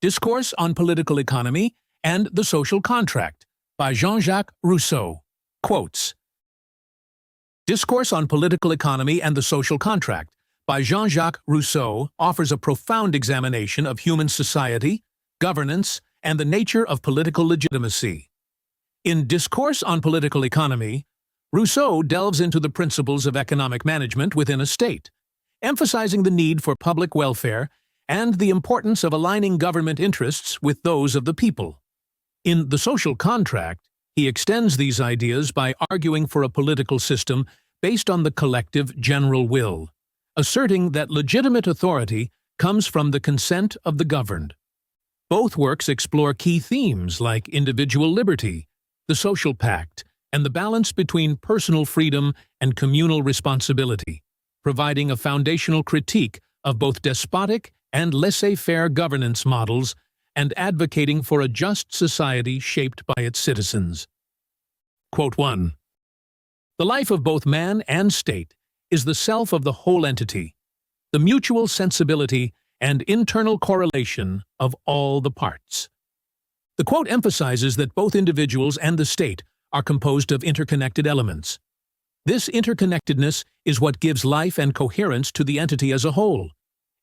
Discourse on Political Economy and the Social Contract by Jean-Jacques Rousseau. Quotes: Discourse on Political Economy and the Social Contract by Jean-Jacques Rousseau offers a profound examination of human society, governance, and the nature of political legitimacy. In Discourse on Political Economy, Rousseau delves into the principles of economic management within a state, emphasizing the need for public welfare and the importance of aligning government interests with those of the people. In The Social Contract, he extends these ideas by arguing for a political system based on the collective general will, asserting that legitimate authority comes from the consent of the governed. Both works explore key themes like individual liberty, the social pact, and the balance between personal freedom and communal responsibility, providing a foundational critique of both despotic and laissez-faire governance models and advocating for a just society shaped by its citizens. Quote 1. The life of both man and state is the self of the whole entity, the mutual sensibility and internal correlation of all the parts. The quote emphasizes that both individuals and the state are composed of interconnected elements. This interconnectedness is what gives life and coherence to the entity as a whole.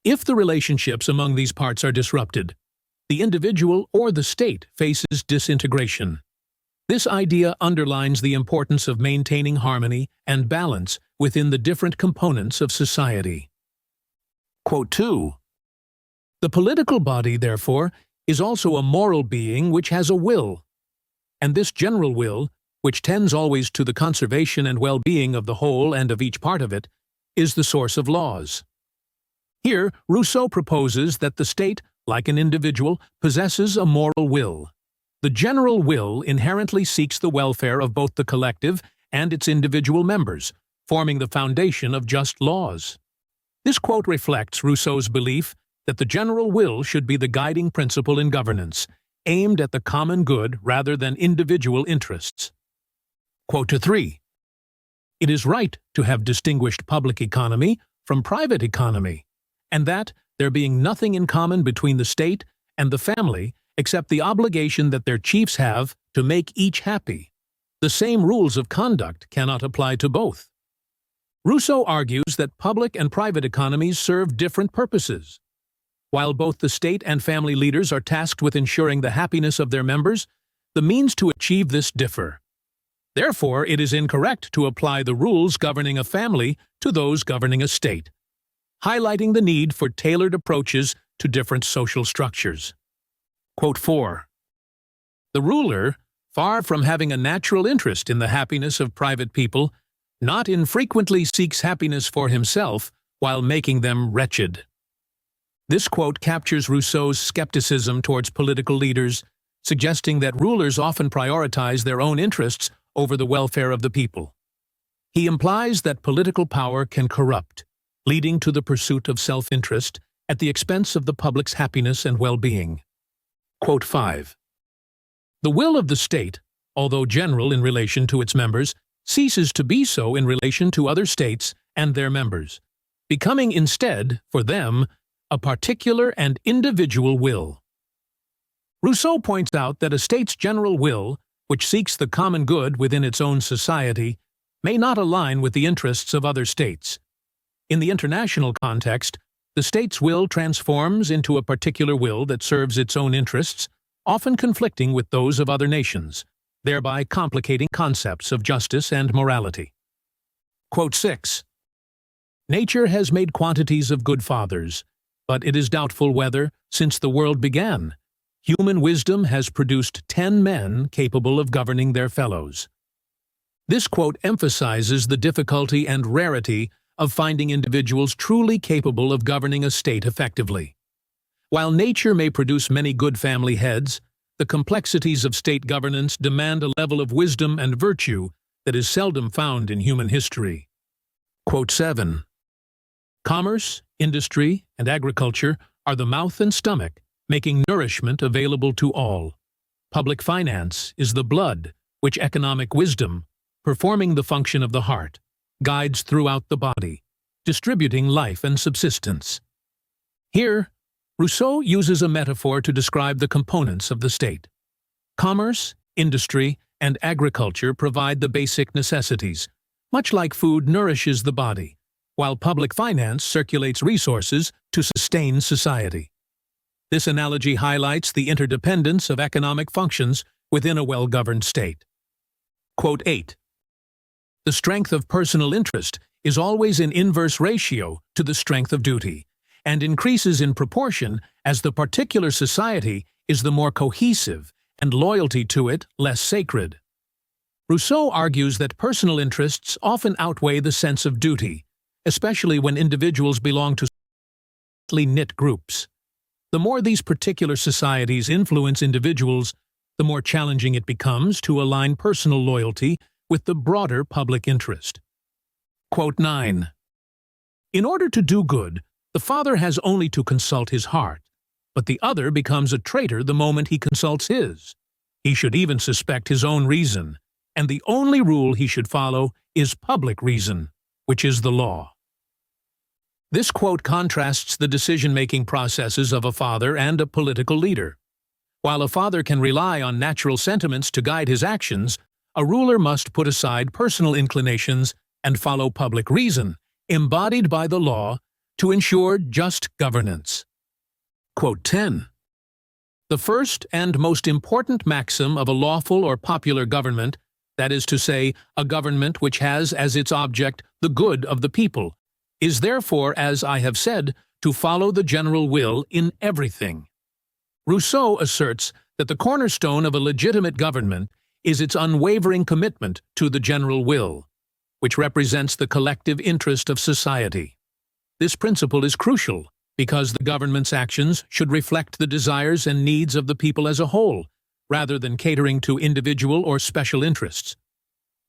If the relationships among these parts are disrupted, the individual or the state faces disintegration. This idea underlines the importance of maintaining harmony and balance within the different components of society. Quote 2. The political body, therefore, is also a moral being which has a will, and this general will, which tends always to the conservation and well-being of the whole and of each part of it, is the source of laws. Here, Rousseau proposes that the state, like an individual, possesses a moral will. The general will inherently seeks the welfare of both the collective and its individual members, forming the foundation of just laws. This quote reflects Rousseau's belief that the general will should be the guiding principle in governance, aimed at the common good rather than individual interests. Quote 3. It is right to have distinguished public economy from private economy, and that, there being nothing in common between the state and the family except the obligation that their chiefs have to make each happy, the same rules of conduct cannot apply to both. Rousseau argues that public and private economies serve different purposes. While both the state and family leaders are tasked with ensuring the happiness of their members, the means to achieve this differ. Therefore, it is incorrect to apply the rules governing a family to those governing a state, highlighting the need for tailored approaches to different social structures. Quote 4. The ruler, far from having a natural interest in the happiness of private people, not infrequently seeks happiness for himself while making them wretched. This quote captures Rousseau's skepticism towards political leaders, suggesting that rulers often prioritize their own interests over the welfare of the people. He implies that political power can corrupt, leading to the pursuit of self-interest at the expense of the public's happiness and well-being. Quote 5. The will of the state, although general in relation to its members, ceases to be so in relation to other states and their members, becoming instead, for them, a particular and individual will. Rousseau points out that a state's general will, which seeks the common good within its own society, may not align with the interests of other states. In the international context, the state's will transforms into a particular will that serves its own interests, often conflicting with those of other nations, thereby complicating concepts of justice and morality. Quote 6. Nature has made quantities of good fathers, but it is doubtful whether, since the world began, human wisdom has produced 10 men capable of governing their fellows. This quote emphasizes the difficulty and rarity of finding individuals truly capable of governing a state effectively. While nature may produce many good family heads, the complexities of state governance demand a level of wisdom and virtue that is seldom found in human history. Quote 7. Commerce, industry, and agriculture are the mouth and stomach, making nourishment available to all. Public finance is the blood, which economic wisdom, performing the function of the heart, guides throughout the body, distributing life and subsistence. Here, Rousseau uses a metaphor to describe the components of the state. Commerce, industry, and agriculture provide the basic necessities, much like food nourishes the body, while public finance circulates resources to sustain society. This analogy highlights the interdependence of economic functions within a well-governed state. Quote 8. The strength of personal interest is always in inverse ratio to the strength of duty, and increases in proportion as the particular society is the more cohesive and loyalty to it less sacred. Rousseau argues that personal interests often outweigh the sense of duty, especially when individuals belong to tightly knit groups. The more these particular societies influence individuals, the more challenging it becomes to align personal loyalty with the broader public interest. Quote 9. In order to do good, the father has only to consult his heart, but the other becomes a traitor the moment he consults his. He should even suspect his own reason, and the only rule he should follow is public reason, which is the law. This quote contrasts the decision-making processes of a father and a political leader. While a father can rely on natural sentiments to guide his actions, a ruler must put aside personal inclinations and follow public reason, embodied by the law, to ensure just governance. Quote 10. The first and most important maxim of a lawful or popular government, that is to say, a government which has as its object the good of the people, is therefore, as I have said, to follow the general will in everything. Rousseau asserts that the cornerstone of a legitimate government is its unwavering commitment to the general will, which represents the collective interest of society. This principle is crucial because the government's actions should reflect the desires and needs of the people as a whole, rather than catering to individual or special interests.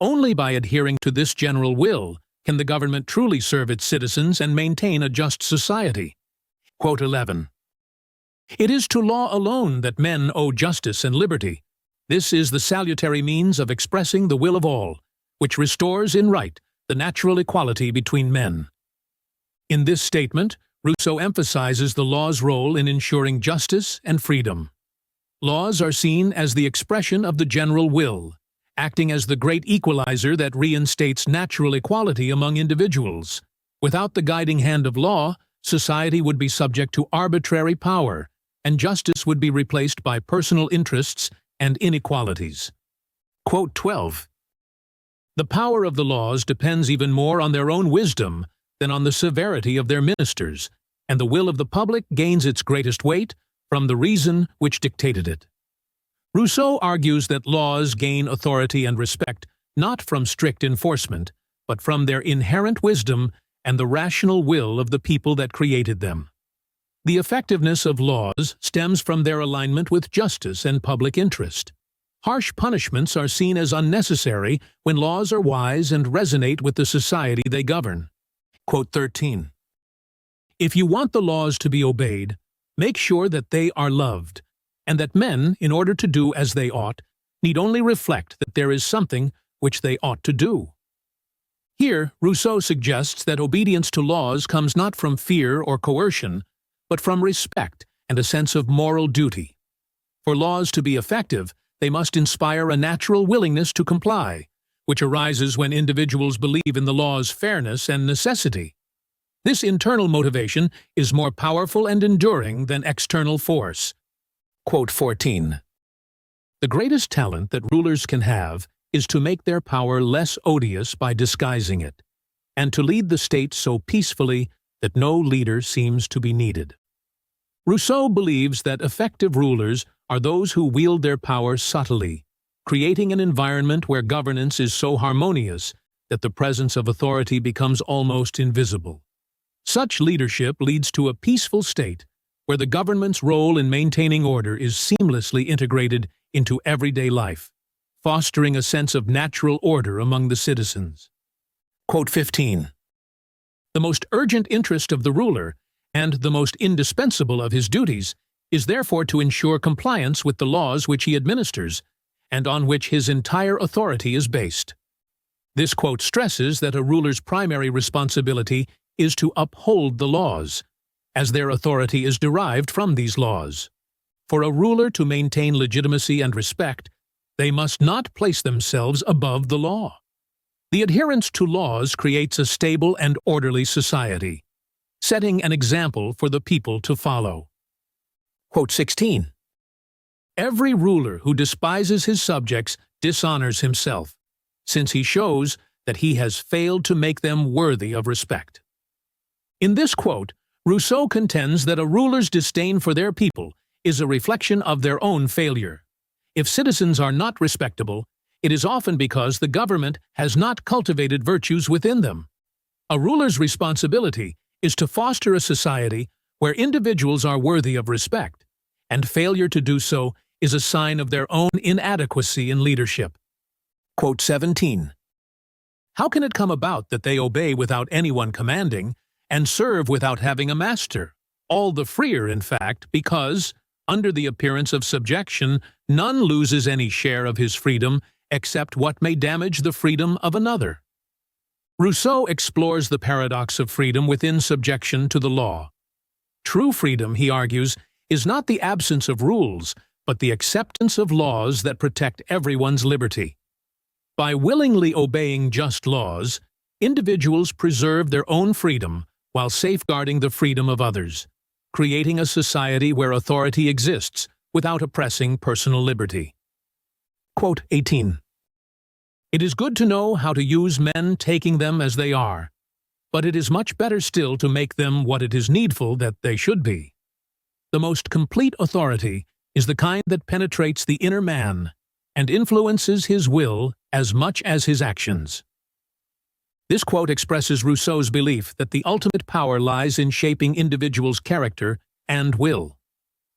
Only by adhering to this general will can the government truly serve its citizens and maintain a just society. Quote 11. It is to law alone that men owe justice and liberty. This is the salutary means of expressing the will of all, which restores in right the natural equality between men. In this statement, Rousseau emphasizes the law's role in ensuring justice and freedom. Laws are seen as the expression of the general will, acting as the great equalizer that reinstates natural equality among individuals. Without the guiding hand of law, society would be subject to arbitrary power, and justice would be replaced by personal interests and inequalities. Quote 12. The power of the laws depends even more on their own wisdom than on the severity of their ministers, and the will of the public gains its greatest weight from the reason which dictated it. Rousseau argues that laws gain authority and respect not from strict enforcement, but from their inherent wisdom and the rational will of the people that created them. The effectiveness of laws stems from their alignment with justice and public interest. Harsh punishments are seen as unnecessary when laws are wise and resonate with the society they govern. Quote 13. If you want the laws to be obeyed, make sure that they are loved, and that men, in order to do as they ought, need only reflect that there is something which they ought to do. Here, Rousseau suggests that obedience to laws comes not from fear or coercion, but from respect and a sense of moral duty. For laws to be effective, they must inspire a natural willingness to comply, which arises when individuals believe in the law's fairness and necessity. This internal motivation is more powerful and enduring than external force. Quote 14. The greatest talent that rulers can have is to make their power less odious by disguising it, and to lead the state so peacefully that no leader seems to be needed. Rousseau believes that effective rulers are those who wield their power subtly, creating an environment where governance is so harmonious that the presence of authority becomes almost invisible. Such leadership leads to a peaceful state where the government's role in maintaining order is seamlessly integrated into everyday life, fostering a sense of natural order among the citizens. Quote 15. The most urgent interest of the ruler, and the most indispensable of his duties, is therefore to ensure compliance with the laws which he administers, and on which his entire authority is based. This quote stresses that a ruler's primary responsibility is to uphold the laws, as their authority is derived from these laws. For a ruler to maintain legitimacy and respect, they must not place themselves above the law. The adherence to laws creates a stable and orderly society, setting an example for the people to follow. Quote 16. Every ruler who despises his subjects dishonors himself, since he shows that he has failed to make them worthy of respect. In this quote, Rousseau contends that a ruler's disdain for their people is a reflection of their own failure. If citizens are not respectable, it is often because the government has not cultivated virtues within them. A ruler's responsibility is to foster a society where individuals are worthy of respect, and failure to do so is a sign of their own inadequacy in leadership. Quote 17. How can it come about that they obey without anyone commanding and serve without having a master? All the freer, in fact, because, under the appearance of subjection, none loses any share of his freedom except what may damage the freedom of another. Rousseau explores the paradox of freedom within subjection to the law. True freedom, he argues, is not the absence of rules, but the acceptance of laws that protect everyone's liberty. By willingly obeying just laws, individuals preserve their own freedom while safeguarding the freedom of others, creating a society where authority exists without oppressing personal liberty. Quote 18. It is good to know how to use men, taking them as they are, but it is much better still to make them what it is needful that they should be. The most complete authority is the kind that penetrates the inner man and influences his will as much as his actions. This quote expresses Rousseau's belief that the ultimate power lies in shaping individuals' character and will.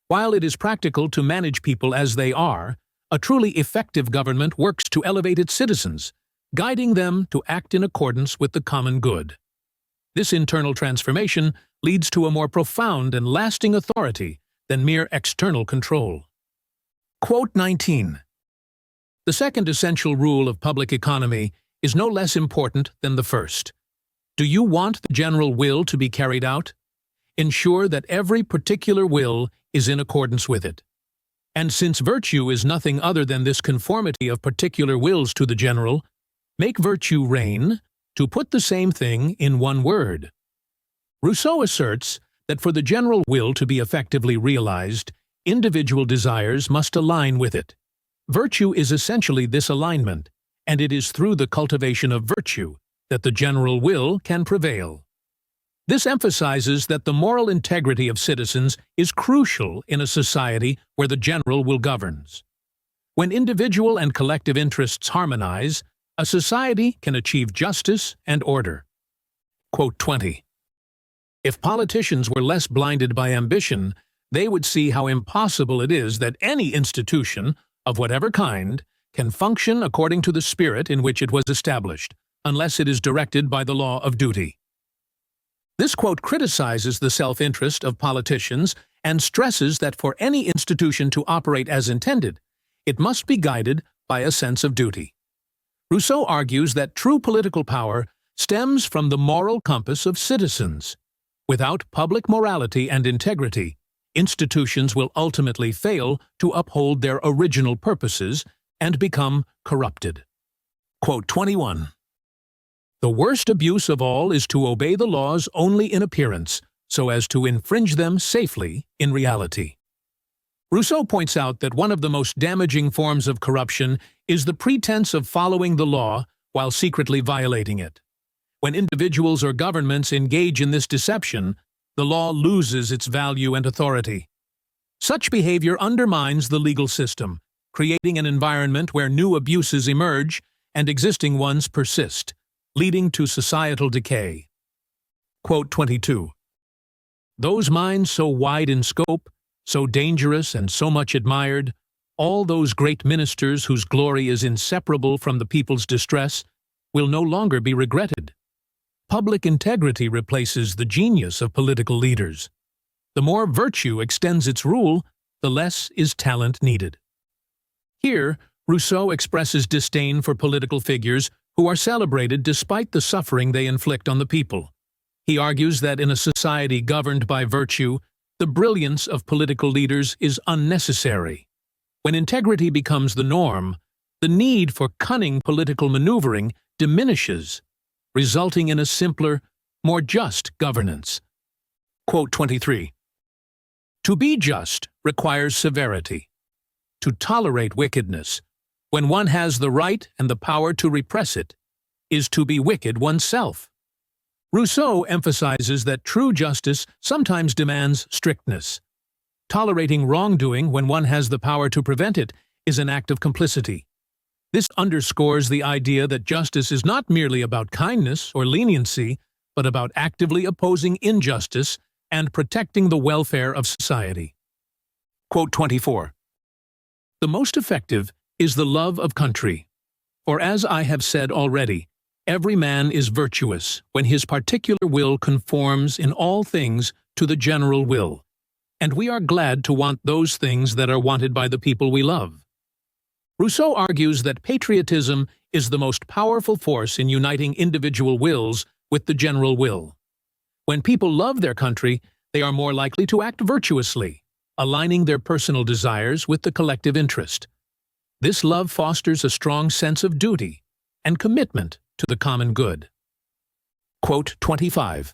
While it is practical to manage people as they are, a truly effective government works to elevate its citizens, guiding them to act in accordance with the common good. This internal transformation leads to a more profound and lasting authority than mere external control. Quote 19. The second essential rule of public economy is no less important than the first. Do you want the general will to be carried out? Ensure that every particular will is in accordance with it. And since virtue is nothing other than this conformity of particular wills to the general, make virtue reign, to put the same thing in one word. Rousseau asserts that for the general will to be effectively realized, individual desires must align with it. Virtue is essentially this alignment, and it is through the cultivation of virtue that the general will can prevail. This emphasizes that the moral integrity of citizens is crucial in a society where the general will governs. When individual and collective interests harmonize, a society can achieve justice and order. Quote 20. If politicians were less blinded by ambition, they would see how impossible it is that any institution, of whatever kind, can function according to the spirit in which it was established, unless it is directed by the law of duty. This quote criticizes the self-interest of politicians and stresses that for any institution to operate as intended, it must be guided by a sense of duty. Rousseau argues that true political power stems from the moral compass of citizens. Without public morality and integrity, institutions will ultimately fail to uphold their original purposes and become corrupted. Quote 21. The worst abuse of all is to obey the laws only in appearance, so as to infringe them safely in reality. Rousseau points out that one of the most damaging forms of corruption is the pretense of following the law while secretly violating it. When individuals or governments engage in this deception, the law loses its value and authority. Such behavior undermines the legal system, creating an environment where new abuses emerge and existing ones persist, leading to societal decay. Quote 22. Those minds so wide in scope, so dangerous and so much admired, all those great ministers whose glory is inseparable from the people's distress, will no longer be regretted. Public integrity replaces the genius of political leaders. The more virtue extends its rule, the less is talent needed. Here, Rousseau expresses disdain for political figures who are celebrated despite the suffering they inflict on the people. He argues that in a society governed by virtue, the brilliance of political leaders is unnecessary. When integrity becomes the norm, the need for cunning political maneuvering diminishes, resulting in a simpler, more just governance. Quote 23. To be just requires severity. To tolerate wickedness, when one has the right and the power to repress it, is to be wicked oneself. Rousseau emphasizes that true justice sometimes demands strictness. Tolerating wrongdoing when one has the power to prevent it is an act of complicity. This underscores the idea that justice is not merely about kindness or leniency, but about actively opposing injustice and protecting the welfare of society. Quote 24. The most effective is the love of country. For as I have said already, every man is virtuous when his particular will conforms in all things to the general will, and we are glad to want those things that are wanted by the people we love. Rousseau argues that patriotism is the most powerful force in uniting individual wills with the general will. When people love their country, they are more likely to act virtuously, aligning their personal desires with the collective interest. This love fosters a strong sense of duty and commitment to the common good. Quote 25.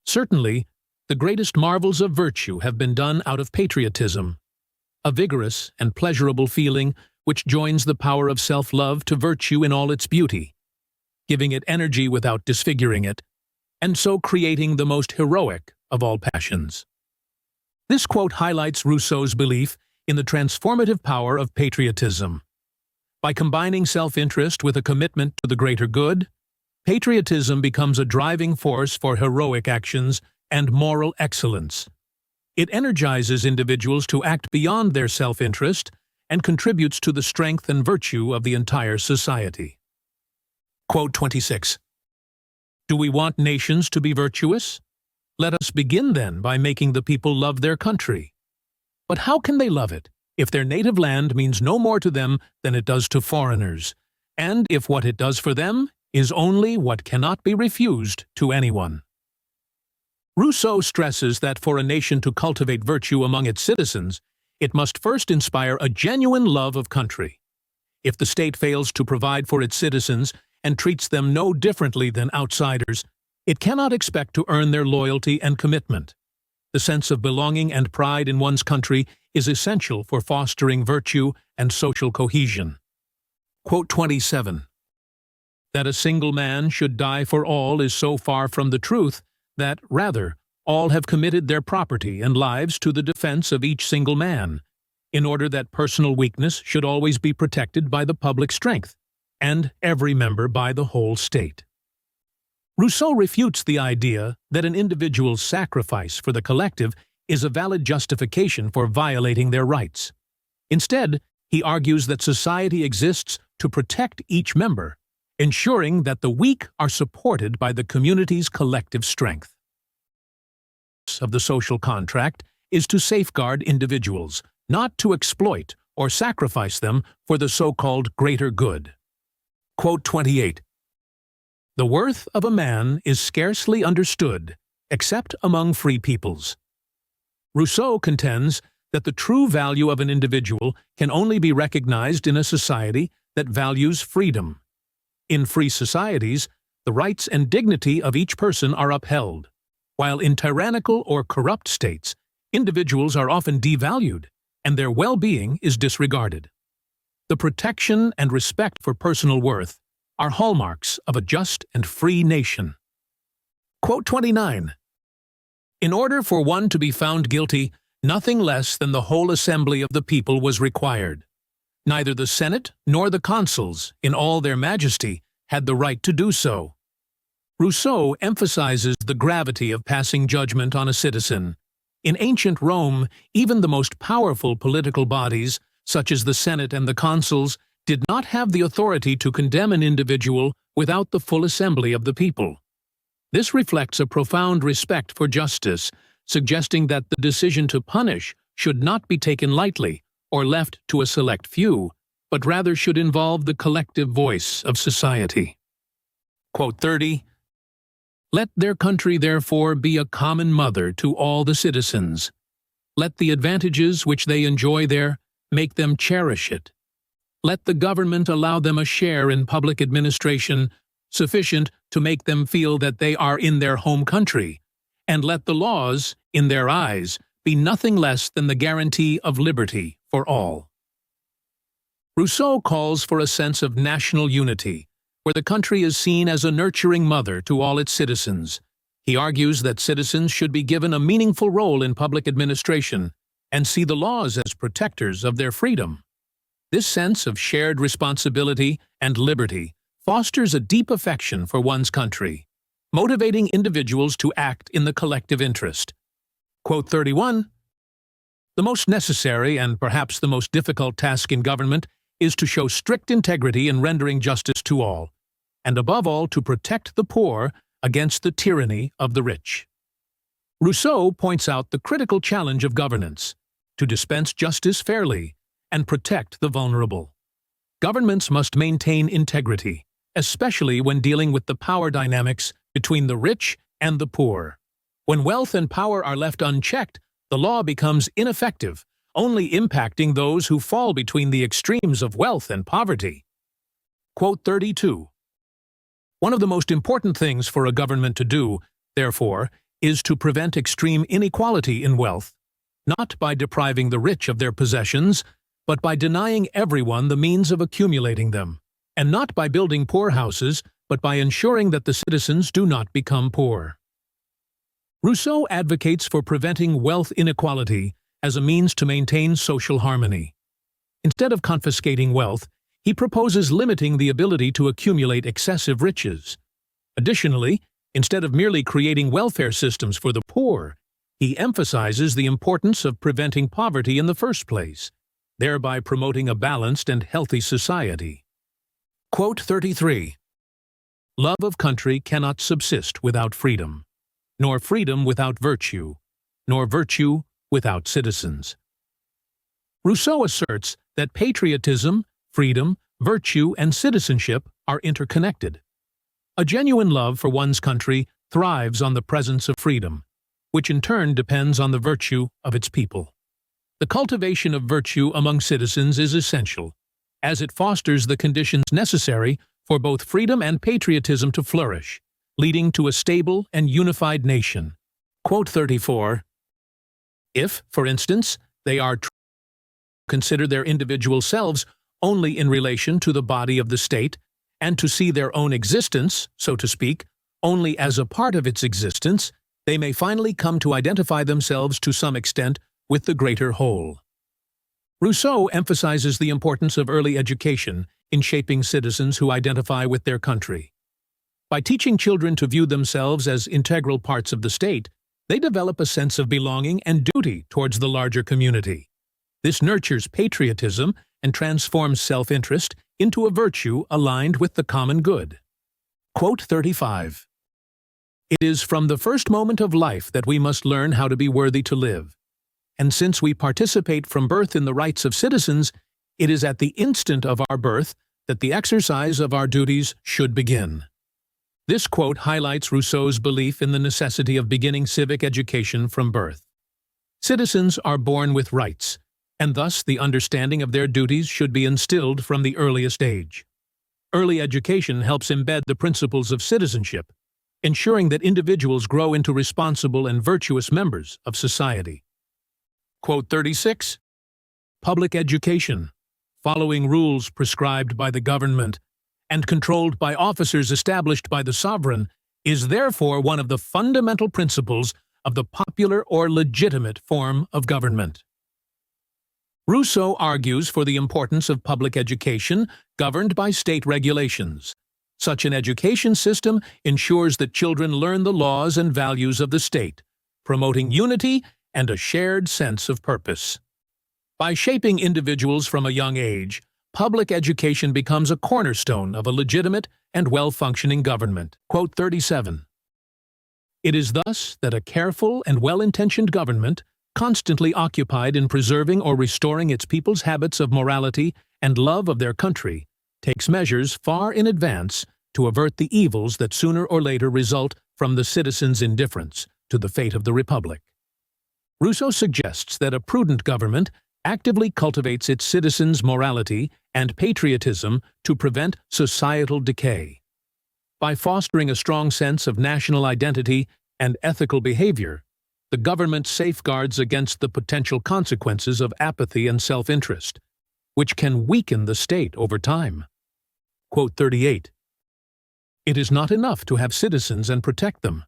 Certainly, the greatest marvels of virtue have been done out of patriotism, a vigorous and pleasurable feeling which joins the power of self-love to virtue in all its beauty, giving it energy without disfiguring it, and so creating the most heroic of all passions. This quote highlights Rousseau's belief in the transformative power of patriotism. By combining self-interest with a commitment to the greater good, patriotism becomes a driving force for heroic actions and moral excellence. It energizes individuals to act beyond their self-interest and contributes to the strength and virtue of the entire society. Quote 26. Do we want nations to be virtuous? Let us begin then by making the people love their country. But how can they love it if their native land means no more to them than it does to foreigners, and if what it does for them is only what cannot be refused to anyone? Rousseau stresses that for a nation to cultivate virtue among its citizens, it must first inspire a genuine love of country. If the state fails to provide for its citizens and treats them no differently than outsiders, it cannot expect to earn their loyalty and commitment. The sense of belonging and pride in one's country is essential for fostering virtue and social cohesion. Quote 27. That a single man should die for all is so far from the truth that, rather, all have committed their property and lives to the defense of each single man, in order that personal weakness should always be protected by the public strength, and every member by the whole state. Rousseau refutes the idea that an individual's sacrifice for the collective is a valid justification for violating their rights. Instead, he argues that society exists to protect each member, ensuring that the weak are supported by the community's collective strength. Of the social contract is to safeguard individuals, not to exploit or sacrifice them for the so-called greater good. Quote 28. The worth of a man is scarcely understood, except among free peoples. Rousseau contends that the true value of an individual can only be recognized in a society that values freedom. In free societies, the rights and dignity of each person are upheld, while in tyrannical or corrupt states, individuals are often devalued and their well-being is disregarded. The protection and respect for personal worth are hallmarks of a just and free nation. Quote 29. In order for one to be found guilty, nothing less than the whole assembly of the people was required. Neither the Senate nor the consuls, in all their majesty, had the right to do so. Rousseau emphasizes the gravity of passing judgment on a citizen. In ancient Rome, even the most powerful political bodies, such as the Senate and the consuls, did not have the authority to condemn an individual without the full assembly of the people. This reflects a profound respect for justice, suggesting that the decision to punish should not be taken lightly or left to a select few, but rather should involve the collective voice of society. Quote 30. Let their country therefore be a common mother to all the citizens. Let the advantages which they enjoy there make them cherish it. Let the government allow them a share in public administration sufficient to make them feel that they are in their home country, and let the laws, in their eyes, be nothing less than the guarantee of liberty for all. Rousseau calls for a sense of national unity, where the country is seen as a nurturing mother to all its citizens. He argues that citizens should be given a meaningful role in public administration and see the laws as protectors of their freedom. This sense of shared responsibility and liberty fosters a deep affection for one's country, motivating individuals to act in the collective interest. Quote 31. The most necessary and perhaps the most difficult task in government is to show strict integrity in rendering justice to all, and above all to protect the poor against the tyranny of the rich. Rousseau points out the critical challenge of governance, to dispense justice fairly and protect the vulnerable. Governments must maintain integrity, especially when dealing with the power dynamics between the rich and the poor. When wealth and power are left unchecked, the law becomes ineffective, only impacting those who fall between the extremes of wealth and poverty. Quote 32. One of the most important things for a government to do, therefore, is to prevent extreme inequality in wealth, not by depriving the rich of their possessions, but by denying everyone the means of accumulating them, and not by building poorhouses, but by ensuring that the citizens do not become poor. Rousseau advocates for preventing wealth inequality as a means to maintain social harmony. Instead of confiscating wealth, he proposes limiting the ability to accumulate excessive riches. Additionally, instead of merely creating welfare systems for the poor, he emphasizes the importance of preventing poverty in the first place, thereby promoting a balanced and healthy society. Quote 33. Love of country cannot subsist without freedom, nor freedom without virtue, nor virtue without citizens. Rousseau asserts that patriotism, freedom, virtue, and citizenship are interconnected. A genuine love for one's country thrives on the presence of freedom, which in turn depends on the virtue of its people. The cultivation of virtue among citizens is essential, as it fosters the conditions necessary for both freedom and patriotism to flourish, leading to a stable and unified nation. Quote 34. If, for instance, they are to consider their individual selves only in relation to the body of the state, and to see their own existence, so to speak, only as a part of its existence, they may finally come to identify themselves to some extent with the greater whole. Rousseau emphasizes the importance of early education in shaping citizens who identify with their country. By teaching children to view themselves as integral parts of the state, they develop a sense of belonging and duty towards the larger community. This nurtures patriotism and transforms self-interest into a virtue aligned with the common good. Quote 35. It is from the first moment of life that we must learn how to be worthy to live. And since we participate from birth in the rights of citizens, it is at the instant of our birth that the exercise of our duties should begin. This quote highlights Rousseau's belief in the necessity of beginning civic education from birth. Citizens are born with rights, and thus the understanding of their duties should be instilled from the earliest age. Early education helps embed the principles of citizenship, ensuring that individuals grow into responsible and virtuous members of society. Quote 36. Public education, following rules prescribed by the government and controlled by officers established by the sovereign, is therefore one of the fundamental principles of the popular or legitimate form of government. Rousseau argues for the importance of public education governed by state regulations. Such an education system ensures that children learn the laws and values of the state, promoting unity and a shared sense of purpose. By shaping individuals from a young age, public education becomes a cornerstone of a legitimate and well-functioning government. Quote 37. It is thus that a careful and well-intentioned government, constantly occupied in preserving or restoring its people's habits of morality and love of their country takes measures far in advance to avert the evils that sooner or later result from the citizens' indifference to the fate of the Republic. Rousseau suggests that a prudent government actively cultivates its citizens' morality and patriotism to prevent societal decay. By fostering a strong sense of national identity and ethical behavior, the government safeguards against the potential consequences of apathy and self-interest, which can weaken the state over time. Quote 38. It is not enough to have citizens and protect them.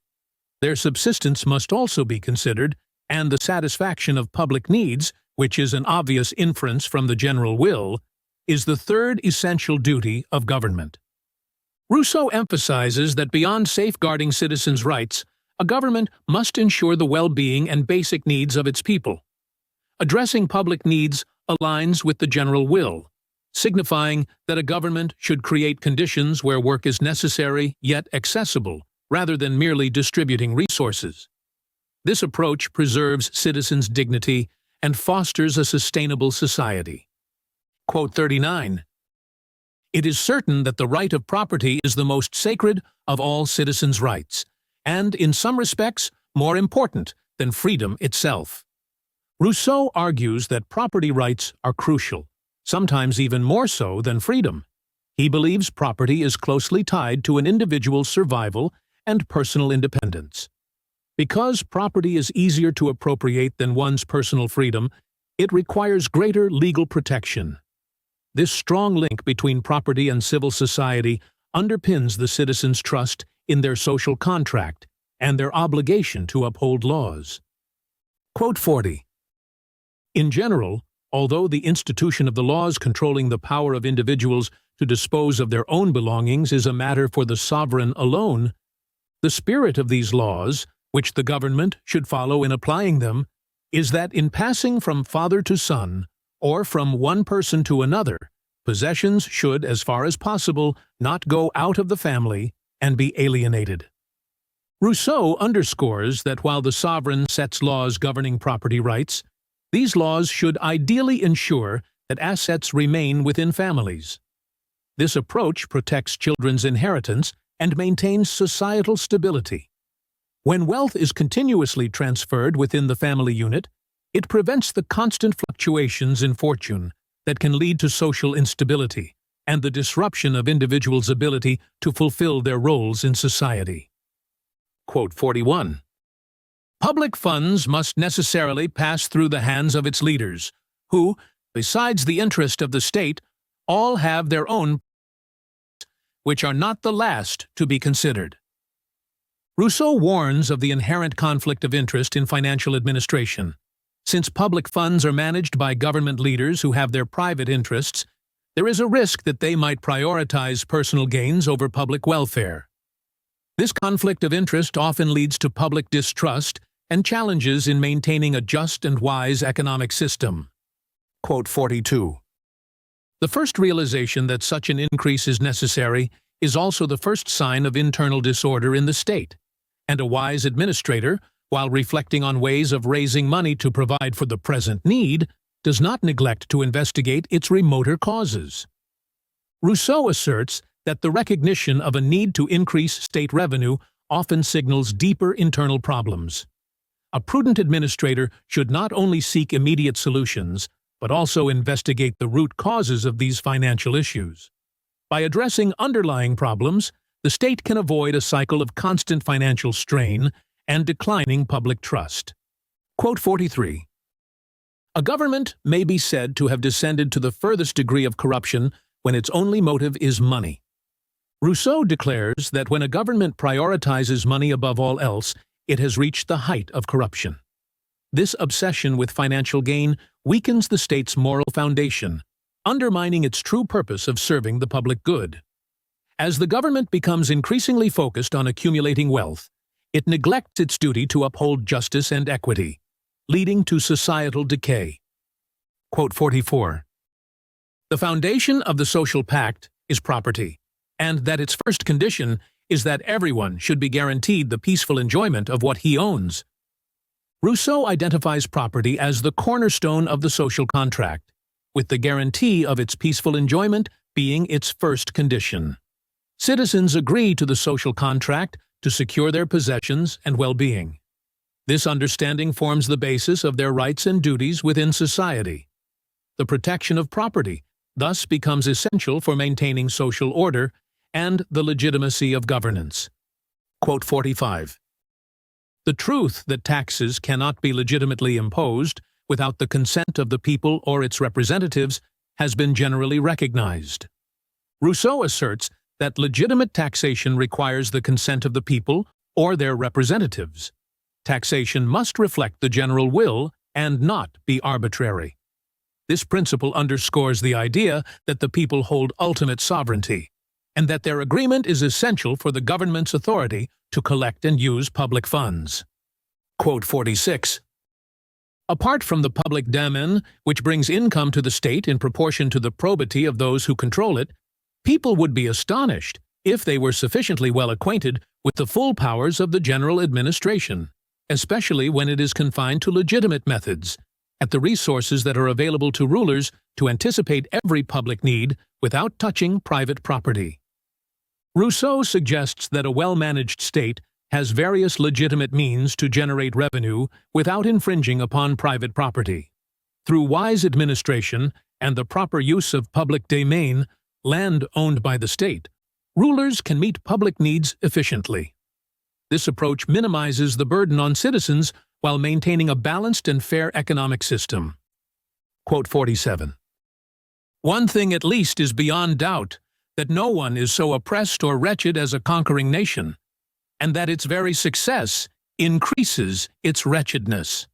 Their subsistence must also be considered, and the satisfaction of public needs, which is an obvious inference from the general will, is the third essential duty of government. Rousseau emphasizes that beyond safeguarding citizens' rights, a government must ensure the well-being and basic needs of its people. Addressing public needs aligns with the general will, signifying that a government should create conditions where work is necessary yet accessible, rather than merely distributing resources. This approach preserves citizens' dignity and fosters a sustainable society. Quote 39. It is certain that the right of property is the most sacred of all citizens' rights, and in some respects more important than freedom itself. Rousseau argues that property rights are crucial, sometimes even more so than freedom. He believes property is closely tied to an individual's survival and personal independence. Because property is easier to appropriate than one's personal freedom, it requires greater legal protection. This strong link between property and civil society underpins the citizens' trust in their social contract and their obligation to uphold laws. Quote 40. In general, although the institution of the laws controlling the power of individuals to dispose of their own belongings is a matter for the sovereign alone, the spirit of these laws, which the government should follow in applying them, is that in passing from father to son, or from one person to another, possessions should, as far as possible, not go out of the family and be alienated. Rousseau underscores that while the sovereign sets laws governing property rights, these laws should ideally ensure that assets remain within families. This approach protects children's inheritance and maintains societal stability. When wealth is continuously transferred within the family unit, it prevents the constant fluctuations in fortune that can lead to social instability and the disruption of individuals' ability to fulfill their roles in society. Quote 41. Public funds must necessarily pass through the hands of its leaders, who, besides the interest of the state, all have their own, which are not the last to be considered. Rousseau warns of the inherent conflict of interest in financial administration. Since public funds are managed by government leaders who have their private interests, there is a risk that they might prioritize personal gains over public welfare. This conflict of interest often leads to public distrust and challenges in maintaining a just and wise economic system. Quote 42. The first realization that such an increase is necessary is also the first sign of internal disorder in the state, and a wise administrator, while reflecting on ways of raising money to provide for the present need, does not neglect to investigate its remoter causes. Rousseau asserts that the recognition of a need to increase state revenue often signals deeper internal problems. A prudent administrator should not only seek immediate solutions, but also investigate the root causes of these financial issues. By addressing underlying problems, the state can avoid a cycle of constant financial strain and declining public trust. Quote 43. A government may be said to have descended to the furthest degree of corruption when its only motive is money. Rousseau declares that when a government prioritizes money above all else, it has reached the height of corruption. This obsession with financial gain weakens the state's moral foundation, undermining its true purpose of serving the public good. As the government becomes increasingly focused on accumulating wealth, it neglects its duty to uphold justice and equity, leading to societal decay. Quote 44. The foundation of the social pact is property, and that its first condition is that everyone should be guaranteed the peaceful enjoyment of what he owns. Rousseau identifies property as the cornerstone of the social contract, with the guarantee of its peaceful enjoyment being its first condition. Citizens agree to the social contract to secure their possessions and well-being. This understanding forms the basis of their rights and duties within society. The protection of property thus becomes essential for maintaining social order and the legitimacy of governance. Quote 45. The truth that taxes cannot be legitimately imposed without the consent of the people or its representatives has been generally recognized. Rousseau asserts that legitimate taxation requires the consent of the people or their representatives. Taxation must reflect the general will and not be arbitrary. This principle underscores the idea that the people hold ultimate sovereignty, and that their agreement is essential for the government's authority to collect and use public funds. Quote 46. Apart from the public damen, which brings income to the state in proportion to the probity of those who control it, people would be astonished if they were sufficiently well acquainted with the full powers of the general administration, especially when it is confined to legitimate methods, at the resources that are available to rulers to anticipate every public need without touching private property. Rousseau suggests that a well-managed state has various legitimate means to generate revenue without infringing upon private property. Through wise administration and the proper use of public domain, land owned by the state, rulers can meet public needs efficiently. This approach minimizes the burden on citizens while maintaining a balanced and fair economic system. Quote 47. One thing at least is beyond doubt, that no one is so oppressed or wretched as a conquering nation, and that its very success increases its wretchedness.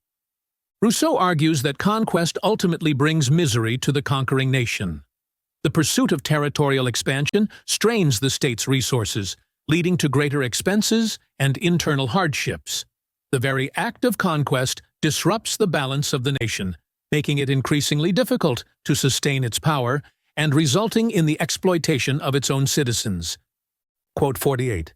Rousseau argues that conquest ultimately brings misery to the conquering nation. The pursuit of territorial expansion strains the state's resources, leading to greater expenses and internal hardships. The very act of conquest disrupts the balance of the nation, making it increasingly difficult to sustain its power and resulting in the exploitation of its own citizens. Quote 48.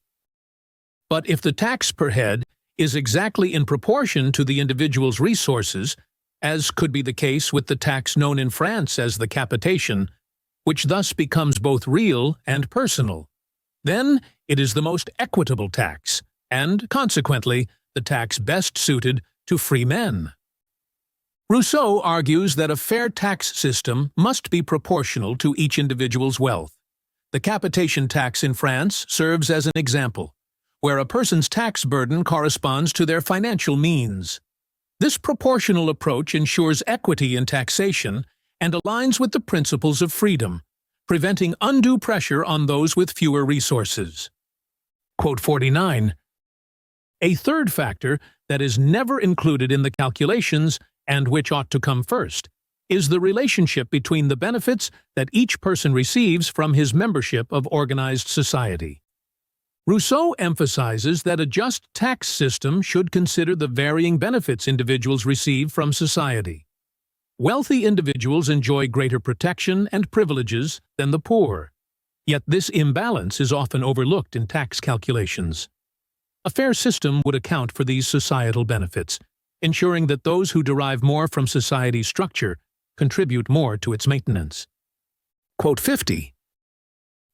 But if the tax per head is exactly in proportion to the individual's resources, as could be the case with the tax known in France as the capitation, which thus becomes both real and personal, then it is the most equitable tax, and, consequently, the tax best suited to free men. Rousseau argues that a fair tax system must be proportional to each individual's wealth. The capitation tax in France serves as an example, where a person's tax burden corresponds to their financial means. This proportional approach ensures equity in taxation and aligns with the principles of freedom, preventing undue pressure on those with fewer resources. Quote 49. A third factor that is never included in the calculations, and which ought to come first, is the relationship between the benefits that each person receives from his membership of organized society. Rousseau emphasizes that a just tax system should consider the varying benefits individuals receive from society. Wealthy individuals enjoy greater protection and privileges than the poor, yet this imbalance is often overlooked in tax calculations. A fair system would account for these societal benefits, ensuring that those who derive more from society's structure contribute more to its maintenance. Quote 50.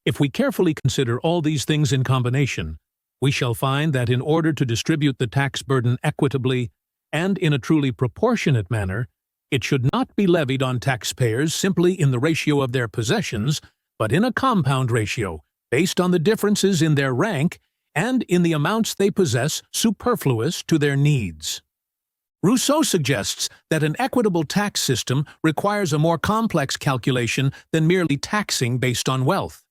If we carefully consider all these things in combination, we shall find that in order to distribute the tax burden equitably and in a truly proportionate manner, it should not be levied on taxpayers simply in the ratio of their possessions, but in a compound ratio based on the differences in their rank and in the amounts they possess superfluous to their needs. Rousseau suggests that an equitable tax system requires a more complex calculation than merely taxing based on wealth.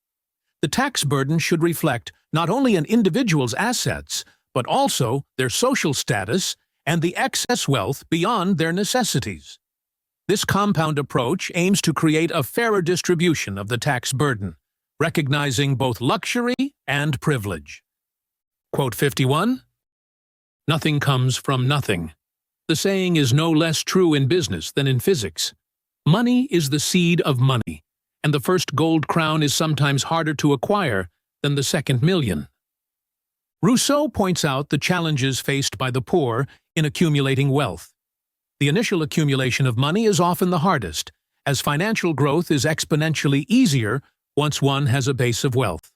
The tax burden should reflect not only an individual's assets, but also their social status and the excess wealth beyond their necessities. This compound approach aims to create a fairer distribution of the tax burden, recognizing both luxury and privilege. Quote 51. Nothing comes from nothing. The saying is no less true in business than in physics. Money is the seed of money, and the first gold crown is sometimes harder to acquire than the second million. Rousseau points out the challenges faced by the poor in accumulating wealth. The initial accumulation of money is often the hardest, as financial growth is exponentially easier once one has a base of wealth.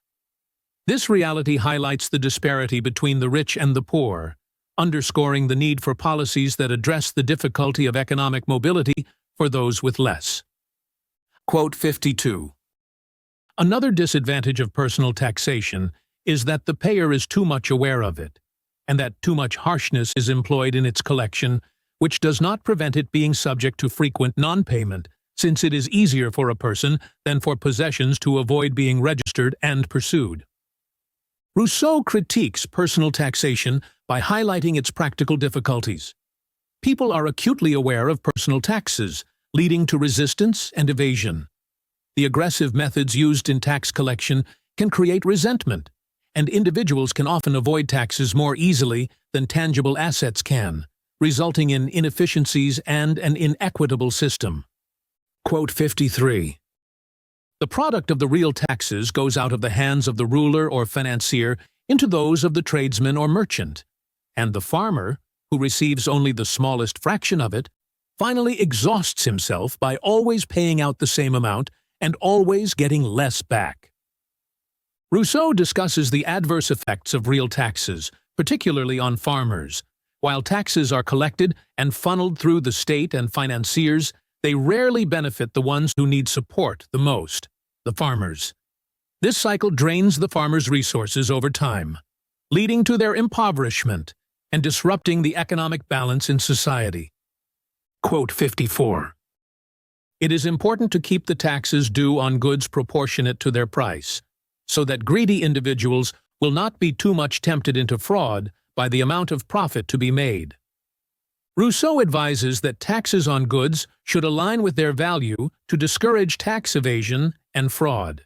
This reality highlights the disparity between the rich and the poor, underscoring the need for policies that address the difficulty of economic mobility for those with less. Quote 52. Another disadvantage of personal taxation is that the payer is too much aware of it, and that too much harshness is employed in its collection, which does not prevent it being subject to frequent non-payment, since it is easier for a person than for possessions to avoid being registered and pursued. Rousseau critiques personal taxation by highlighting its practical difficulties. People are acutely aware of personal taxes, leading to resistance and evasion. The aggressive methods used in tax collection can create resentment, and individuals can often avoid taxes more easily than tangible assets can, resulting in inefficiencies and an inequitable system. Quote 53. The product of the real taxes goes out of the hands of the ruler or financier into those of the tradesman or merchant, and the farmer, who receives only the smallest fraction of it, finally exhausts himself by always paying out the same amount and always getting less back. Rousseau discusses the adverse effects of real taxes, particularly on farmers. While taxes are collected and funneled through the state and financiers, they rarely benefit the ones who need support the most, the farmers. This cycle drains the farmers' resources over time, leading to their impoverishment and disrupting the economic balance in society. Quote 54. It is important to keep the taxes due on goods proportionate to their price, so that greedy individuals will not be too much tempted into fraud by the amount of profit to be made. Rousseau advises that taxes on goods should align with their value to discourage tax evasion and fraud.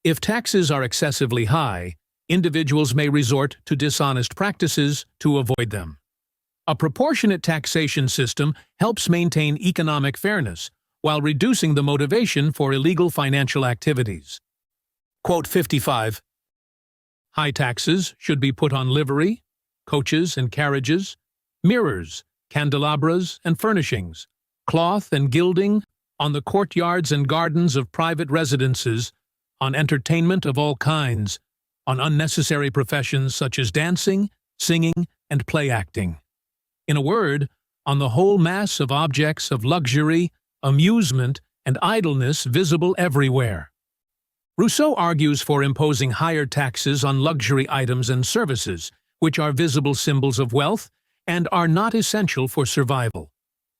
If taxes are excessively high, individuals may resort to dishonest practices to avoid them. A proportionate taxation system helps maintain economic fairness while reducing the motivation for illegal financial activities. Quote 55. High taxes should be put on livery, coaches and carriages, mirrors, candelabras and furnishings, cloth and gilding, on the courtyards and gardens of private residences, on entertainment of all kinds, on unnecessary professions such as dancing, singing, and play-acting. In a word, on the whole mass of objects of luxury, amusement, and idleness visible everywhere. Rousseau argues for imposing higher taxes on luxury items and services, which are visible symbols of wealth and are not essential for survival.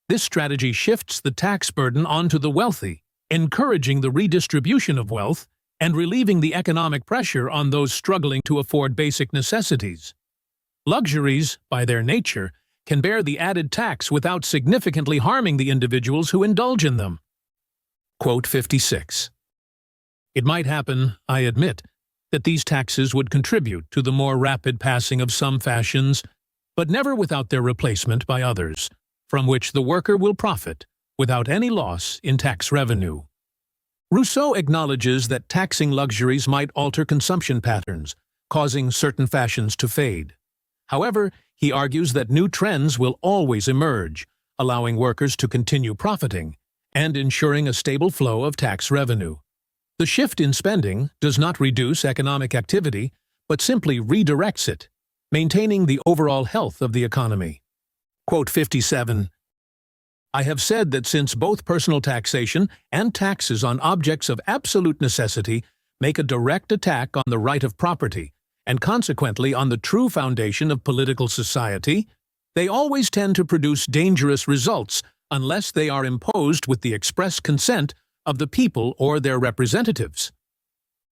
This strategy shifts the tax burden onto the wealthy, encouraging the redistribution of wealth and relieving the economic pressure on those struggling to afford basic necessities. Luxuries, by their nature, can bear the added tax without significantly harming the individuals who indulge in them. Quote 56. It might happen, I admit, that these taxes would contribute to the more rapid passing of some fashions, but never without their replacement by others, from which the worker will profit without any loss in tax revenue. Rousseau acknowledges that taxing luxuries might alter consumption patterns, causing certain fashions to fade. However, he argues that new trends will always emerge, allowing workers to continue profiting and ensuring a stable flow of tax revenue. The shift in spending does not reduce economic activity, but simply redirects it, maintaining the overall health of the economy. Quote 57. I have said that since both personal taxation and taxes on objects of absolute necessity make a direct attack on the right of property, and consequently on the true foundation of political society, they always tend to produce dangerous results unless they are imposed with the express consent of the people or their representatives.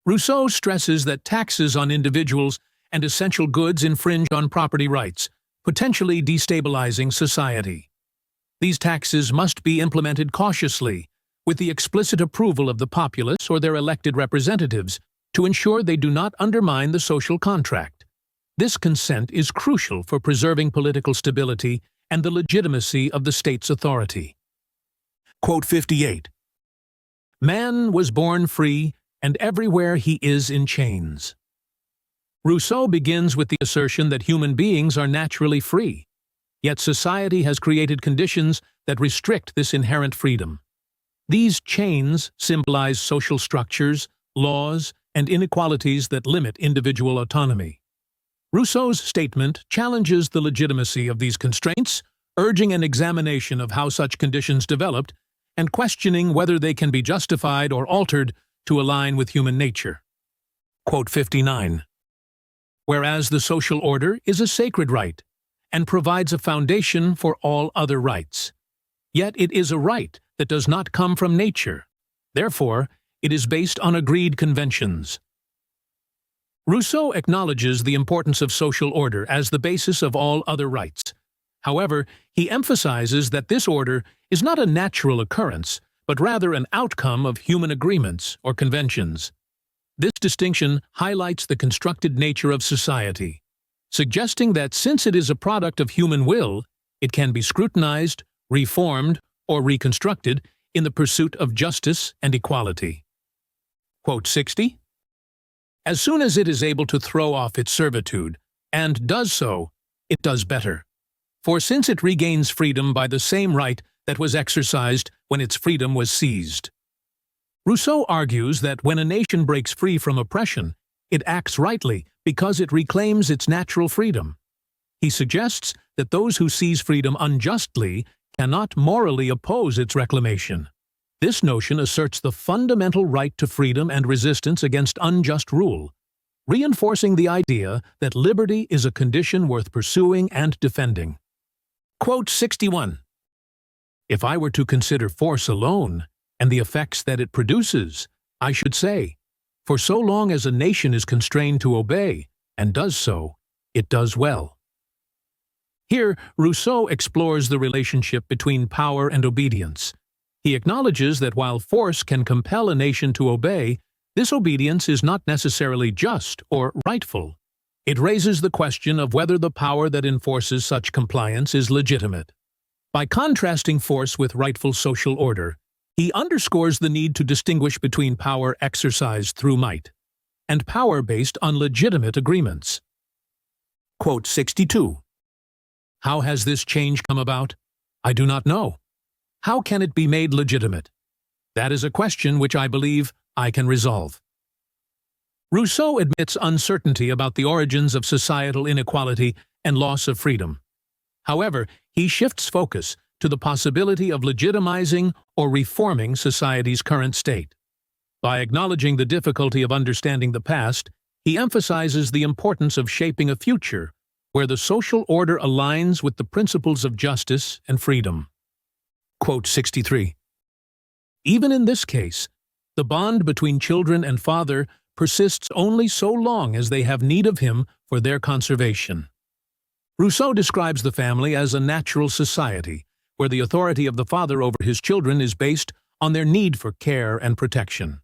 Rousseau stresses that taxes on individuals and essential goods infringe on property rights, potentially destabilizing society. These taxes must be implemented cautiously, with the explicit approval of the populace or their elected representatives, to ensure they do not undermine the social contract. This consent is crucial for preserving political stability and the legitimacy of the state's authority. Quote 58. Man was born free, and everywhere he is in chains. Rousseau begins with the assertion that human beings are naturally free, yet society has created conditions that restrict this inherent freedom. These chains symbolize social structures, laws, and inequalities that limit individual autonomy. Rousseau's statement challenges the legitimacy of these constraints, urging an examination of how such conditions developed and questioning whether they can be justified or altered to align with human nature. Quote 59. Whereas the social order is a sacred right and provides a foundation for all other rights. Yet it is a right that does not come from nature. Therefore, it is based on agreed conventions. Rousseau acknowledges the importance of social order as the basis of all other rights. However, he emphasizes that this order is not a natural occurrence, but rather an outcome of human agreements or conventions. This distinction highlights the constructed nature of society, suggesting that since it is a product of human will, it can be scrutinized, reformed, or reconstructed in the pursuit of justice and equality. Quote 60. As soon as it is able to throw off its servitude, and does so, it does better. For since it regains freedom by the same right that was exercised when its freedom was seized. Rousseau argues that when a nation breaks free from oppression, it acts rightly because it reclaims its natural freedom. He suggests that those who seize freedom unjustly cannot morally oppose its reclamation. This notion asserts the fundamental right to freedom and resistance against unjust rule, reinforcing the idea that liberty is a condition worth pursuing and defending. Quote 61. If I were to consider force alone and the effects that it produces, I should say, for so long as a nation is constrained to obey, and does so, it does well. Here, Rousseau explores the relationship between power and obedience. He acknowledges that while force can compel a nation to obey, this obedience is not necessarily just or rightful. It raises the question of whether the power that enforces such compliance is legitimate. By contrasting force with rightful social order, he underscores the need to distinguish between power exercised through might and power based on legitimate agreements. Quote 62. How has this change come about? I do not know. How can it be made legitimate? That is a question which I believe I can resolve. Rousseau admits uncertainty about the origins of societal inequality and loss of freedom. However, he shifts focus to the possibility of legitimizing or reforming society's current state. By acknowledging the difficulty of understanding the past, he emphasizes the importance of shaping a future where the social order aligns with the principles of justice and freedom. Quote 63. Even in this case, the bond between children and father persists only so long as they have need of him for their conservation. Rousseau describes the family as a natural society, where the authority of the father over his children is based on their need for care and protection.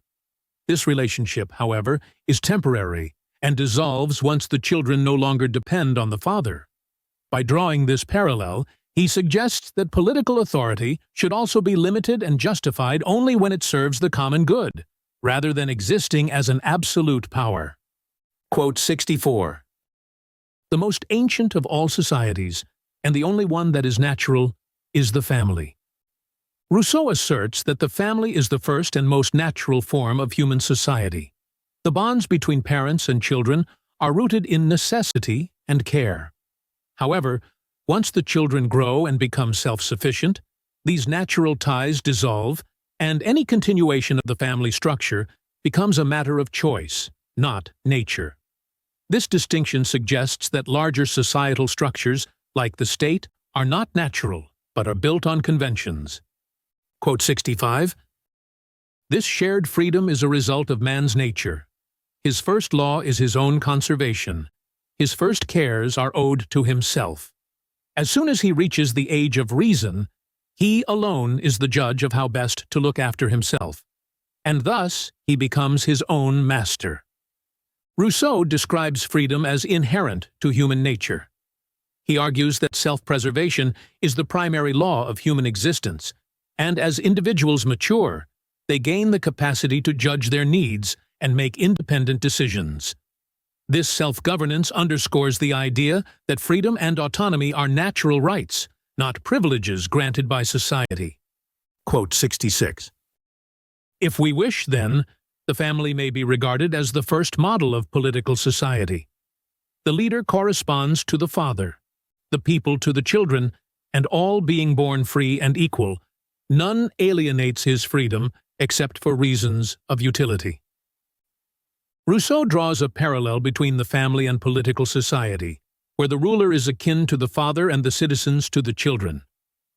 This relationship, however, is temporary and dissolves once the children no longer depend on the father. By drawing this parallel, he suggests that political authority should also be limited and justified only when it serves the common good, rather than existing as an absolute power. Quote 64. The most ancient of all societies, and the only one that is natural, is the family. Rousseau asserts that the family is the first and most natural form of human society. The bonds between parents and children are rooted in necessity and care. However, once the children grow and become self-sufficient, these natural ties dissolve, and any continuation of the family structure becomes a matter of choice, not nature. This distinction suggests that larger societal structures, like the state, are not natural, but are built on conventions. Quote 65. This shared freedom is a result of man's nature. His first law is his own conservation. His first cares are owed to himself. As soon as he reaches the age of reason, he alone is the judge of how best to look after himself, and thus he becomes his own master. Rousseau describes freedom as inherent to human nature. He argues that self-preservation is the primary law of human existence, and as individuals mature, they gain the capacity to judge their needs and make independent decisions. This self-governance underscores the idea that freedom and autonomy are natural rights, not privileges granted by society. Quote 66. If we wish, then, the family may be regarded as the first model of political society. The leader corresponds to the father, the people to the children, and all being born free and equal, none alienates his freedom except for reasons of utility. Rousseau draws a parallel between the family and political society, where the ruler is akin to the father and the citizens to the children.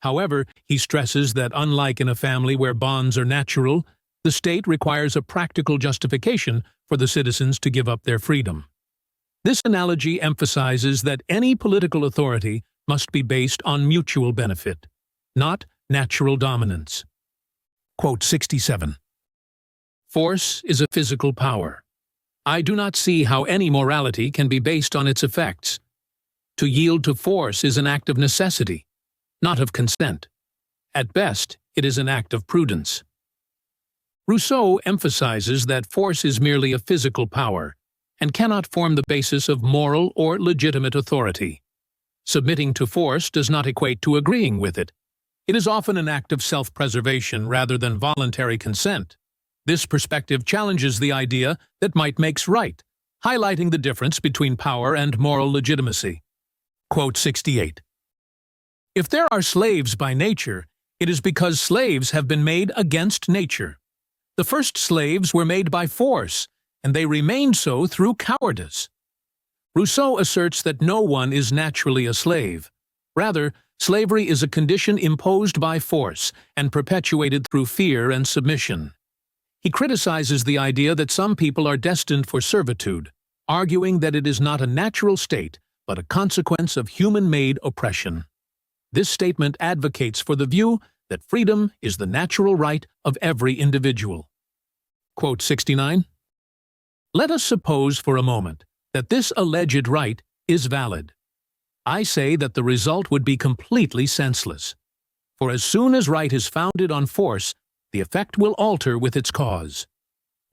However, he stresses that unlike in a family where bonds are natural, the state requires a practical justification for the citizens to give up their freedom. This analogy emphasizes that any political authority must be based on mutual benefit, not natural dominance. Quote 67. Force is a physical power. I do not see how any morality can be based on its effects. To yield to force is an act of necessity, not of consent. At best, it is an act of prudence. Rousseau emphasizes that force is merely a physical power and cannot form the basis of moral or legitimate authority. Submitting to force does not equate to agreeing with it. It is often an act of self-preservation rather than voluntary consent. This perspective challenges the idea that might makes right, highlighting the difference between power and moral legitimacy. Quote 68. If there are slaves by nature, it is because slaves have been made against nature. The first slaves were made by force, and they remained so through cowardice. Rousseau asserts that no one is naturally a slave. Rather, slavery is a condition imposed by force and perpetuated through fear and submission. He criticizes the idea that some people are destined for servitude, arguing that it is not a natural state, but a consequence of human-made oppression. This statement advocates for the view that freedom is the natural right of every individual. Quote 69. Let us suppose for a moment that this alleged right is valid. I say that the result would be completely senseless. For as soon as right is founded on force, the effect will alter with its cause.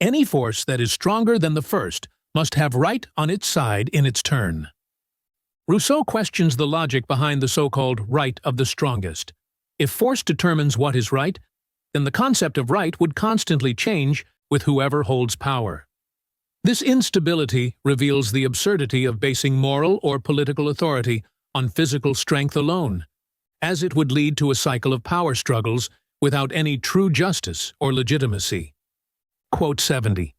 Any force that is stronger than the first must have right on its side in its turn. Rousseau questions the logic behind the so-called right of the strongest. If force determines what is right, then the concept of right would constantly change with whoever holds power. This instability reveals the absurdity of basing moral or political authority on physical strength alone, as it would lead to a cycle of power struggles without any true justice or legitimacy. Quote 70.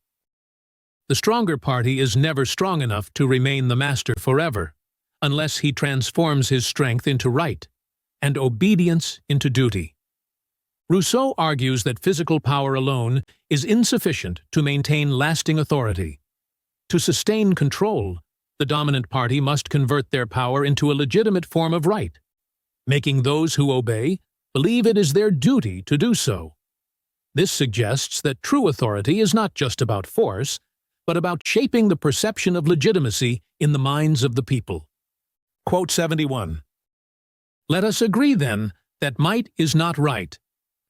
The stronger party is never strong enough to remain the master forever, unless he transforms his strength into right, and obedience into duty. Rousseau argues that physical power alone is insufficient to maintain lasting authority. To sustain control, the dominant party must convert their power into a legitimate form of right, making those who obey believe it is their duty to do so. This suggests that true authority is not just about force, but about shaping the perception of legitimacy in the minds of the people. Quote 71. Let us agree, then, that might is not right,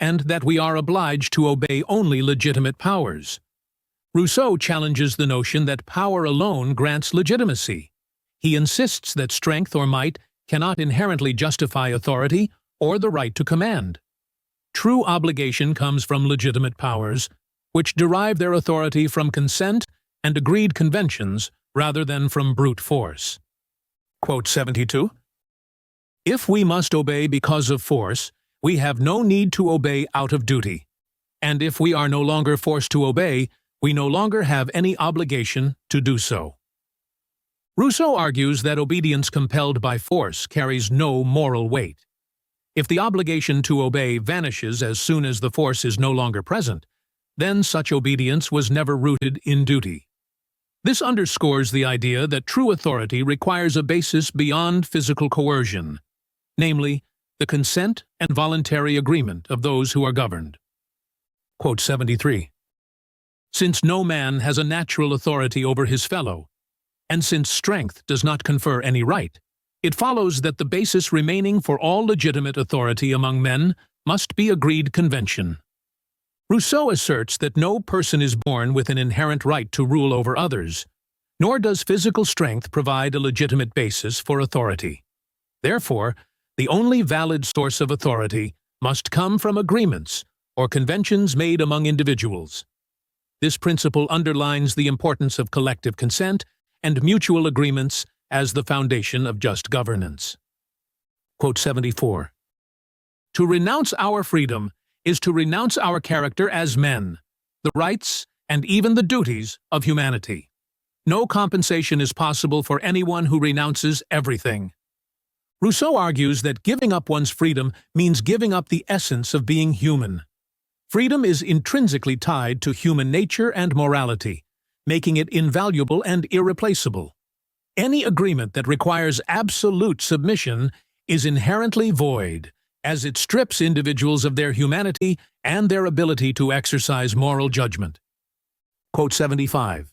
and that we are obliged to obey only legitimate powers. Rousseau challenges the notion that power alone grants legitimacy. He insists that strength or might cannot inherently justify authority or the right to command. True obligation comes from legitimate powers, which derive their authority from consent and agreed conventions rather than from brute force. Quote 72. If we must obey because of force, we have no need to obey out of duty. And if we are no longer forced to obey, we no longer have any obligation to do so. Rousseau argues that obedience compelled by force carries no moral weight. If the obligation to obey vanishes as soon as the force is no longer present, then such obedience was never rooted in duty. This underscores the idea that true authority requires a basis beyond physical coercion, namely, the consent and voluntary agreement of those who are governed. Quote 73. Since no man has a natural authority over his fellow, and since strength does not confer any right, it follows that the basis remaining for all legitimate authority among men must be agreed convention. Rousseau asserts that no person is born with an inherent right to rule over others, nor does physical strength provide a legitimate basis for authority. Therefore, the only valid source of authority must come from agreements, or conventions made among individuals. This principle underlines the importance of collective consent and mutual agreements as the foundation of just governance. Quote 74. To renounce our freedom is to renounce our character as men, the rights and even the duties of humanity. No compensation is possible for anyone who renounces everything. Rousseau argues that giving up one's freedom means giving up the essence of being human. Freedom is intrinsically tied to human nature and morality, making it invaluable and irreplaceable. Any agreement that requires absolute submission is inherently void, as it strips individuals of their humanity and their ability to exercise moral judgment. Quote 75.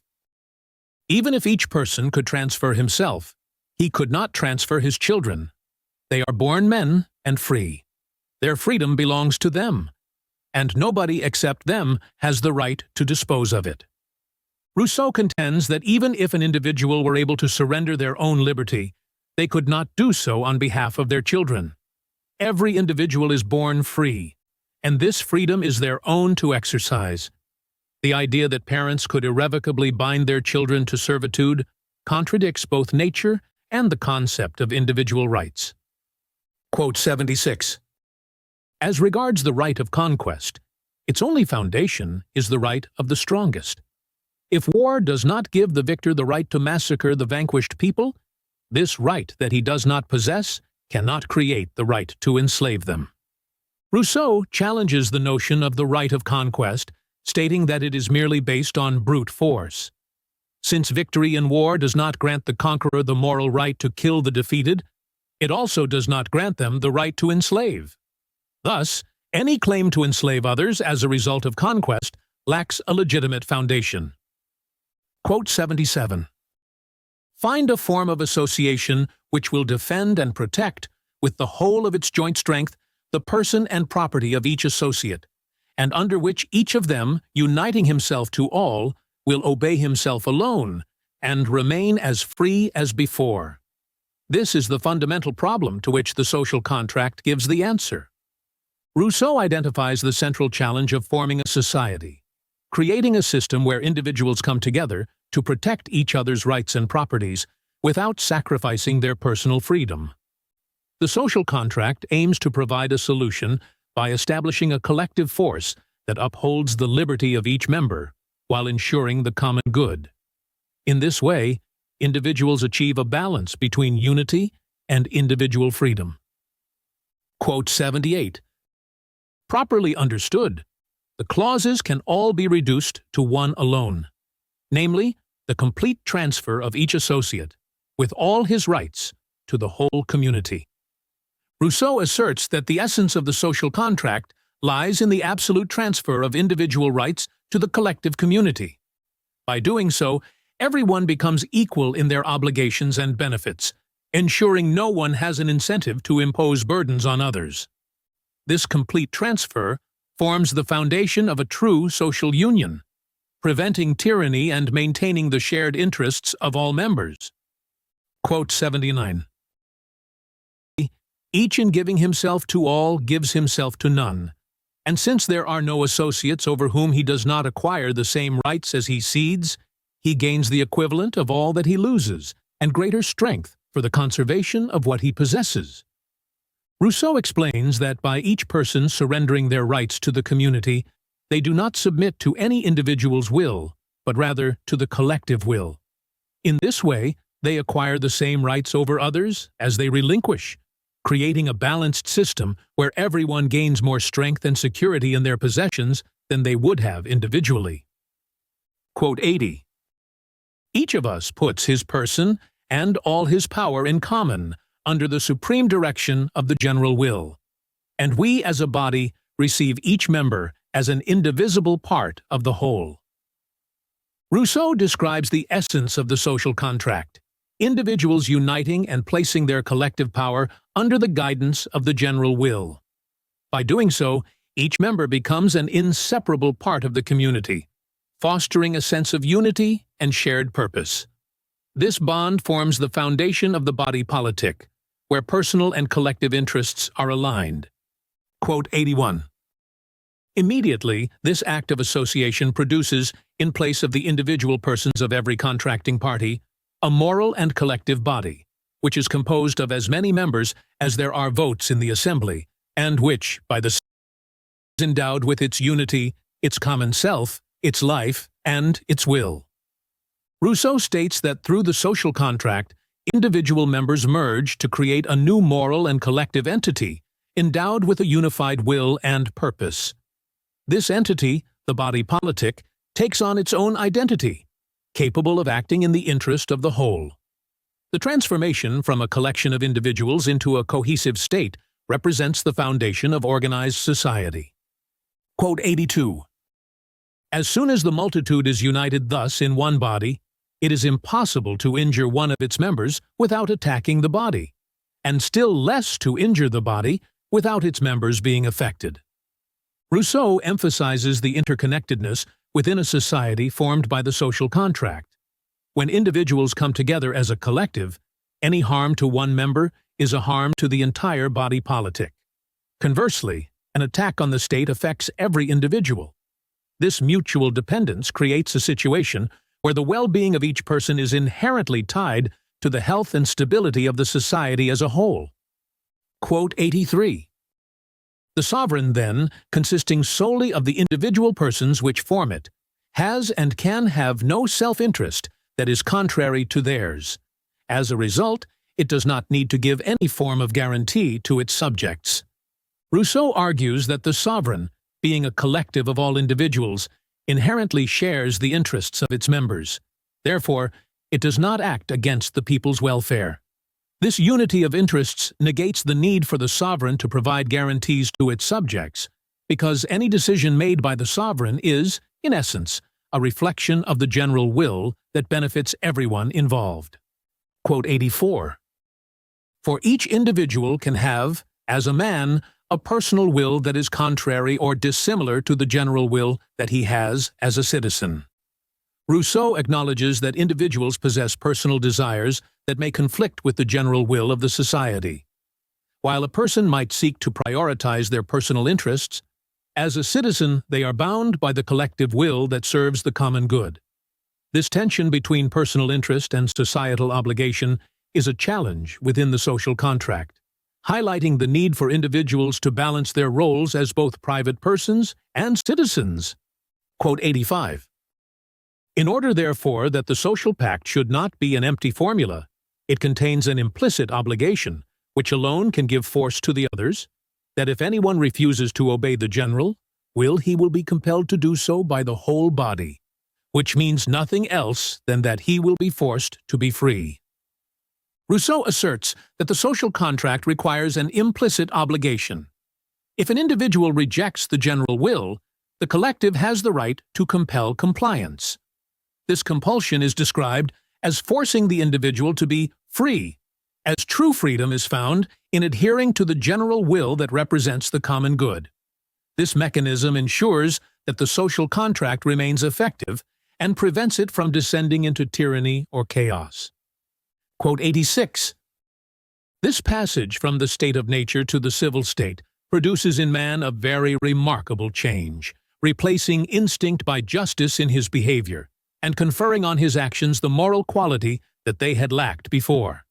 Even if each person could transfer himself, he could not transfer his children. They are born men and free. Their freedom belongs to them, and nobody except them has the right to dispose of it. Rousseau contends that even if an individual were able to surrender their own liberty, they could not do so on behalf of their children. Every individual is born free, and this freedom is their own to exercise. The idea that parents could irrevocably bind their children to servitude contradicts both nature and the concept of individual rights. Quote 76. As regards the right of conquest, its only foundation is the right of the strongest. If war does not give the victor the right to massacre the vanquished people, this right that he does not possess cannot create the right to enslave them. Rousseau challenges the notion of the right of conquest, stating that it is merely based on brute force. Since victory in war does not grant the conqueror the moral right to kill the defeated, it also does not grant them the right to enslave. Thus, any claim to enslave others as a result of conquest lacks a legitimate foundation. Quote 77. Find a form of association which will defend and protect, with the whole of its joint strength, the person and property of each associate, and under which each of them, uniting himself to all, will obey himself alone, and remain as free as before. This is the fundamental problem to which the social contract gives the answer. Rousseau identifies the central challenge of forming a society, creating a system where individuals come together to protect each other's rights and properties without sacrificing their personal freedom. The social contract aims to provide a solution by establishing a collective force that upholds the liberty of each member while ensuring the common good. In this way, individuals achieve a balance between unity and individual freedom. Quote 78. Properly understood, the clauses can all be reduced to one alone, namely, the complete transfer of each associate, with all his rights, to the whole community. Rousseau asserts that the essence of the social contract lies in the absolute transfer of individual rights to the collective community. By doing so, everyone becomes equal in their obligations and benefits, ensuring no one has an incentive to impose burdens on others. This complete transfer forms the foundation of a true social union, preventing tyranny and maintaining the shared interests of all members. Quote 79. Each in giving himself to all gives himself to none, and since there are no associates over whom he does not acquire the same rights as he cedes, he gains the equivalent of all that he loses, and greater strength for the conservation of what he possesses. Rousseau explains that by each person surrendering their rights to the community, they do not submit to any individual's will, but rather to the collective will. In this way, they acquire the same rights over others as they relinquish, creating a balanced system where everyone gains more strength and security in their possessions than they would have individually. Quote 80. Each of us puts his person and all his power in common under the supreme direction of the general will, and we as a body receive each member as an indivisible part of the whole. Rousseau describes the essence of the social contract, individuals uniting and placing their collective power under the guidance of the general will. By doing so, each member becomes an inseparable part of the community, fostering a sense of unity and shared purpose. This bond forms the foundation of the body politic, where personal and collective interests are aligned. Quote 81. Immediately, this act of association produces, in place of the individual persons of every contracting party, a moral and collective body, which is composed of as many members as there are votes in the assembly, and which, by the is endowed with its unity, its common self, its life, and its will. Rousseau states that through the social contract, individual members merge to create a new moral and collective entity, endowed with a unified will and purpose. This entity, the body politic, takes on its own identity, capable of acting in the interest of the whole. The transformation from a collection of individuals into a cohesive state represents the foundation of organized society. Quote 82. As soon as the multitude is united thus in one body, it is impossible to injure one of its members without attacking the body, and still less to injure the body without its members being affected. Rousseau emphasizes the interconnectedness within a society formed by the social contract. When individuals come together as a collective, any harm to one member is a harm to the entire body politic. Conversely, an attack on the state affects every individual. This mutual dependence creates a situation where the well-being of each person is inherently tied to the health and stability of the society as a whole. Quote 83. The sovereign, then, consisting solely of the individual persons which form it, has and can have no self-interest that is contrary to theirs. As a result, it does not need to give any form of guarantee to its subjects. Rousseau argues that the sovereign, being a collective of all individuals, inherently shares the interests of its members. Therefore, it does not act against the people's welfare. This unity of interests negates the need for the sovereign to provide guarantees to its subjects, because any decision made by the sovereign is, in essence, a reflection of the general will that benefits everyone involved. Quote 84. For each individual can have, as a man, a personal will that is contrary or dissimilar to the general will that he has as a citizen. Rousseau acknowledges that individuals possess personal desires that may conflict with the general will of the society. While a person might seek to prioritize their personal interests, as a citizen they are bound by the collective will that serves the common good. This tension between personal interest and societal obligation is a challenge within the social contract, highlighting the need for individuals to balance their roles as both private persons and citizens. Quote 85. In order, therefore, that the social pact should not be an empty formula, it contains an implicit obligation, which alone can give force to the others, that if anyone refuses to obey the general will, he will be compelled to do so by the whole body, which means nothing else than that he will be forced to be free. Rousseau asserts that the social contract requires an implicit obligation. If an individual rejects the general will, the collective has the right to compel compliance. This compulsion is described as forcing the individual to be free, as true freedom is found in adhering to the general will that represents the common good. This mechanism ensures that the social contract remains effective and prevents it from descending into tyranny or chaos. Quote 86. This passage from the state of nature to the civil state produces in man a very remarkable change, replacing instinct by justice in his behavior, and conferring on his actions the moral quality that they had lacked before.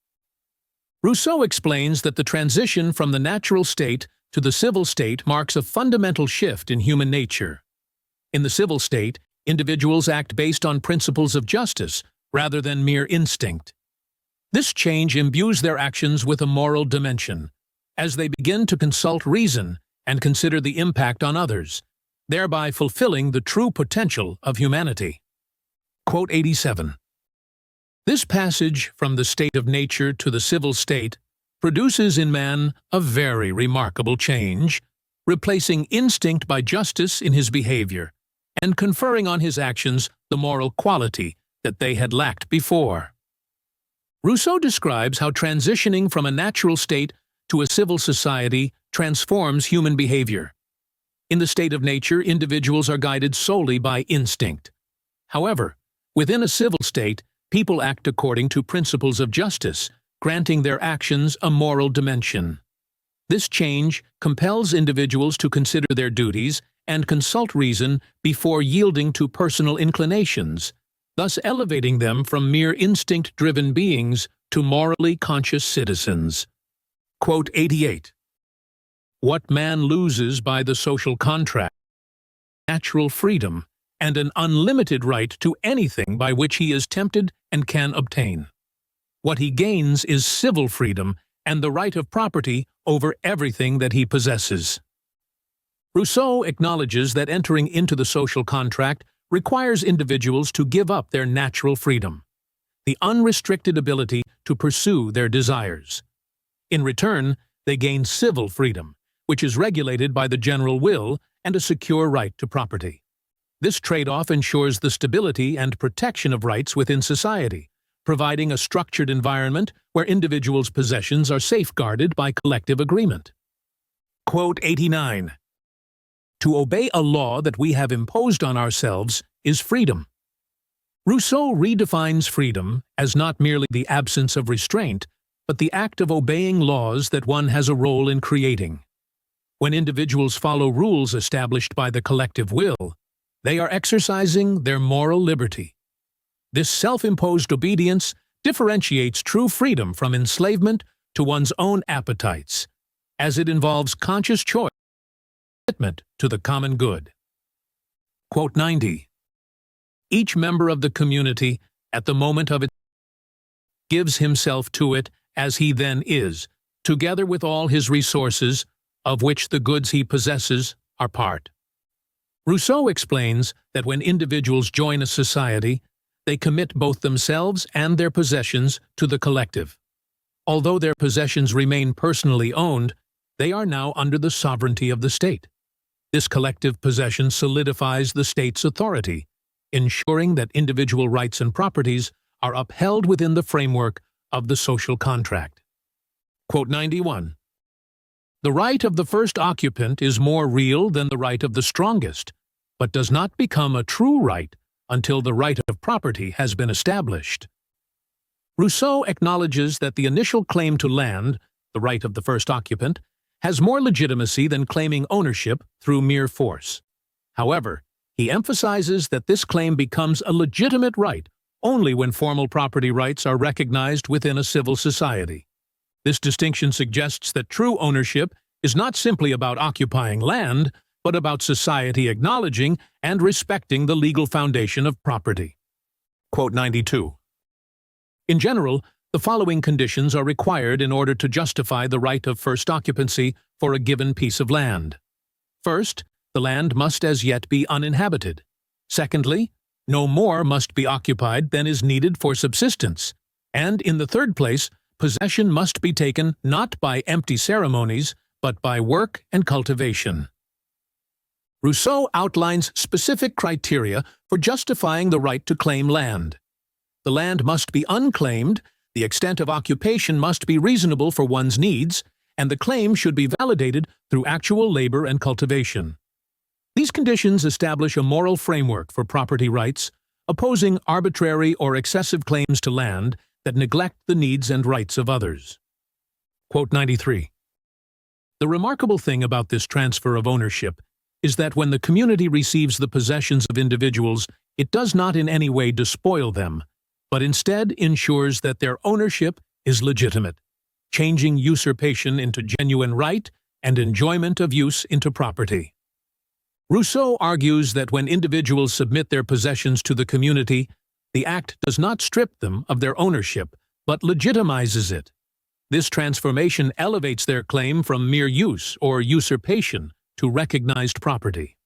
Rousseau explains that the transition from the natural state to the civil state marks a fundamental shift in human nature. In the civil state, individuals act based on principles of justice rather than mere instinct. This change imbues their actions with a moral dimension, as they begin to consult reason and consider the impact on others, thereby fulfilling the true potential of humanity. Quote 87. This passage from the state of nature to the civil state produces in man a very remarkable change, replacing instinct by justice in his behavior, and conferring on his actions the moral quality that they had lacked before. Rousseau describes how transitioning from a natural state to a civil society transforms human behavior. In the state of nature, individuals are guided solely by instinct. However, within a civil state, people act according to principles of justice, granting their actions a moral dimension. This change compels individuals to consider their duties and consult reason before yielding to personal inclinations, thus elevating them from mere instinct-driven beings to morally conscious citizens. Quote 88. What man loses by the social contract, natural freedom, and an unlimited right to anything by which he is tempted and can obtain. What he gains is civil freedom and the right of property over everything that he possesses. Rousseau acknowledges that entering into the social contract requires individuals to give up their natural freedom, the unrestricted ability to pursue their desires. In return, they gain civil freedom, which is regulated by the general will and a secure right to property. This trade-off ensures the stability and protection of rights within society, providing a structured environment where individuals' possessions are safeguarded by collective agreement. Quote 89. To obey a law that we have imposed on ourselves is freedom. Rousseau redefines freedom as not merely the absence of restraint, but the act of obeying laws that one has a role in creating. When individuals follow rules established by the collective will, they are exercising their moral liberty. This self-imposed obedience differentiates true freedom from enslavement to one's own appetites, as it involves conscious choice and commitment to the common good. Quote 90. Each member of the community, at the moment of it, gives himself to it as he then is, together with all his resources, of which the goods he possesses are part. Rousseau explains that when individuals join a society, they commit both themselves and their possessions to the collective. Although their possessions remain personally owned, they are now under the sovereignty of the state. This collective possession solidifies the state's authority, ensuring that individual rights and properties are upheld within the framework of the social contract. Quote 91. The right of the first occupant is more real than the right of the strongest, but does not become a true right until the right of property has been established. Rousseau acknowledges that the initial claim to land, the right of the first occupant, has more legitimacy than claiming ownership through mere force. However, he emphasizes that this claim becomes a legitimate right only when formal property rights are recognized within a civil society. This distinction suggests that true ownership is not simply about occupying land, but about society acknowledging and respecting the legal foundation of property. Quote 92. In general, the following conditions are required in order to justify the right of first occupancy for a given piece of land. First, the land must as yet be uninhabited. Secondly, no more must be occupied than is needed for subsistence. And in the third place, possession must be taken not by empty ceremonies, but by work and cultivation. Rousseau outlines specific criteria for justifying the right to claim land. The land must be unclaimed, the extent of occupation must be reasonable for one's needs, and the claim should be validated through actual labor and cultivation. These conditions establish a moral framework for property rights, opposing arbitrary or excessive claims to land that neglect the needs and rights of others. Quote 93. The remarkable thing about this transfer of ownership is that when the community receives the possessions of individuals, it does not in any way despoil them, but instead ensures that their ownership is legitimate, changing usurpation into genuine right and enjoyment of use into property. Rousseau argues that when individuals submit their possessions to the community, the act does not strip them of their ownership, but legitimizes it. This transformation elevates their claim from mere use or usurpation to recognized property.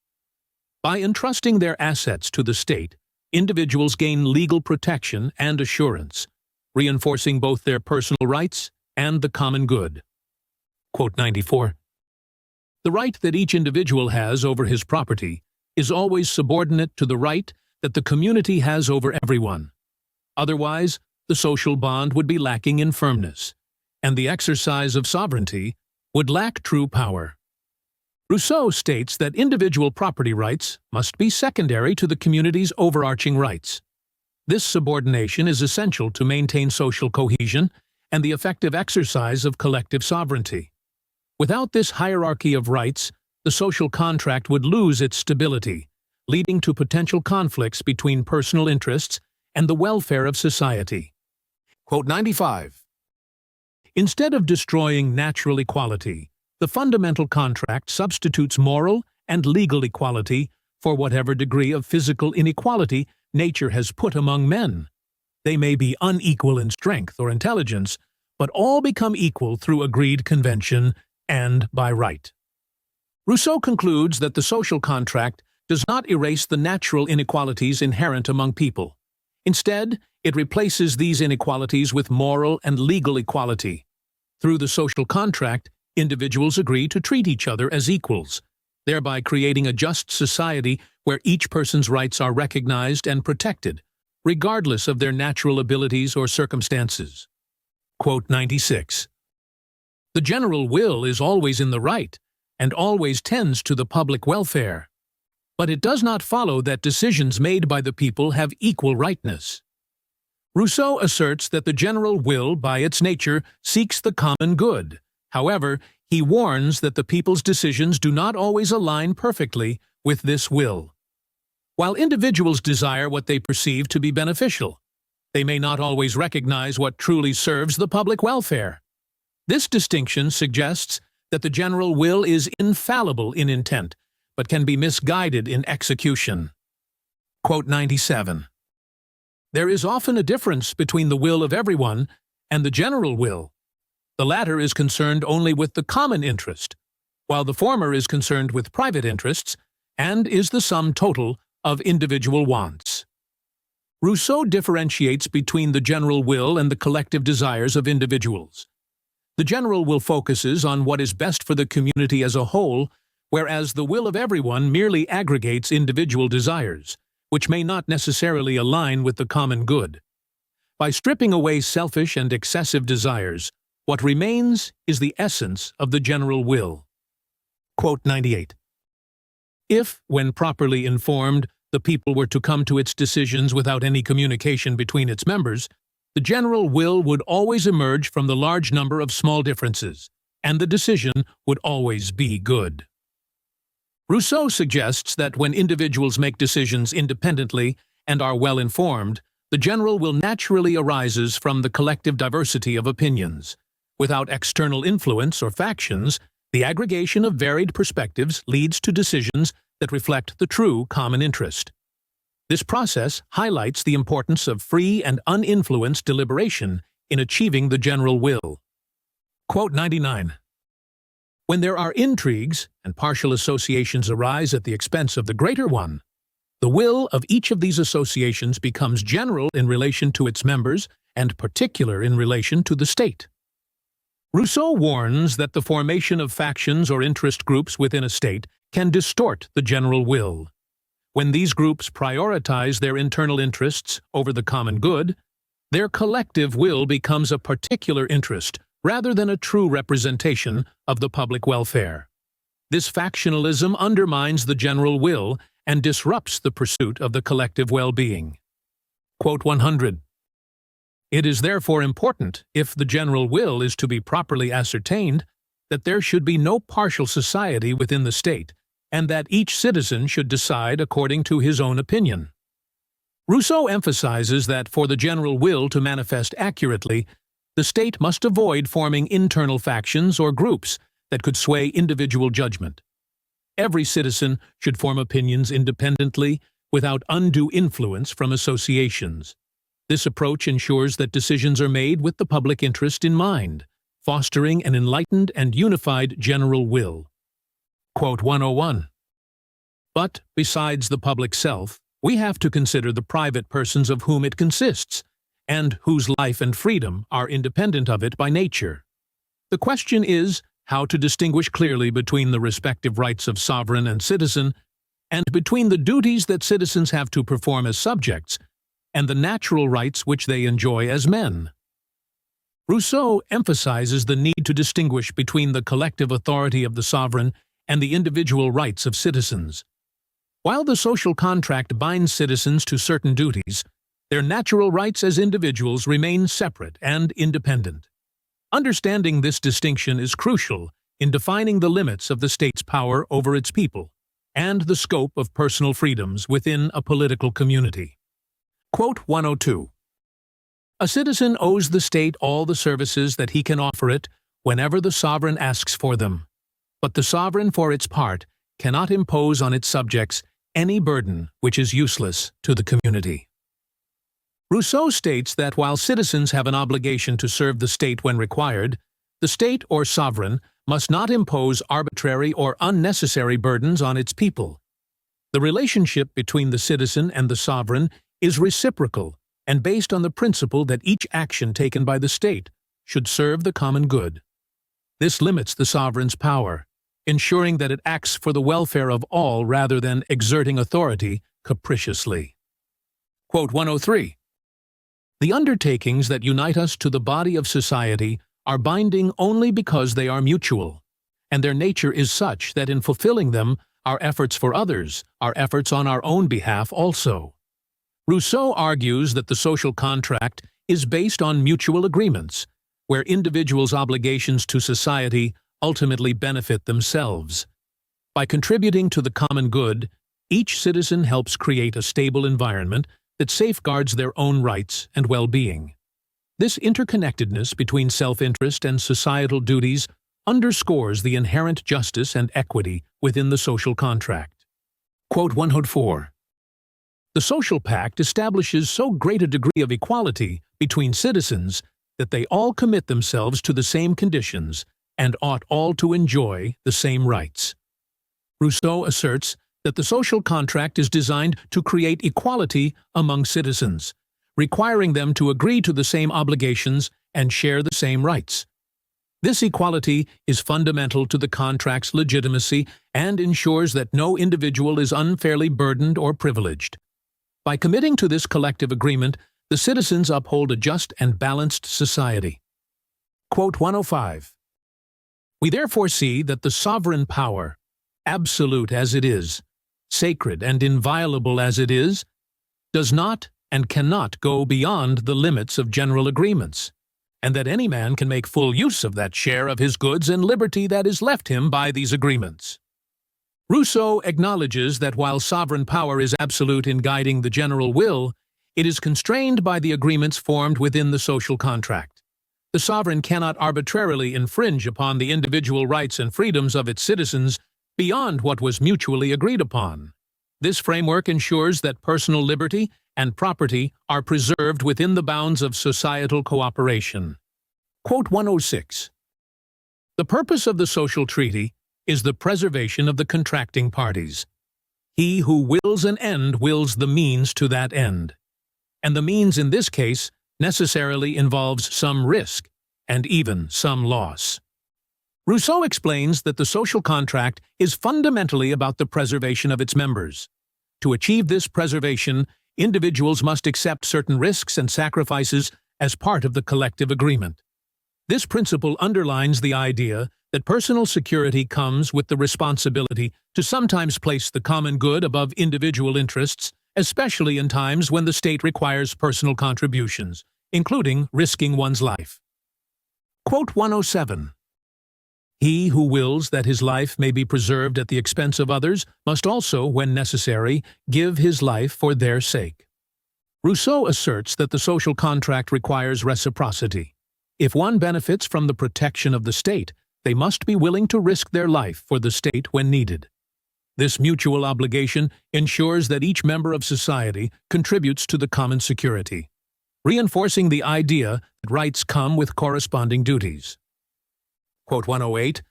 By entrusting their assets to the state, individuals gain legal protection and assurance, reinforcing both their personal rights and the common good. Quote 94. The right that each individual has over his property is always subordinate to the right that the community has over everyone. Otherwise, the social bond would be lacking in firmness, and the exercise of sovereignty would lack true power. Rousseau states that individual property rights must be secondary to the community's overarching rights. This subordination is essential to maintain social cohesion and the effective exercise of collective sovereignty. Without this hierarchy of rights, the social contract would lose its stability, leading to potential conflicts between personal interests and the welfare of society. Quote 95. Instead of destroying natural equality, the fundamental contract substitutes moral and legal equality for whatever degree of physical inequality nature has put among men. They may be unequal in strength or intelligence, but all become equal through agreed convention and by right. Rousseau concludes that the social contract does not erase the natural inequalities inherent among people. Instead, it replaces these inequalities with moral and legal equality. Through the social contract, individuals agree to treat each other as equals, thereby creating a just society where each person's rights are recognized and protected, regardless of their natural abilities or circumstances. Quote 96. The general will is always in the right, and always tends to the public welfare. But it does not follow that decisions made by the people have equal rightness. Rousseau asserts that the general will, by its nature, seeks the common good. However, he warns that the people's decisions do not always align perfectly with this will. While individuals desire what they perceive to be beneficial, they may not always recognize what truly serves the public welfare. This distinction suggests that the general will is infallible in intent, but can be misguided in execution. Quote 97. There is often a difference between the will of everyone and the general will. The latter is concerned only with the common interest, while the former is concerned with private interests and is the sum total of individual wants. Rousseau differentiates between the general will and the collective desires of individuals. The general will focuses on what is best for the community as a whole, whereas the will of everyone merely aggregates individual desires, which may not necessarily align with the common good. By stripping away selfish and excessive desires, what remains is the essence of the general will. Quote 98. If, when properly informed, the people were to come to its decisions without any communication between its members, the general will would always emerge from the large number of small differences, and the decision would always be good. Rousseau suggests that when individuals make decisions independently and are well informed, the general will naturally arises from the collective diversity of opinions. Without external influence or factions, the aggregation of varied perspectives leads to decisions that reflect the true common interest. This process highlights the importance of free and uninfluenced deliberation in achieving the general will. Quote 99. When there are intrigues and partial associations arise at the expense of the greater one, the will of each of these associations becomes general in relation to its members and particular in relation to the state. Rousseau warns that the formation of factions or interest groups within a state can distort the general will. When these groups prioritize their internal interests over the common good, their collective will becomes a particular interest rather than a true representation of the public welfare. This factionalism undermines the general will and disrupts the pursuit of the collective well-being. Quote 100. It is therefore important, if the general will is to be properly ascertained, that there should be no partial society within the state, and that each citizen should decide according to his own opinion. Rousseau emphasizes that for the general will to manifest accurately, the state must avoid forming internal factions or groups that could sway individual judgment. Every citizen should form opinions independently, without undue influence from associations. This approach ensures that decisions are made with the public interest in mind, fostering an enlightened and unified general will. Quote 101. But, besides the public self, we have to consider the private persons of whom it consists, and whose life and freedom are independent of it by nature. The question is how to distinguish clearly between the respective rights of sovereign and citizen, and between the duties that citizens have to perform as subjects, and the natural rights which they enjoy as men. Rousseau emphasizes the need to distinguish between the collective authority of the sovereign and the individual rights of citizens. While the social contract binds citizens to certain duties, their natural rights as individuals remain separate and independent. Understanding this distinction is crucial in defining the limits of the state's power over its people and the scope of personal freedoms within a political community. Quote 102. A citizen owes the state all the services that he can offer it whenever the sovereign asks for them, but the sovereign, for its part, cannot impose on its subjects any burden which is useless to the community. Rousseau states that while citizens have an obligation to serve the state when required, the state or sovereign must not impose arbitrary or unnecessary burdens on its people. The relationship between the citizen and the sovereign is reciprocal and based on the principle that each action taken by the state should serve the common good. This limits the sovereign's power, ensuring that it acts for the welfare of all rather than exerting authority capriciously. Quote 103. The undertakings that unite us to the body of society are binding only because they are mutual, and their nature is such that in fulfilling them, our efforts for others are efforts on our own behalf also. Rousseau argues that the social contract is based on mutual agreements, where individuals' obligations to society ultimately benefit themselves. By contributing to the common good, each citizen helps create a stable environment that safeguards their own rights and well-being. This interconnectedness between self-interest and societal duties underscores the inherent justice and equity within the social contract. Quote 104. The social pact establishes so great a degree of equality between citizens that they all commit themselves to the same conditions and ought all to enjoy the same rights. Rousseau asserts that the social contract is designed to create equality among citizens, requiring them to agree to the same obligations and share the same rights. This equality is fundamental to the contract's legitimacy and ensures that no individual is unfairly burdened or privileged. By committing to this collective agreement, the citizens uphold a just and balanced society. Quote 105. We therefore see that the sovereign power, absolute as it is, sacred and inviolable as it is, does not and cannot go beyond the limits of general agreements, and that any man can make full use of that share of his goods and liberty that is left him by these agreements. Rousseau acknowledges that while sovereign power is absolute in guiding the general will, it is constrained by the agreements formed within the social contract. The sovereign cannot arbitrarily infringe upon the individual rights and freedoms of its citizens beyond what was mutually agreed upon. This framework ensures that personal liberty and property are preserved within the bounds of societal cooperation. Quote 106. The purpose of the social treaty is the preservation of the contracting parties. He who wills an end wills the means to that end, and the means in this case necessarily involves some risk and even some loss. Rousseau explains that the social contract is fundamentally about the preservation of its members. To achieve this preservation, individuals must accept certain risks and sacrifices as part of the collective agreement. This principle underlines the idea that personal security comes with the responsibility to sometimes place the common good above individual interests, especially in times when the state requires personal contributions, including risking one's life. Quote 107. He who wills that his life may be preserved at the expense of others must also, when necessary, give his life for their sake. Rousseau asserts that the social contract requires reciprocity. If one benefits from the protection of the state, they must be willing to risk their life for the state when needed. This mutual obligation ensures that each member of society contributes to the common security, reinforcing the idea that rights come with corresponding duties. Quote 108.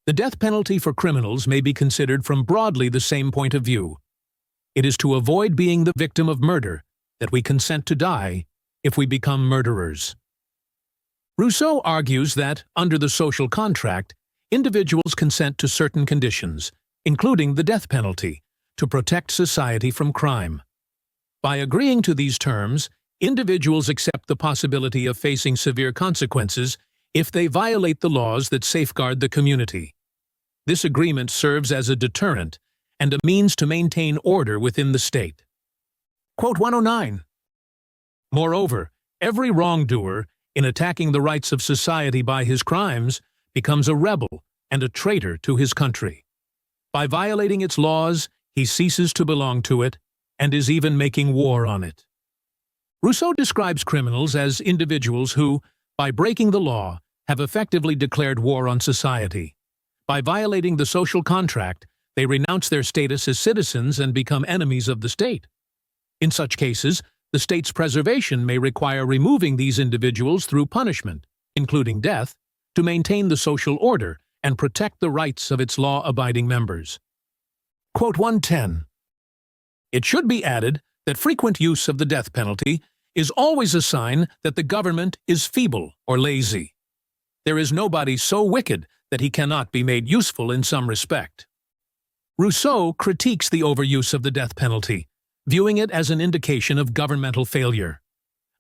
The death penalty for criminals may be considered from broadly the same point of view. It is to avoid being the victim of murder that we consent to die if we become murderers. Rousseau argues that, under the social contract, individuals consent to certain conditions, including the death penalty, to protect society from crime. By agreeing to these terms, individuals accept the possibility of facing severe consequences if they violate the laws that safeguard the community. This agreement serves as a deterrent and a means to maintain order within the state. Quote 109. Moreover, every wrongdoer, in attacking the rights of society by his crimes, becomes a rebel and a traitor to his country. By violating its laws, he ceases to belong to it and is even making war on it. Rousseau describes criminals as individuals who, by breaking the law, have effectively declared war on society. By violating the social contract, they renounce their status as citizens and become enemies of the state. In such cases, the state's preservation may require removing these individuals through punishment, including death, to maintain the social order and protect the rights of its law-abiding members. Quote 110. It should be added that frequent use of the death penalty is always a sign that the government is feeble or lazy. There is nobody so wicked that he cannot be made useful in some respect. Rousseau critiques the overuse of the death penalty, viewing it as an indication of governmental failure.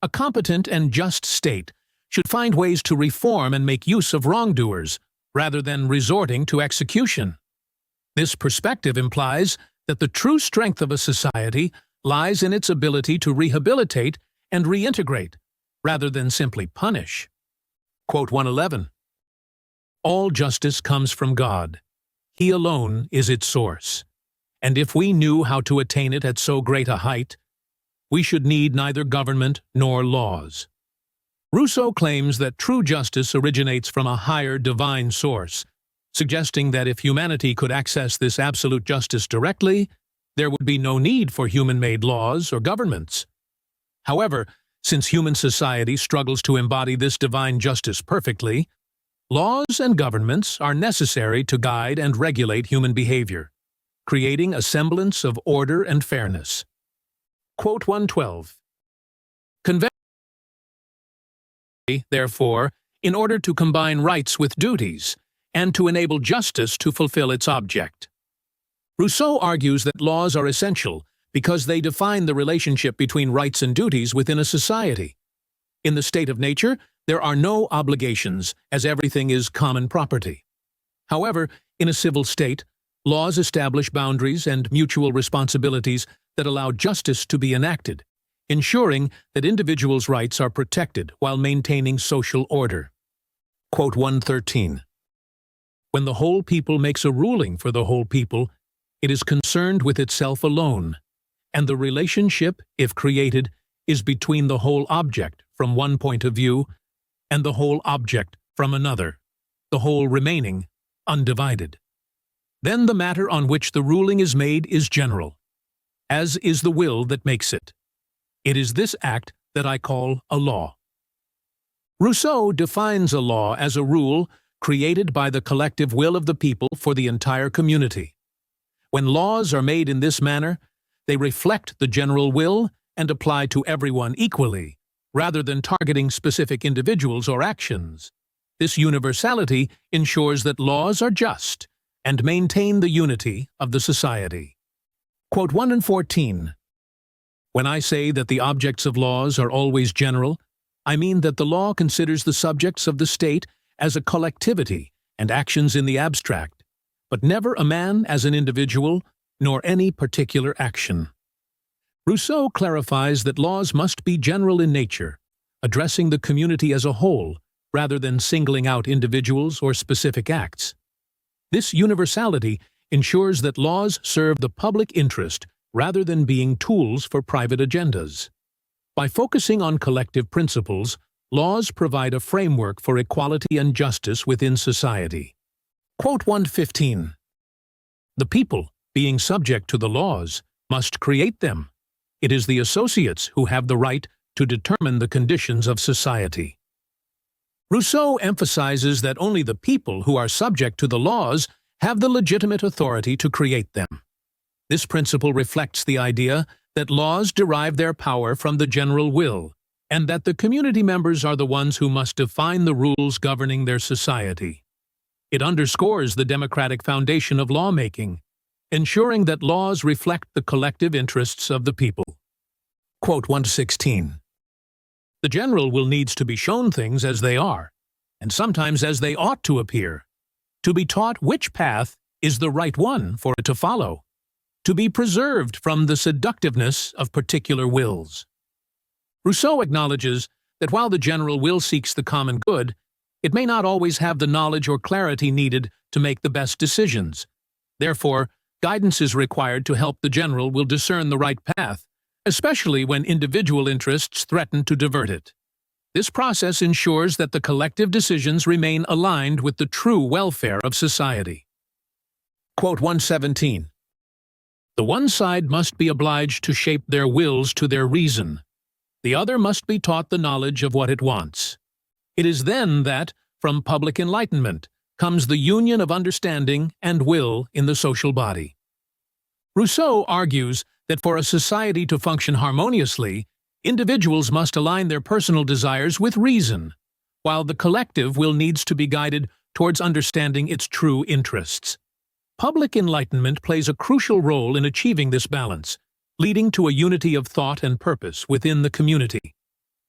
A competent and just state should find ways to reform and make use of wrongdoers, rather than resorting to execution. This perspective implies that the true strength of a society lies in its ability to rehabilitate and reintegrate, rather than simply punish. Quote 111. All justice comes from God. He alone is its source. And if we knew how to attain it at so great a height, we should need neither government nor laws. Rousseau claims that true justice originates from a higher divine source, suggesting that if humanity could access this absolute justice directly, there would be no need for human-made laws or governments. However, since human society struggles to embody this divine justice perfectly, laws and governments are necessary to guide and regulate human behavior, creating a semblance of order and fairness. Quote 112. Convention, therefore, in order to combine rights with duties, and to enable justice to fulfill its object. Rousseau argues that laws are essential because they define the relationship between rights and duties within a society. In the state of nature, there are no obligations, as everything is common property. However, in a civil state, laws establish boundaries and mutual responsibilities that allow justice to be enacted, ensuring that individuals' rights are protected while maintaining social order. Quote 113. When the whole people makes a ruling for the whole people, it is concerned with itself alone, and the relationship, if created, is between the whole object from one point of view and the whole object from another, the whole remaining undivided. Then the matter on which the ruling is made is general, as is the will that makes it. It is this act that I call a law. Rousseau defines a law as a rule created by the collective will of the people for the entire community. When laws are made in this manner, they reflect the general will and apply to everyone equally, rather than targeting specific individuals or actions. This universality ensures that laws are just and maintain the unity of the society. Quote 114. When I say that the objects of laws are always general, I mean that the law considers the subjects of the state as a collectivity and actions in the abstract, but never a man as an individual, nor any particular action. Rousseau clarifies that laws must be general in nature, addressing the community as a whole, rather than singling out individuals or specific acts. This universality ensures that laws serve the public interest rather than being tools for private agendas. By focusing on collective principles, laws provide a framework for equality and justice within society. Quote 115. The people, being subject to the laws, must create them. It is the associates who have the right to determine the conditions of society. Rousseau emphasizes that only the people who are subject to the laws have the legitimate authority to create them. This principle reflects the idea that laws derive their power from the general will, and that the community members are the ones who must define the rules governing their society. It underscores the democratic foundation of lawmaking, ensuring that laws reflect the collective interests of the people. Quote 116. The general will needs to be shown things as they are, and sometimes as they ought to appear, to be taught which path is the right one for it to follow, to be preserved from the seductiveness of particular wills. Rousseau acknowledges that while the general will seeks the common good, It may not always have the knowledge or clarity needed to make the best decisions. Therefore, guidance is required to help the general will discern the right path, especially when individual interests threaten to divert it. This process ensures that the collective decisions remain aligned with the true welfare of society. Quote 117. The one side must be obliged to shape their wills to their reason. The other must be taught the knowledge of what it wants. It is then that, from public enlightenment, comes the union of understanding and will in the social body. Rousseau argues that for a society to function harmoniously, individuals must align their personal desires with reason, while the collective will needs to be guided towards understanding its true interests. Public enlightenment plays a crucial role in achieving this balance, leading to a unity of thought and purpose within the community.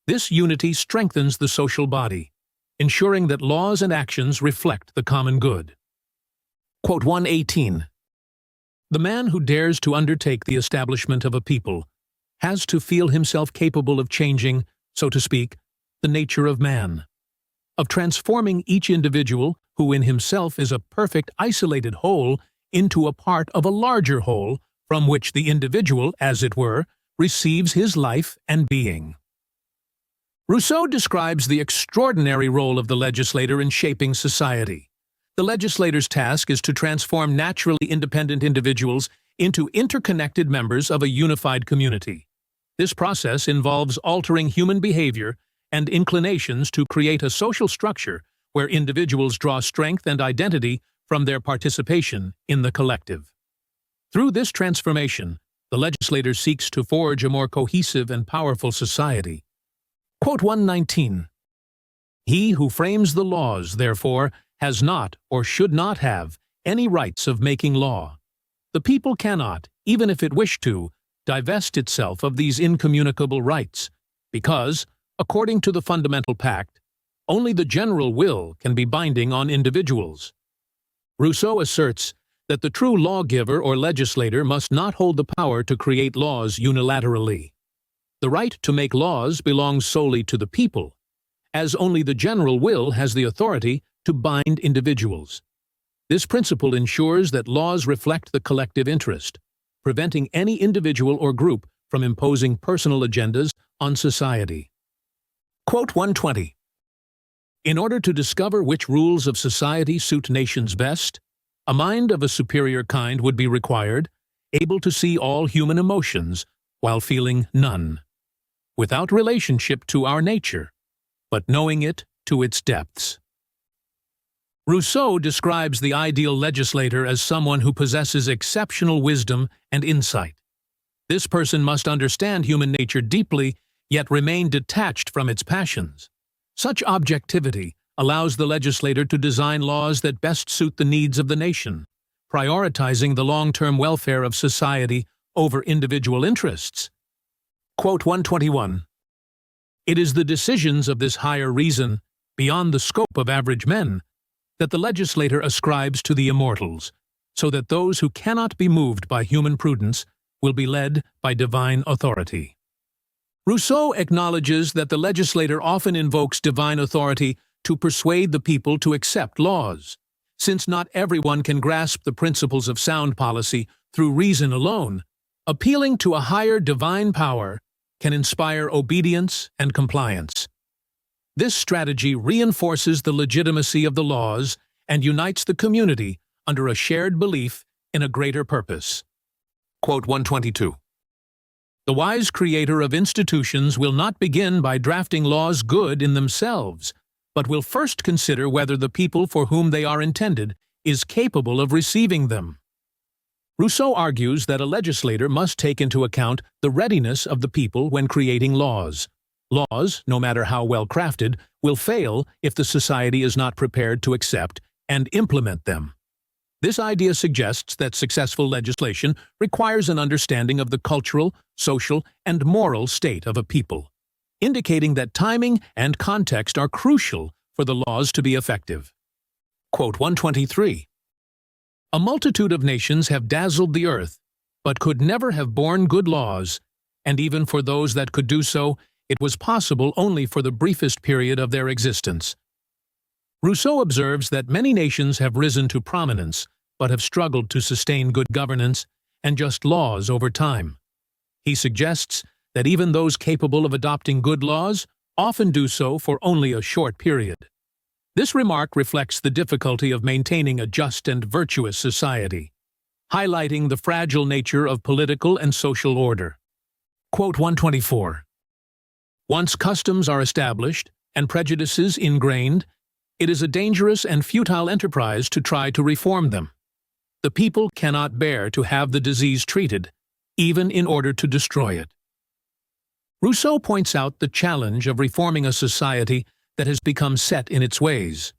This unity strengthens the social body, ensuring that laws and actions reflect the common good. Quote 118. The man who dares to undertake the establishment of a people has to feel himself capable of changing, so to speak, the nature of man, of transforming each individual, who in himself is a perfect isolated whole, into a part of a larger whole, from which the individual, as it were, receives his life and being. Rousseau describes the extraordinary role of the legislator in shaping society. The legislator's task is to transform naturally independent individuals into interconnected members of a unified community. This process involves altering human behavior and inclinations to create a social structure where individuals draw strength and identity from their participation in the collective. Through this transformation, the legislator seeks to forge a more cohesive and powerful society. Quote 119. He who frames the laws, therefore, has not or should not have any rights of making law. The people cannot, even if it wished to, divest itself of these incommunicable rights, because, according to the fundamental pact, only the general will can be binding on individuals. Rousseau asserts that the true lawgiver or legislator must not hold the power to create laws unilaterally. The right to make laws belongs solely to the people, as only the general will has the authority to bind individuals. This principle ensures that laws reflect the collective interest, preventing any individual or group from imposing personal agendas on society. Quote 120. In order to discover which rules of society suit nations best, a mind of a superior kind would be required, able to see all human emotions while feeling none, without relationship to our nature, but knowing it to its depths. Rousseau describes the ideal legislator as someone who possesses exceptional wisdom and insight. This person must understand human nature deeply, yet remain detached from its passions. Such objectivity allows the legislator to design laws that best suit the needs of the nation, prioritizing the long-term welfare of society over individual interests. Quote 121. It is the decisions of this higher reason, beyond the scope of average men, that the legislator ascribes to the immortals, so that those who cannot be moved by human prudence will be led by divine authority. Rousseau acknowledges that the legislator often invokes divine authority to persuade the people to accept laws, since not everyone can grasp the principles of sound policy through reason alone. Appealing to a higher divine power can inspire obedience and compliance. This strategy reinforces the legitimacy of the laws and unites the community under a shared belief in a greater purpose. Quote 122. The wise creator of institutions will not begin by drafting laws good in themselves, but will first consider whether the people for whom they are intended is capable of receiving them. Rousseau argues that a legislator must take into account the readiness of the people when creating laws. Laws, no matter how well crafted, will fail if the society is not prepared to accept and implement them. This idea suggests that successful legislation requires an understanding of the cultural, social, and moral state of a people, indicating that timing and context are crucial for the laws to be effective. Quote 123. A multitude of nations have dazzled the earth, but could never have borne good laws, and even for those that could do so, it was possible only for the briefest period of their existence. Rousseau observes that many nations have risen to prominence but have struggled to sustain good governance and just laws over time. He suggests that even those capable of adopting good laws often do so for only a short period. This remark reflects the difficulty of maintaining a just and virtuous society, highlighting the fragile nature of political and social order. Quote 124. Once customs are established and prejudices ingrained, it is a dangerous and futile enterprise to try to reform them. The people cannot bear to have the disease treated, even in order to destroy it. Rousseau points out the challenge of reforming a society that has become set in its ways.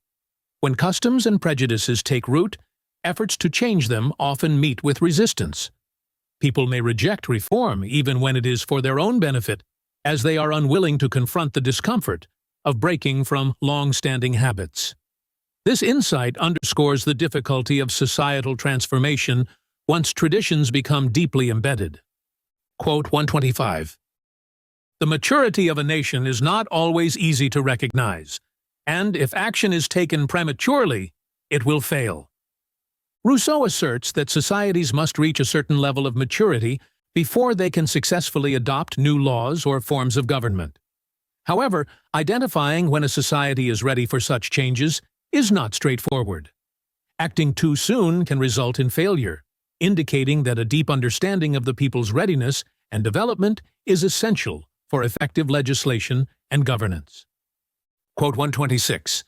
When customs and prejudices take root, efforts to change them often meet with resistance. People may reject reform even when it is for their own benefit, as they are unwilling to confront the discomfort of breaking from long-standing habits. This insight underscores the difficulty of societal transformation once traditions become deeply embedded. Quote 125. The maturity of a nation is not always easy to recognize, and if action is taken prematurely, it will fail. Rousseau asserts that societies must reach a certain level of maturity before they can successfully adopt new laws or forms of government. However, identifying when a society is ready for such changes is not straightforward. Acting too soon can result in failure, indicating that a deep understanding of the people's readiness and development is essential for effective legislation and governance. Quote 126.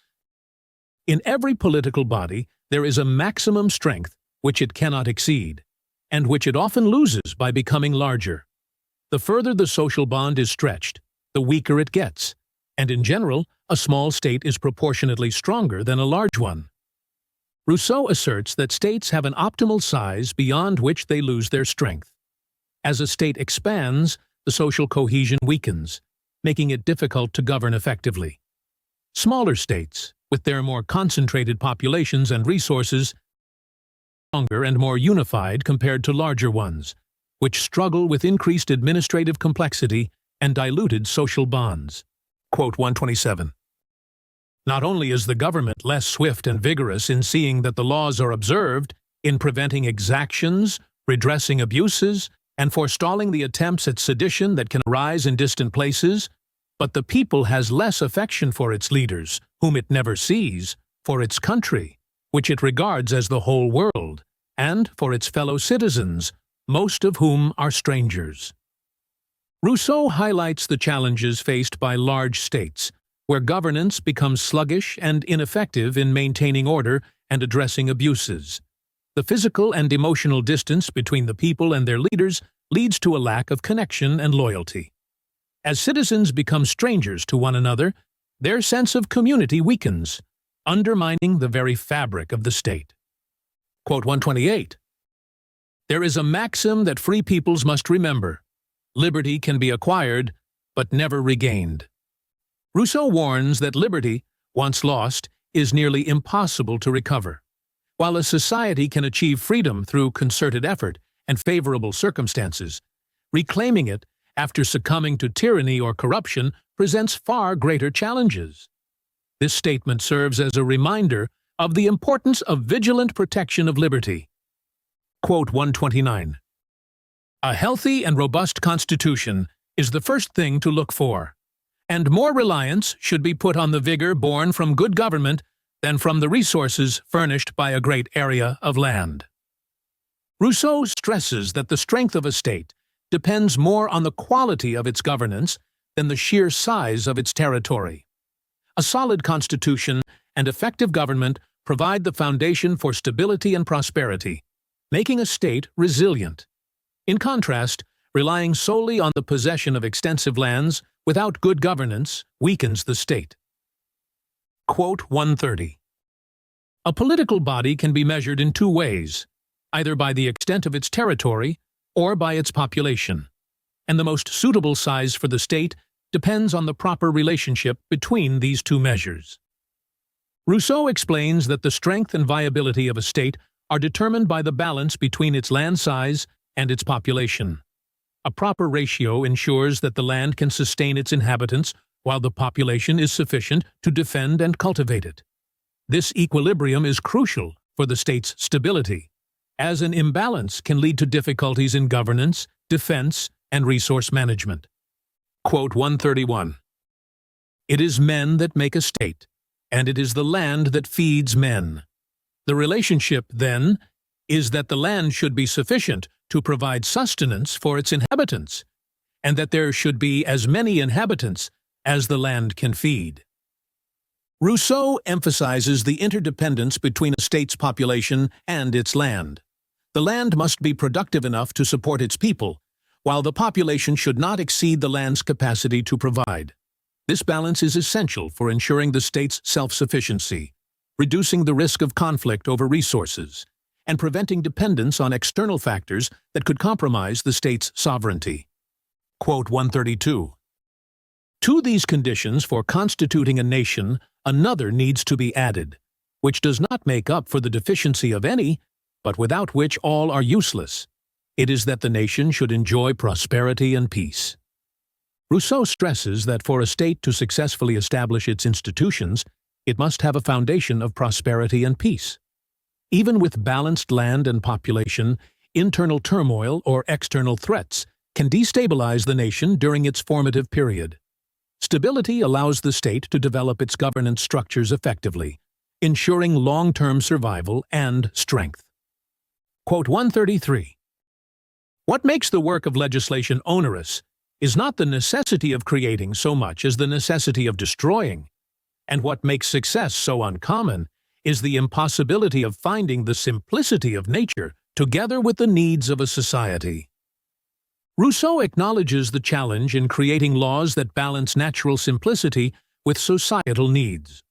In every political body, there is a maximum strength which it cannot exceed, and which it often loses by becoming larger. The further the social bond is stretched, the weaker it gets, and in general, a small state is proportionately stronger than a large one. Rousseau asserts that states have an optimal size beyond which they lose their strength. As a state expands, the social cohesion weakens, making it difficult to govern effectively. Smaller states, with their more concentrated populations and resources, are stronger and more unified compared to larger ones, which struggle with increased administrative complexity and diluted social bonds. Quote 127. Not only is the government less swift and vigorous in seeing that the laws are observed, in preventing exactions, redressing abuses, and forestalling the attempts at sedition that can arise in distant places, but the people has less affection for its leaders, whom it never sees, for its country, which it regards as the whole world, and for its fellow citizens, most of whom are strangers. Rousseau highlights the challenges faced by large states, where governance becomes sluggish and ineffective in maintaining order and addressing abuses. The physical and emotional distance between the people and their leaders leads to a lack of connection and loyalty. As citizens become strangers to one another, their sense of community weakens, undermining the very fabric of the state. Quote 128. There is a maxim that free peoples must remember: liberty can be acquired, but never regained. Rousseau warns that liberty, once lost, is nearly impossible to recover. While a society can achieve freedom through concerted effort and favorable circumstances, reclaiming it after succumbing to tyranny or corruption presents far greater challenges. This statement serves as a reminder of the importance of vigilant protection of liberty. Quote 129. A healthy and robust constitution is the first thing to look for, and more reliance should be put on the vigor born from good government than from the resources furnished by a great area of land. Rousseau stresses that the strength of a state depends more on the quality of its governance than the sheer size of its territory. A solid constitution and effective government provide the foundation for stability and prosperity, making a state resilient. In contrast, relying solely on the possession of extensive lands without good governance weakens the state. Quote 130. A political body can be measured in two ways, either by the extent of its territory or by its population, and the most suitable size for the state depends on the proper relationship between these two measures. Rousseau explains that the strength and viability of a state are determined by the balance between its land size and its population. A proper ratio ensures that the land can sustain its inhabitants while the population is sufficient to defend and cultivate it. This equilibrium is crucial for the state's stability, as an imbalance can lead to difficulties in governance, defense, and resource management. Quote 131. It is men that make a state, and it is the land that feeds men. The relationship, then, is that the land should be sufficient to provide sustenance for its inhabitants, and that there should be as many inhabitants as the land can feed. Rousseau emphasizes the interdependence between a state's population and its land. The land must be productive enough to support its people, while the population should not exceed the land's capacity to provide. This balance is essential for ensuring the state's self-sufficiency, reducing the risk of conflict over resources, and preventing dependence on external factors that could compromise the state's sovereignty. Quote 132. To these conditions for constituting a nation, another needs to be added, which does not make up for the deficiency of any, but without which all are useless. It is that the nation should enjoy prosperity and peace. Rousseau stresses that for a state to successfully establish its institutions, it must have a foundation of prosperity and peace. Even with balanced land and population, internal turmoil or external threats can destabilize the nation during its formative period. Stability allows the state to develop its governance structures effectively, ensuring long-term survival and strength. Quote 133. What makes the work of legislation onerous is not the necessity of creating so much as the necessity of destroying, and what makes success so uncommon is the impossibility of finding the simplicity of nature together with the needs of a society. Rousseau acknowledges the challenge in creating laws that balance natural simplicity with societal needs.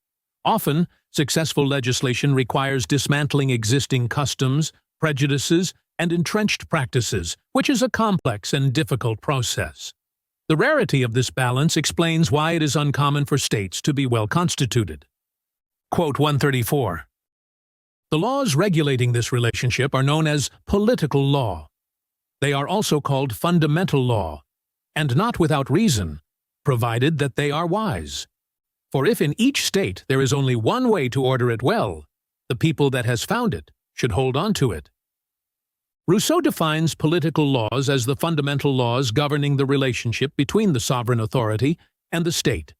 Often, successful legislation requires dismantling existing customs, prejudices, and entrenched practices, which is a complex and difficult process. The rarity of this balance explains why it is uncommon for states to be well constituted. Quote 134. The laws regulating this relationship are known as political law. They are also called fundamental law, and not without reason, provided that they are wise. For if in each state there is only one way to order it well, the people that has found it should hold on to it. Rousseau defines political laws as the fundamental laws governing the relationship between the sovereign authority and the state.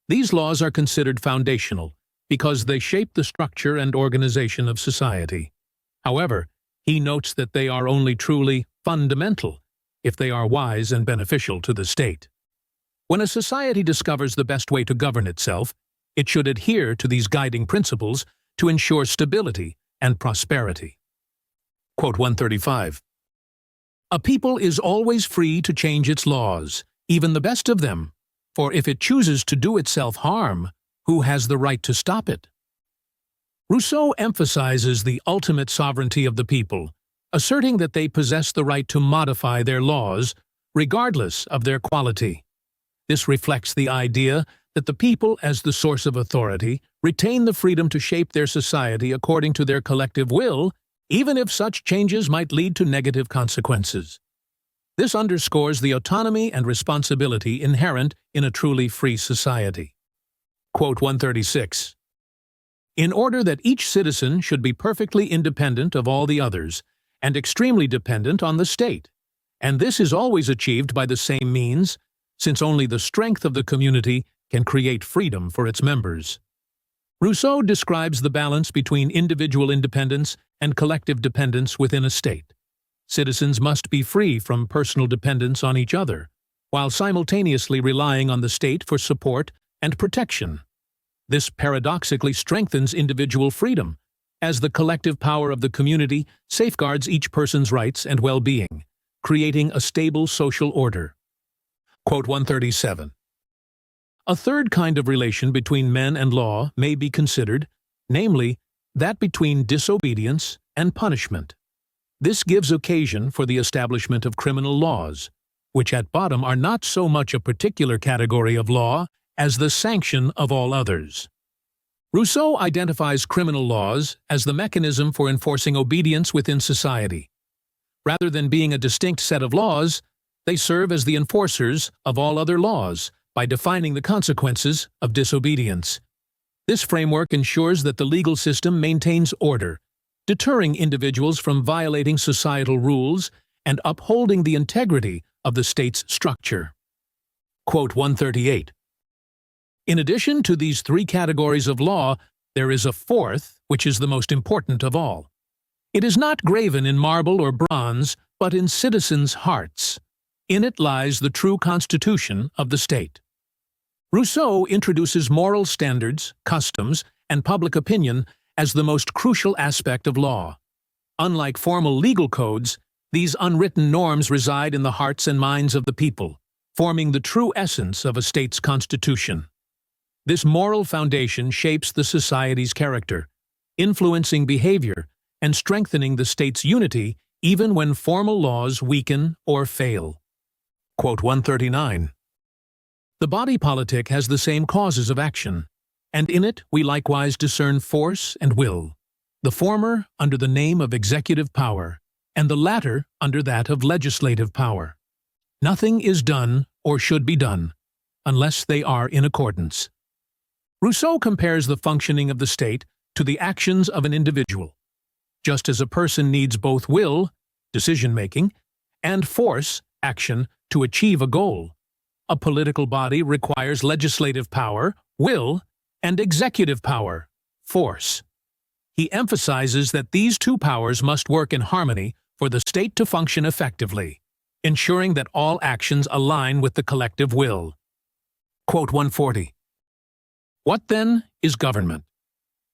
These laws are considered foundational because they shape the structure and organization of society. However, he notes that they are only truly fundamental if they are wise and beneficial to the state. When a society discovers the best way to govern itself, it should adhere to these guiding principles to ensure stability and prosperity. Quote 135. A people is always free to change its laws, even the best of them, for if it chooses to do itself harm, who has the right to stop it? Rousseau emphasizes the ultimate sovereignty of the people, asserting that they possess the right to modify their laws, regardless of their quality. This reflects the idea that the people, as the source of authority, retain the freedom to shape their society according to their collective will, even if such changes might lead to negative consequences. This underscores the autonomy and responsibility inherent in a truly free society. Quote 136. In order that each citizen should be perfectly independent of all the others, and extremely dependent on the state, and this is always achieved by the same means, since only the strength of the community can create freedom for its members. Rousseau describes the balance between individual independence and collective dependence within a state. Citizens must be free from personal dependence on each other, while simultaneously relying on the state for support and protection. This paradoxically strengthens individual freedom, as the collective power of the community safeguards each person's rights and well-being, creating a stable social order. Quote 137. A third kind of relation between men and law may be considered, namely, that between disobedience and punishment. This gives occasion for the establishment of criminal laws, which at bottom are not so much a particular category of law as the sanction of all others. Rousseau identifies criminal laws as the mechanism for enforcing obedience within society. Rather than being a distinct set of laws, they serve as the enforcers of all other laws by defining the consequences of disobedience. This framework ensures that the legal system maintains order, deterring individuals from violating societal rules and upholding the integrity of the state's structure. Quote 138. In addition to these three categories of law, there is a fourth, which is the most important of all. It is not graven in marble or bronze, but in citizens' hearts. In it lies the true constitution of the state. Rousseau introduces moral standards, customs, and public opinion as the most crucial aspect of law. Unlike formal legal codes, these unwritten norms reside in the hearts and minds of the people, forming the true essence of a state's constitution. This moral foundation shapes the society's character, influencing behavior and strengthening the state's unity even when formal laws weaken or fail. Quote 139. The body politic has the same causes of action, and in it we likewise discern force and will, the former under the name of executive power, and the latter under that of legislative power. Nothing is done or should be done unless they are in accordance. Rousseau compares the functioning of the state to the actions of an individual. Just as a person needs both will, decision-making, and force, action, to achieve a goal, a political body requires legislative power, will, and executive power, force. He emphasizes that these two powers must work in harmony for the state to function effectively, ensuring that all actions align with the collective will. Quote 140. What, then, is government?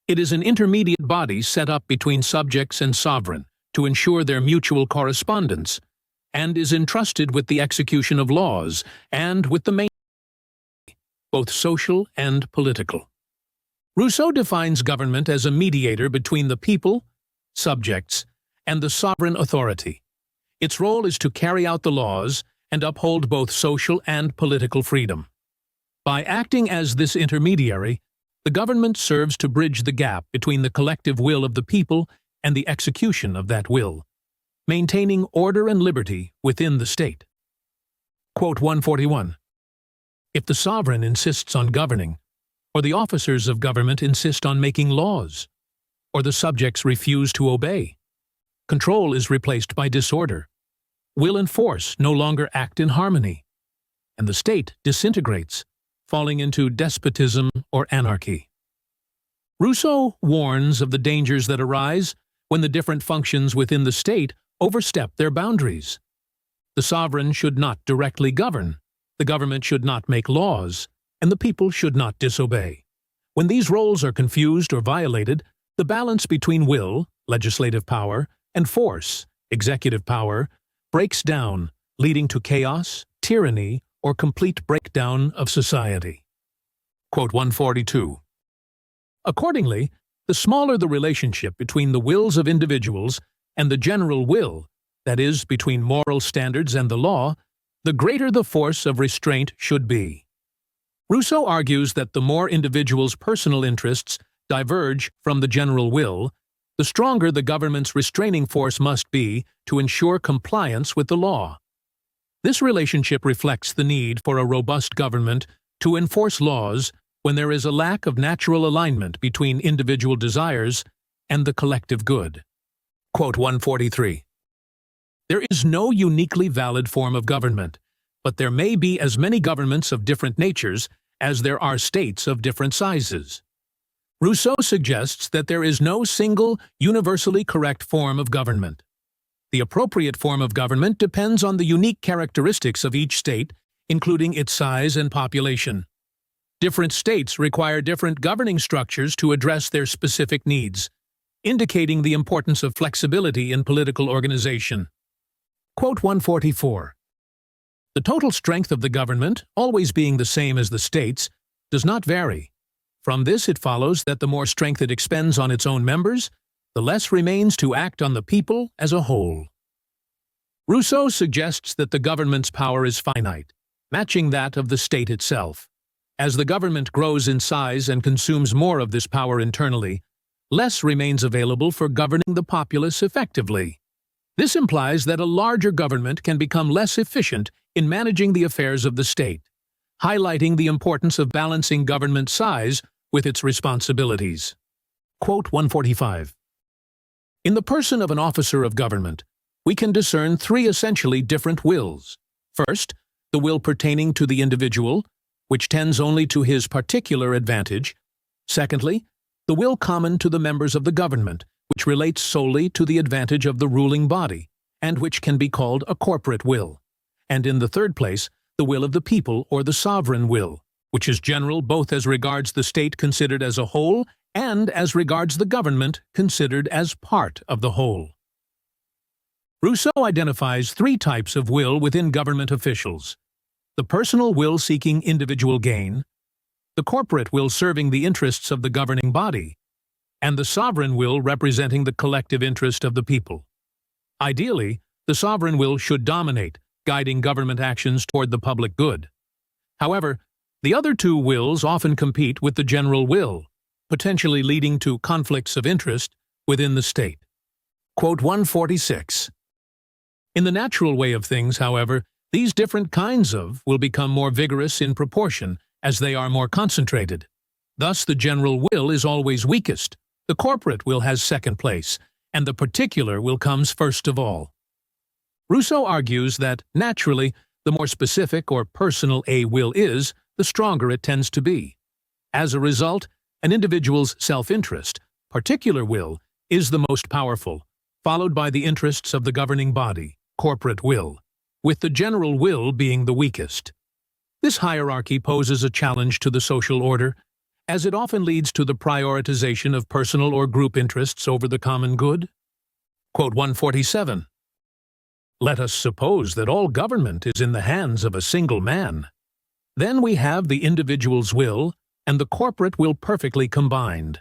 It is an intermediate body set up between subjects and sovereign to ensure their mutual correspondence, and is entrusted with the execution of laws and with the main, both social and political. Rousseau defines government as a mediator between the people, subjects, and the sovereign authority. Its role is to carry out the laws and uphold both social and political freedom. By acting as this intermediary, the government serves to bridge the gap between the collective will of the people and the execution of that will, maintaining order and liberty within the state. Quote 141. If the sovereign insists on governing, or the officers of government insist on making laws, or the subjects refuse to obey, control is replaced by disorder. Will and force no longer act in harmony, and the state disintegrates, falling into despotism or anarchy. Rousseau warns of the dangers that arise when the different functions within the state overstep their boundaries. The sovereign should not directly govern, the government should not make laws, and the people should not disobey. When these roles are confused or violated, the balance between will, legislative power, and force, executive power, breaks down, leading to chaos, tyranny, or complete breakdown of society. Quote 142. Accordingly, the smaller the relationship between the wills of individuals and the general will, that is, between moral standards and the law, the greater the force of restraint should be. Rousseau argues that the more individuals' personal interests diverge from the general will, the stronger the government's restraining force must be to ensure compliance with the law. This relationship reflects the need for a robust government to enforce laws when there is a lack of natural alignment between individual desires and the collective good. Quote 143. There is no uniquely valid form of government, but there may be as many governments of different natures as there are states of different sizes. Rousseau suggests that there is no single, universally correct form of government. The appropriate form of government depends on the unique characteristics of each state, including its size and population. Different states require different governing structures to address their specific needs, indicating the importance of flexibility in political organization. Quote 144. The total strength of the government, always being the same as the states, does not vary. From this it follows that the more strength it expends on its own members, the less remains to act on the people as a whole. Rousseau suggests that the government's power is finite, matching that of the state itself. As the government grows in size and consumes more of this power internally, less remains available for governing the populace effectively. This implies that a larger government can become less efficient in managing the affairs of the state, highlighting the importance of balancing government size with its responsibilities. Quote 145. In the person of an officer of government, we can discern three essentially different wills. First, the will pertaining to the individual, which tends only to his particular advantage. Secondly, the will common to the members of the government, which relates solely to the advantage of the ruling body, and which can be called a corporate will. And in the third place, the will of the people or the sovereign will, which is general both as regards the state considered as a whole and as regards the government considered as part of the whole. Rousseau identifies three types of will within government officials: the personal will seeking individual gain, the corporate will serving the interests of the governing body, and the sovereign will representing the collective interest of the people. Ideally, the sovereign will should dominate, guiding government actions toward the public good. However, the other two wills often compete with the general will, potentially leading to conflicts of interest within the state. Quote 146. In the natural way of things, however, these different kinds of will become more vigorous in proportion as they are more concentrated. Thus, the general will is always weakest, the corporate will has second place, and the particular will comes first of all. Rousseau argues that, naturally, the more specific or personal a will is, the stronger it tends to be. As a result, an individual's self-interest, particular will, is the most powerful, followed by the interests of the governing body, corporate will, with the general will being the weakest. This hierarchy poses a challenge to the social order, as it often leads to the prioritization of personal or group interests over the common good. Quote 147. Let us suppose that all government is in the hands of a single man. Then we have the individual's will and the corporate will perfectly combined,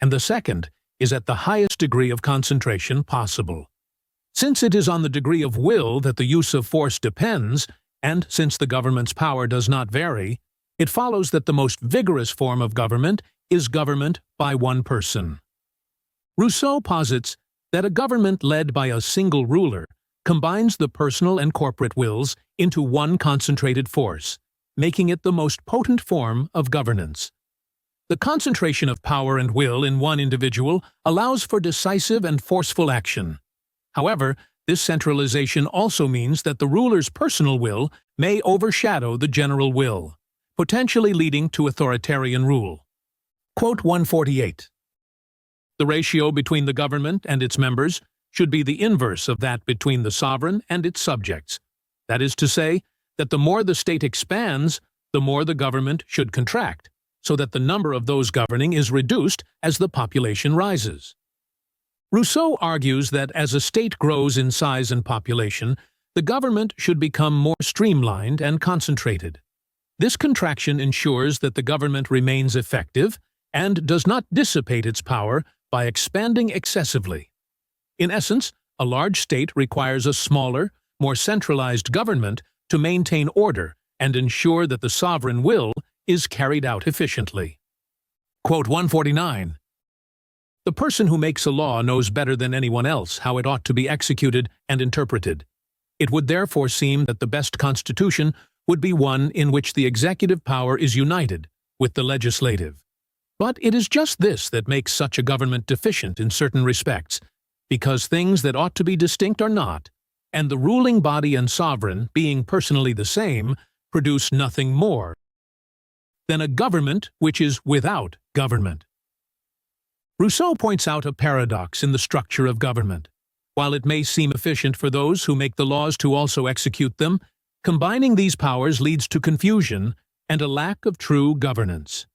and the second is at the highest degree of concentration possible. Since it is on the degree of will that the use of force depends, and since the government's power does not vary, it follows that the most vigorous form of government is government by one person. Rousseau posits that a government led by a single ruler combines the personal and corporate wills into one concentrated force, making it the most potent form of governance. The concentration of power and will in one individual allows for decisive and forceful action. However, this centralization also means that the ruler's personal will may overshadow the general will, potentially leading to authoritarian rule. Quote 148. The ratio between the government and its members should be the inverse of that between the sovereign and its subjects. That is to say, that the more the state expands, the more the government should contract, so that the number of those governing is reduced as the population rises. Rousseau argues that as a state grows in size and population, the government should become more streamlined and concentrated. This contraction ensures that the government remains effective and does not dissipate its power by expanding excessively. In essence, a large state requires a smaller, more centralized government to maintain order and ensure that the sovereign will is carried out efficiently. Quote 149. The person who makes a law knows better than anyone else how it ought to be executed and interpreted. It would therefore seem that the best constitution would be one in which the executive power is united with the legislative. But it is just this that makes such a government deficient in certain respects, because things that ought to be distinct are not, and the ruling body and sovereign, being personally the same, produce nothing more than a government which is without government. Rousseau points out a paradox in the structure of government. While it may seem efficient for those who make the laws to also execute them, combining these powers leads to confusion and a lack of true governance.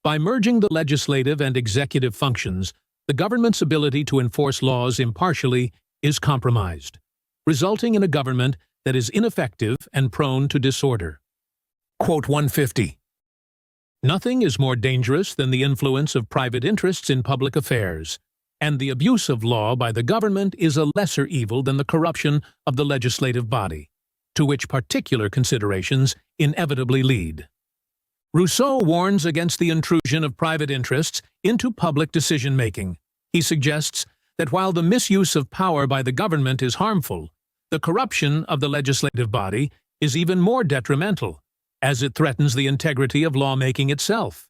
By merging the legislative and executive functions, the government's ability to enforce laws impartially is compromised, resulting in a government that is ineffective and prone to disorder. Quote 150. Nothing is more dangerous than the influence of private interests in public affairs, and the abuse of law by the government is a lesser evil than the corruption of the legislative body, to which particular considerations inevitably lead. Rousseau warns against the intrusion of private interests into public decision-making. He suggests that while the misuse of power by the government is harmful, the corruption of the legislative body is even more detrimental, as it threatens the integrity of lawmaking itself.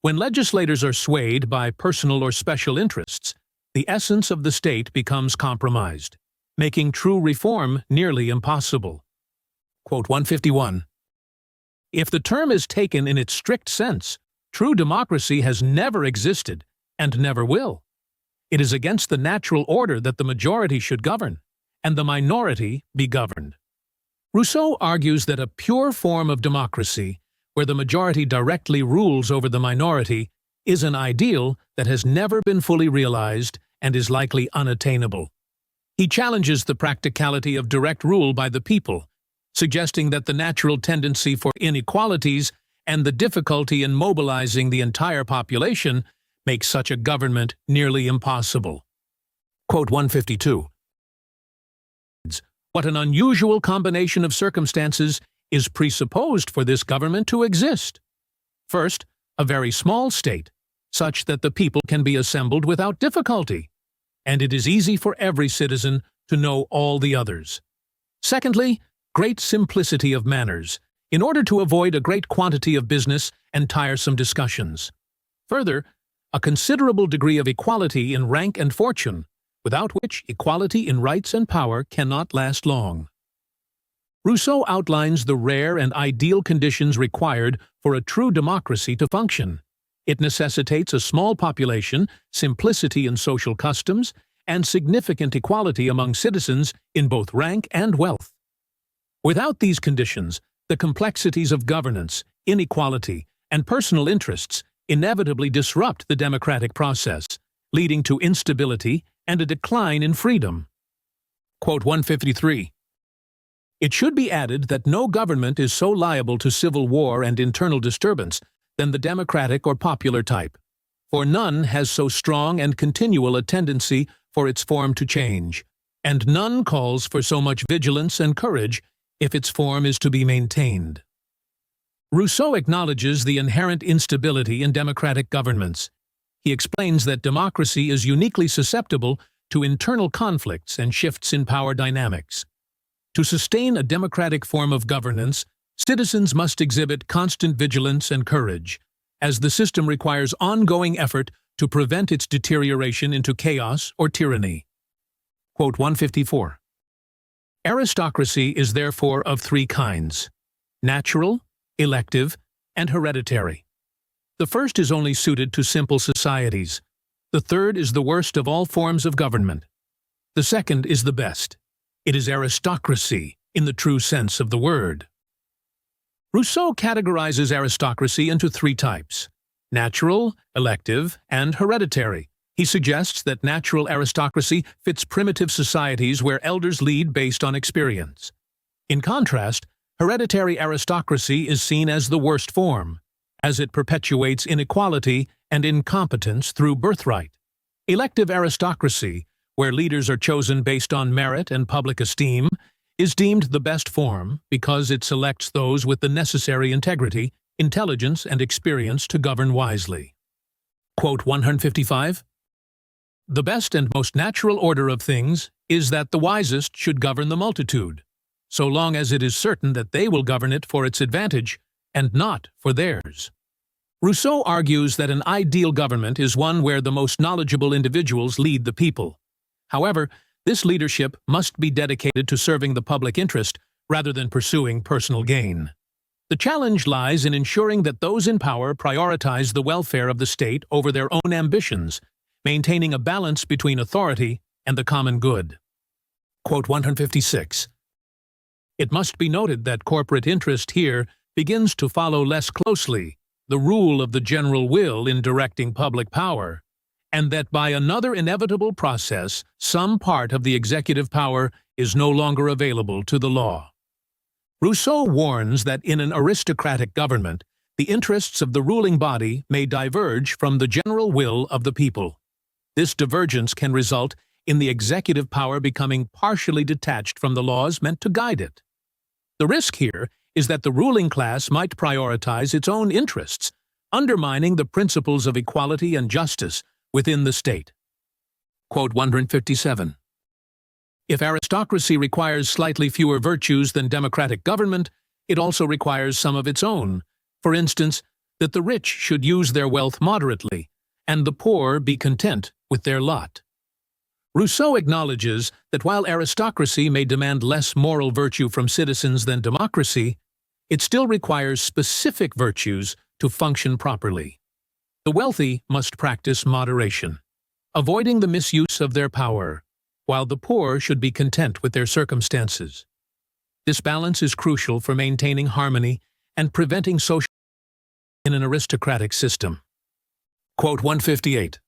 When legislators are swayed by personal or special interests, the essence of the state becomes compromised, making true reform nearly impossible. Quote 151. If the term is taken in its strict sense, true democracy has never existed and never will. It is against the natural order that the majority should govern, and the minority be governed. Rousseau argues that a pure form of democracy, where the majority directly rules over the minority, is an ideal that has never been fully realized and is likely unattainable. He challenges the practicality of direct rule by the people, suggesting that the natural tendency for inequalities and the difficulty in mobilizing the entire population make such a government nearly impossible. Quote 152. What an unusual combination of circumstances is presupposed for this government to exist. First, a very small state, such that the people can be assembled without difficulty, and it is easy for every citizen to know all the others. Secondly, great simplicity of manners, in order to avoid a great quantity of business and tiresome discussions. Further, a considerable degree of equality in rank and fortune, without which equality in rights and power cannot last long. Rousseau outlines the rare and ideal conditions required for a true democracy to function. It necessitates a small population, simplicity in social customs, and significant equality among citizens in both rank and wealth. Without these conditions, the complexities of governance, inequality, and personal interests inevitably disrupt the democratic process, leading to instability and a decline in freedom. Quote 153. It should be added that no government is so liable to civil war and internal disturbance than the democratic or popular type, for none has so strong and continual a tendency for its form to change, and none calls for so much vigilance and courage if its form is to be maintained. Rousseau acknowledges the inherent instability in democratic governments. He explains that democracy is uniquely susceptible to internal conflicts and shifts in power dynamics. To sustain a democratic form of governance, citizens must exhibit constant vigilance and courage, as the system requires ongoing effort to prevent its deterioration into chaos or tyranny. Quote 154. Aristocracy is therefore of three kinds: natural, elective, and hereditary. The first is only suited to simple societies. The third is the worst of all forms of government. The second is the best. It is aristocracy in the true sense of the word. Rousseau categorizes aristocracy into three types: natural, elective, and hereditary. He suggests that natural aristocracy fits primitive societies where elders lead based on experience. In contrast, hereditary aristocracy is seen as the worst form, as it perpetuates inequality and incompetence through birthright. Elective aristocracy, where leaders are chosen based on merit and public esteem, is deemed the best form because it selects those with the necessary integrity, intelligence, and experience to govern wisely. Quote 155. The best and most natural order of things is that the wisest should govern the multitude, so long as it is certain that they will govern it for its advantage and not for theirs. Rousseau argues that an ideal government is one where the most knowledgeable individuals lead the people. However, this leadership must be dedicated to serving the public interest rather than pursuing personal gain. The challenge lies in ensuring that those in power prioritize the welfare of the state over their own ambitions, maintaining a balance between authority and the common good. Quote 156. It must be noted that corporate interest here begins to follow less closely the rule of the general will in directing public power, and that by another inevitable process, some part of the executive power is no longer available to the law. Rousseau warns that in an aristocratic government, the interests of the ruling body may diverge from the general will of the people. This divergence can result in the executive power becoming partially detached from the laws meant to guide it. The risk here is that the ruling class might prioritize its own interests, undermining the principles of equality and justice within the state. Quote 157. If aristocracy requires slightly fewer virtues than democratic government, it also requires some of its own. For instance, that the rich should use their wealth moderately, and the poor be content with their lot. Rousseau acknowledges that while aristocracy may demand less moral virtue from citizens than democracy, it still requires specific virtues to function properly. The wealthy must practice moderation, avoiding the misuse of their power, while the poor should be content with their circumstances. This balance is crucial for maintaining harmony and preventing social in an aristocratic system. Quote 158.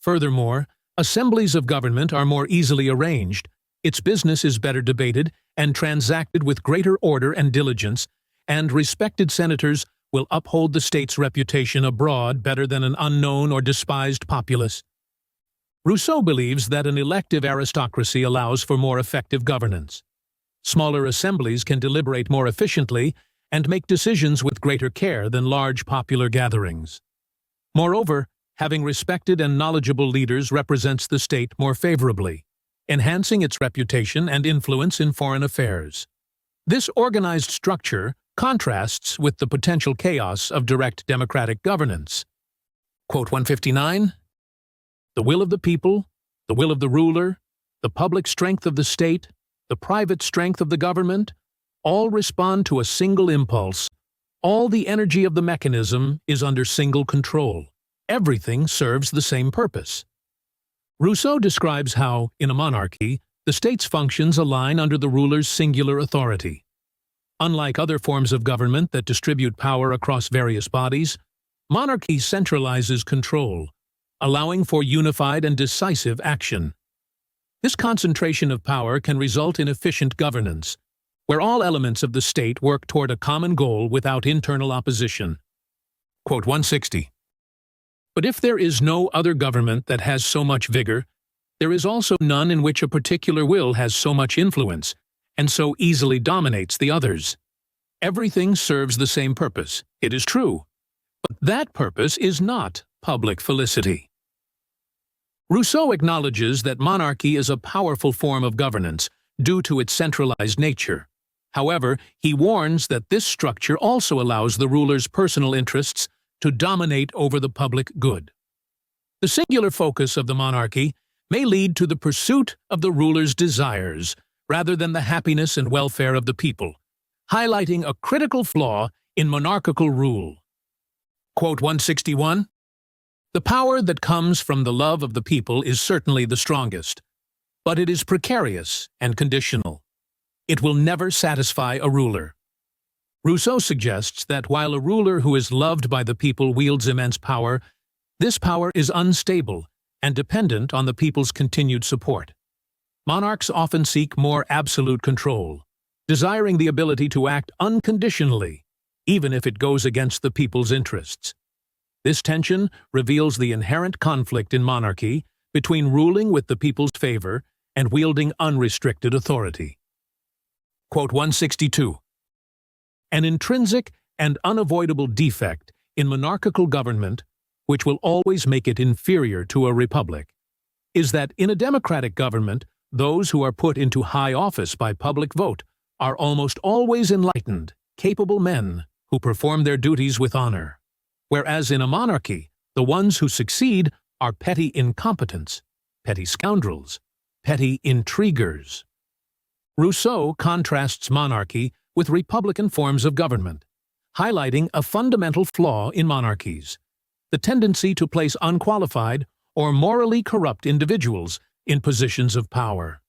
Furthermore, assemblies of government are more easily arranged, its business is better debated and transacted with greater order and diligence, and respected senators will uphold the state's reputation abroad better than an unknown or despised populace. Rousseau believes that an elective aristocracy allows for more effective governance. Smaller assemblies can deliberate more efficiently and make decisions with greater care than large popular gatherings. Moreover, having respected and knowledgeable leaders represents the state more favorably, enhancing its reputation and influence in foreign affairs. This organized structure contrasts with the potential chaos of direct democratic governance. Quote 159. The will of the people, the will of the ruler, the public strength of the state, the private strength of the government, all respond to a single impulse. All the energy of the mechanism is under single control. Everything serves the same purpose. Rousseau describes how, in a monarchy, the state's functions align under the ruler's singular authority. Unlike other forms of government that distribute power across various bodies, monarchy centralizes control, allowing for unified and decisive action. This concentration of power can result in efficient governance, where all elements of the state work toward a common goal without internal opposition. Quote 160. But if there is no other government that has so much vigor, there is also none in which a particular will has so much influence, and so easily dominates the others. Everything serves the same purpose, it is true, but that purpose is not public felicity. Rousseau acknowledges that monarchy is a powerful form of governance due to its centralized nature. However, he warns that this structure also allows the ruler's personal interests to dominate over the public good. The singular focus of the monarchy may lead to the pursuit of the ruler's desires rather than the happiness and welfare of the people, highlighting a critical flaw in monarchical rule. Quote 161. The power that comes from the love of the people is certainly the strongest, but it is precarious and conditional. It will never satisfy a ruler. Rousseau suggests that while a ruler who is loved by the people wields immense power, this power is unstable and dependent on the people's continued support. Monarchs often seek more absolute control, desiring the ability to act unconditionally, even if it goes against the people's interests. This tension reveals the inherent conflict in monarchy between ruling with the people's favor and wielding unrestricted authority. Quote 162. An intrinsic and unavoidable defect in monarchical government, which will always make it inferior to a republic, is that in a democratic government, those who are put into high office by public vote are almost always enlightened, capable men who perform their duties with honor, whereas in a monarchy, the ones who succeed are petty incompetents, petty scoundrels, petty intriguers. Rousseau contrasts monarchy with republican forms of government, highlighting a fundamental flaw in monarchies: the tendency to place unqualified or morally corrupt individuals in positions of power.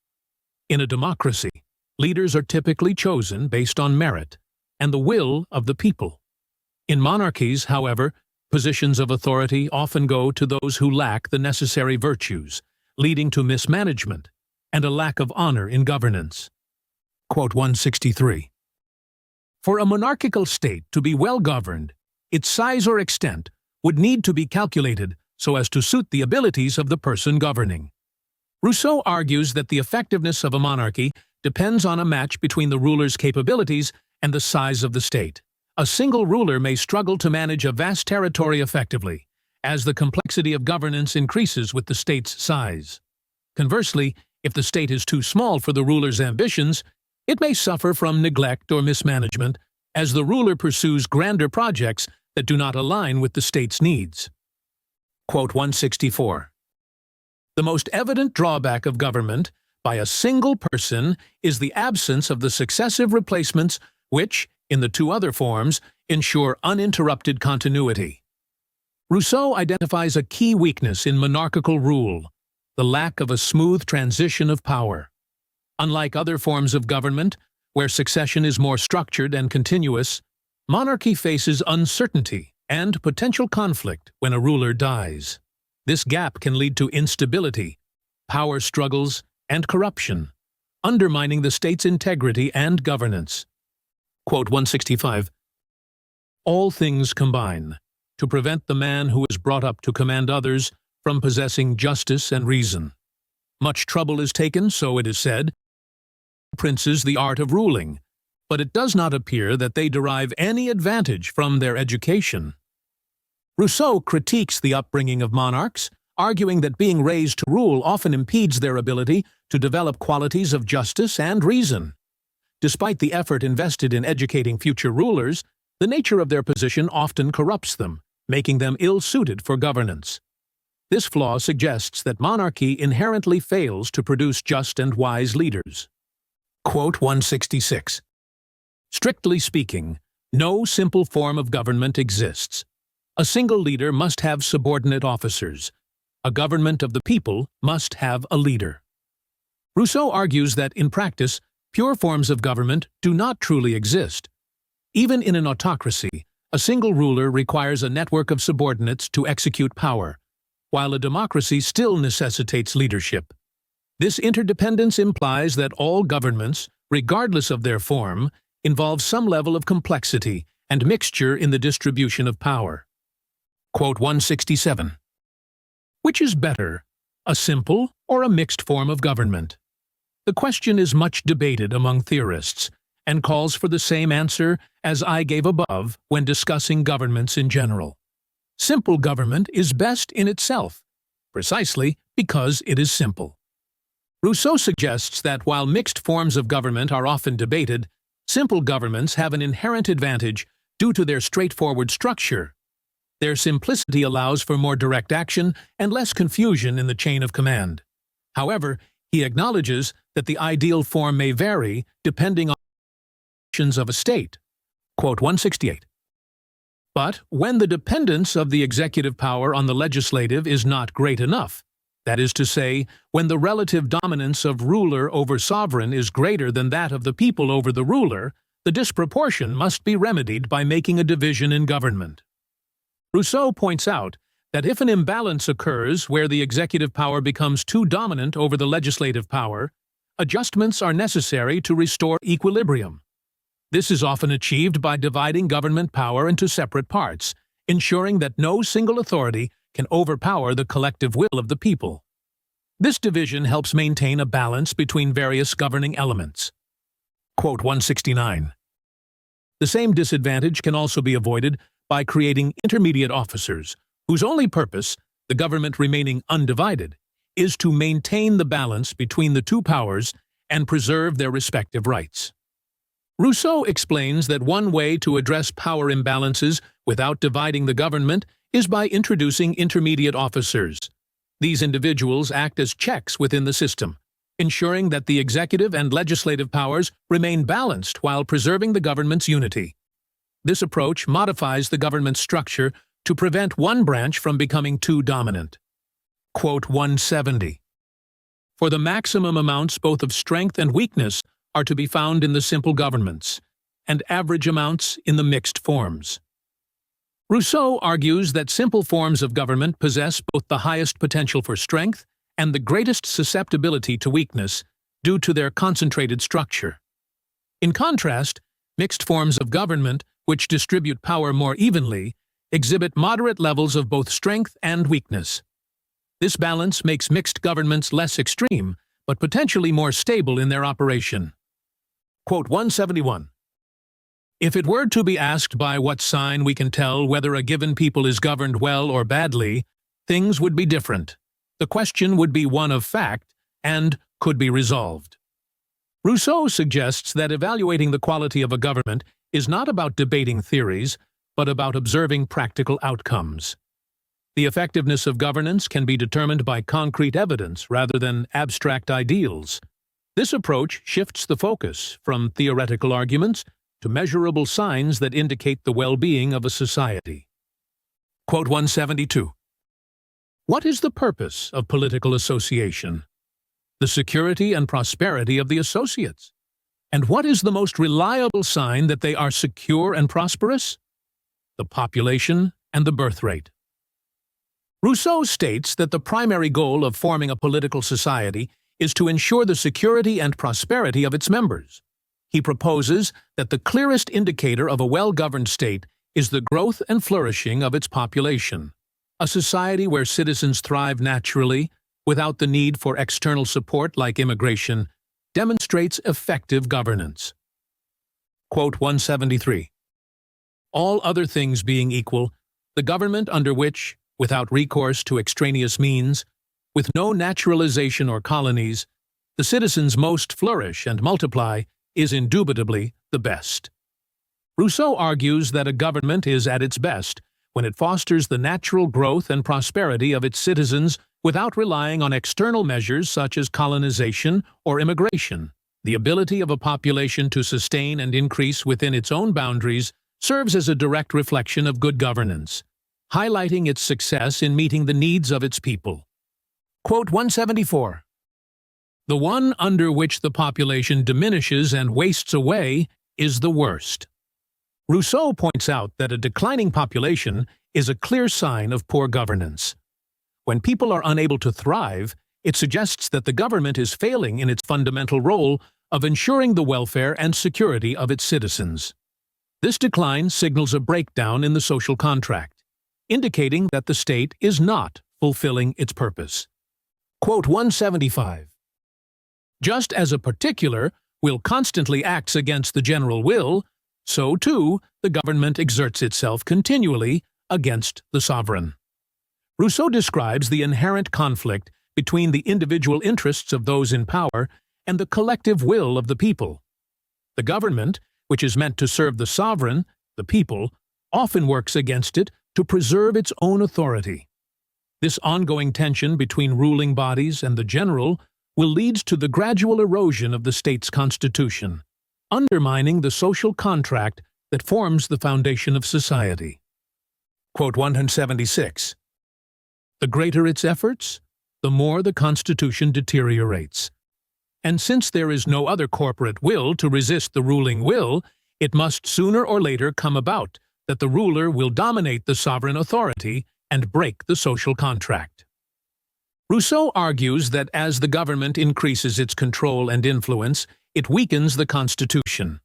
In a democracy, leaders are typically chosen based on merit and the will of the people. In monarchies, however, positions of authority often go to those who lack the necessary virtues, leading to mismanagement and a lack of honor in governance. Quote 163. For a monarchical state to be well governed, its size or extent would need to be calculated so as to suit the abilities of the person governing. Rousseau argues that the effectiveness of a monarchy depends on a match between the ruler's capabilities and the size of the state. A single ruler may struggle to manage a vast territory effectively, as the complexity of governance increases with the state's size. Conversely, if the state is too small for the ruler's ambitions, it may suffer from neglect or mismanagement, as the ruler pursues grander projects that do not align with the state's needs. Quote 164. The most evident drawback of government by a single person is the absence of the successive replacements which, in the two other forms, ensure uninterrupted continuity. Rousseau identifies a key weakness in monarchical rule, the lack of a smooth transition of power. Unlike other forms of government, where succession is more structured and continuous, monarchy faces uncertainty and potential conflict when a ruler dies. This gap can lead to instability, power struggles, and corruption, undermining the state's integrity and governance. Quote 165. All things combine to prevent the man who is brought up to command others from possessing justice and reason. Much trouble is taken, so it is said, princes the art of ruling, but it does not appear that they derive any advantage from their education. Rousseau critiques the upbringing of monarchs, arguing that being raised to rule often impedes their ability to develop qualities of justice and reason. Despite the effort invested in educating future rulers, the nature of their position often corrupts them, making them ill-suited for governance. This flaw suggests that monarchy inherently fails to produce just and wise leaders. Quote 166. Strictly speaking, no simple form of government exists. A single leader must have subordinate officers. A government of the people must have a leader. Rousseau argues that, in practice, pure forms of government do not truly exist. Even in an autocracy, a single ruler requires a network of subordinates to execute power, while a democracy still necessitates leadership. This interdependence implies that all governments, regardless of their form, involve some level of complexity and mixture in the distribution of power. Quote 167. Which is better, a simple or a mixed form of government? The question is much debated among theorists and calls for the same answer as I gave above when discussing governments in general. Simple government is best in itself, precisely because it is simple. Rousseau suggests that while mixed forms of government are often debated, simple governments have an inherent advantage due to their straightforward structure. Their simplicity allows for more direct action and less confusion in the chain of command. However, he acknowledges that the ideal form may vary depending on the actions of a state. Quote 168. But when the dependence of the executive power on the legislative is not great enough, that is to say, when the relative dominance of ruler over sovereign is greater than that of the people over the ruler, the disproportion must be remedied by making a division in government. Rousseau points out that if an imbalance occurs where the executive power becomes too dominant over the legislative power, adjustments are necessary to restore equilibrium. This is often achieved by dividing government power into separate parts, ensuring that no single authority can overpower the collective will of the people. This division helps maintain a balance between various governing elements. Quote 169. The same disadvantage can also be avoided by creating intermediate officers, whose only purpose, the government remaining undivided, is to maintain the balance between the two powers and preserve their respective rights. Rousseau explains that one way to address power imbalances without dividing the government is by introducing intermediate officers. These individuals act as checks within the system, ensuring that the executive and legislative powers remain balanced while preserving the government's unity. This approach modifies the government's structure to prevent one branch from becoming too dominant. Quote 170. For the maximum amounts both of strength and weakness are to be found in the simple governments, and average amounts in the mixed forms. Rousseau argues that simple forms of government possess both the highest potential for strength and the greatest susceptibility to weakness due to their concentrated structure. In contrast, mixed forms of government, which distribute power more evenly, exhibit moderate levels of both strength and weakness. This balance makes mixed governments less extreme, but potentially more stable in their operation. Quote 171. If it were to be asked by what sign we can tell whether a given people is governed well or badly, things would be different. The question would be one of fact and could be resolved. Rousseau suggests that evaluating the quality of a government is not about debating theories, but about observing practical outcomes. The effectiveness of governance can be determined by concrete evidence rather than abstract ideals. This approach shifts the focus from theoretical arguments to measurable signs that indicate the well-being of a society. Quote 172. What is the purpose of political association? The security and prosperity of the associates. And what is the most reliable sign that they are secure and prosperous? The population and the birth rate. Rousseau states that the primary goal of forming a political society is to ensure the security and prosperity of its members. He proposes that the clearest indicator of a well-governed state is the growth and flourishing of its population. A society where citizens thrive naturally, without the need for external support like immigration, demonstrates effective governance. Quote 173. All other things being equal, the government under which, without recourse to extraneous means, with no naturalization or colonies, the citizens most flourish and multiply, is indubitably the best. Rousseau argues that a government is at its best when it fosters the natural growth and prosperity of its citizens without relying on external measures such as colonization or immigration. The ability of a population to sustain and increase within its own boundaries serves as a direct reflection of good governance, highlighting its success in meeting the needs of its people. Quote 174. The one under which the population diminishes and wastes away is the worst. Rousseau points out that a declining population is a clear sign of poor governance. When people are unable to thrive, it suggests that the government is failing in its fundamental role of ensuring the welfare and security of its citizens. This decline signals a breakdown in the social contract, indicating that the state is not fulfilling its purpose. Quote 175. Just as a particular will constantly acts against the general will, so too the government exerts itself continually against the sovereign. Rousseau describes the inherent conflict between the individual interests of those in power and the collective will of the people. The government, which is meant to serve the sovereign, the people, often works against it to preserve its own authority. This ongoing tension between ruling bodies and the general will lead to the gradual erosion of the state's constitution, undermining the social contract that forms the foundation of society. Quote 176. The greater its efforts, the more the Constitution deteriorates. And since there is no other corporate will to resist the ruling will, it must sooner or later come about that the ruler will dominate the sovereign authority and break the social contract. Rousseau argues that as the government increases its control and influence, it weakens the Constitution.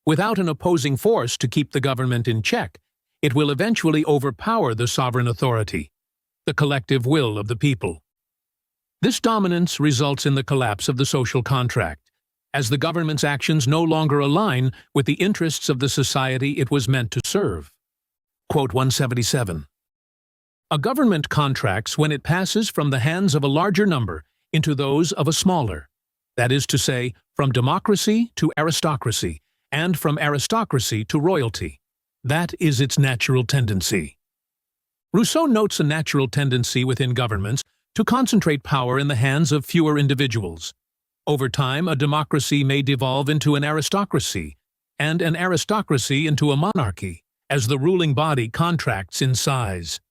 Without an opposing force to keep the government in check, it will eventually overpower the sovereign authority, the collective will of the people. This dominance results in the collapse of the social contract, as the government's actions no longer align with the interests of the society it was meant to serve. Quote 177. A government contracts when it passes from the hands of a larger number into those of a smaller, that is to say, from democracy to aristocracy, and from aristocracy to royalty. That is its natural tendency. Rousseau notes a natural tendency within governments to concentrate power in the hands of fewer individuals. Over time, a democracy may devolve into an aristocracy, and an aristocracy into a monarchy, as the ruling body contracts in size.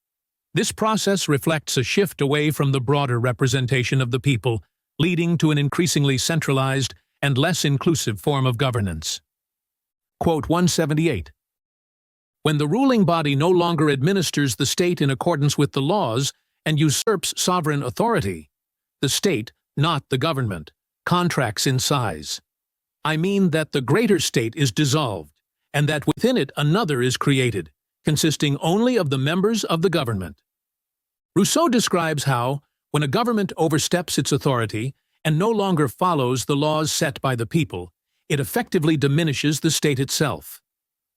This process reflects a shift away from the broader representation of the people, leading to an increasingly centralized and less inclusive form of governance. Quote 178. When the ruling body no longer administers the state in accordance with the laws and usurps sovereign authority, the state, not the government, contracts in size. I mean that the greater state is dissolved, and that within it another is created, consisting only of the members of the government. Rousseau describes how, when a government oversteps its authority and no longer follows the laws set by the people, it effectively diminishes the state itself.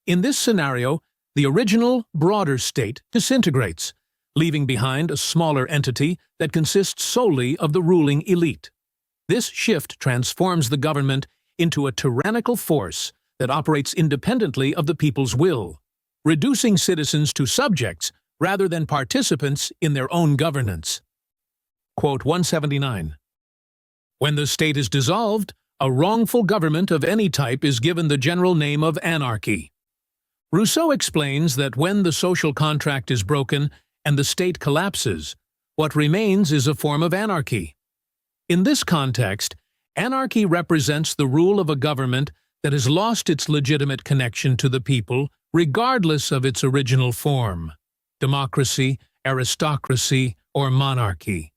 In this scenario, the original, broader state disintegrates, leaving behind a smaller entity that consists solely of the ruling elite. This shift transforms the government into a tyrannical force that operates independently of the people's will. reducing citizens to subjects rather than participants in their own governance. Quote 179. When the state is dissolved, a wrongful government of any type is given the general name of anarchy. Rousseau explains that when the social contract is broken and the state collapses, what remains is a form of anarchy. In this context, anarchy represents the rule of a government that has lost its legitimate connection to the people, regardless of its original form: democracy, aristocracy, or monarchy.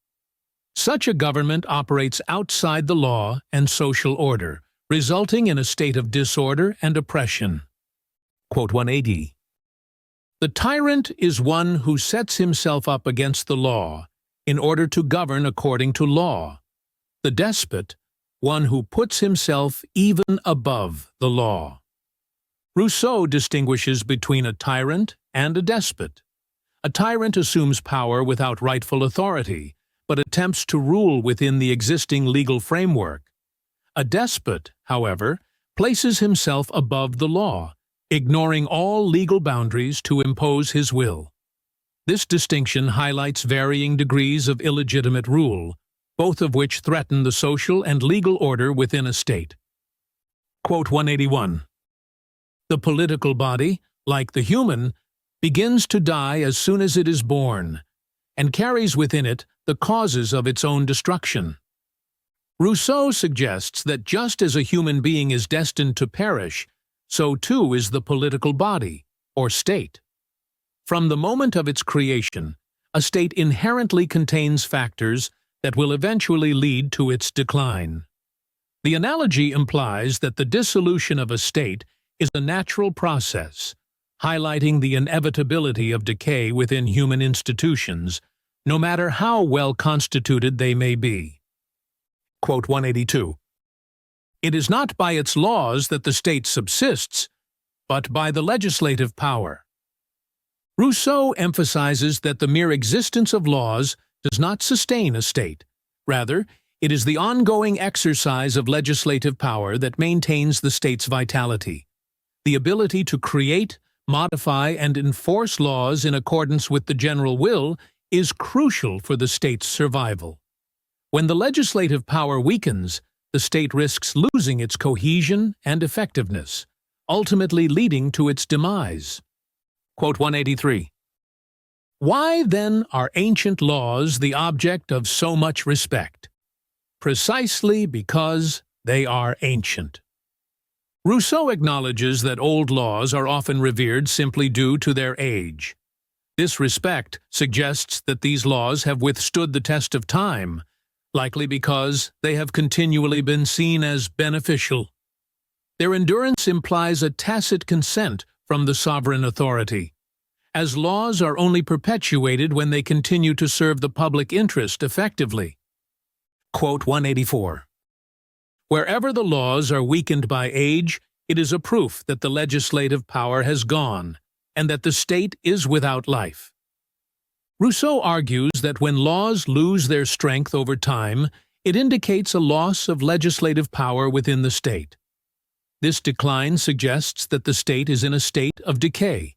Such a government operates outside the law and social order, resulting in a state of disorder and oppression. Quote 180. The tyrant is one who sets himself up against the law in order to govern according to law. The despot, one who puts himself even above the law. Rousseau distinguishes between a tyrant and a despot. A tyrant assumes power without rightful authority, but attempts to rule within the existing legal framework. A despot, however, places himself above the law, ignoring all legal boundaries to impose his will. This distinction highlights varying degrees of illegitimate rule, both of which threaten the social and legal order within a state. Quote 181. The political body, like the human, begins to die as soon as it is born, and carries within it the causes of its own destruction. Rousseau suggests that just as a human being is destined to perish, so too is the political body, or state. From the moment of its creation, a state inherently contains factors that will eventually lead to its decline. The analogy implies that the dissolution of a state is a natural process, highlighting the inevitability of decay within human institutions, no matter how well constituted they may be. Quote 182. It is not by its laws that the state subsists, but by the legislative power. Rousseau emphasizes that the mere existence of laws does not sustain a state. Rather, it is the ongoing exercise of legislative power that maintains the state's vitality. The ability to create, modify, and enforce laws in accordance with the general will is crucial for the state's survival. When the legislative power weakens, the state risks losing its cohesion and effectiveness, ultimately leading to its demise. Quote 183. Why, then, are ancient laws the object of so much respect? Precisely because they are ancient. Rousseau acknowledges that old laws are often revered simply due to their age. This respect suggests that these laws have withstood the test of time, likely because they have continually been seen as beneficial. Their endurance implies a tacit consent from the sovereign authority, as laws are only perpetuated when they continue to serve the public interest effectively. Quote 184. Wherever the laws are weakened by age, it is a proof that the legislative power has gone, and that the state is without life. Rousseau argues that when laws lose their strength over time, it indicates a loss of legislative power within the state. This decline suggests that the state is in a state of decay,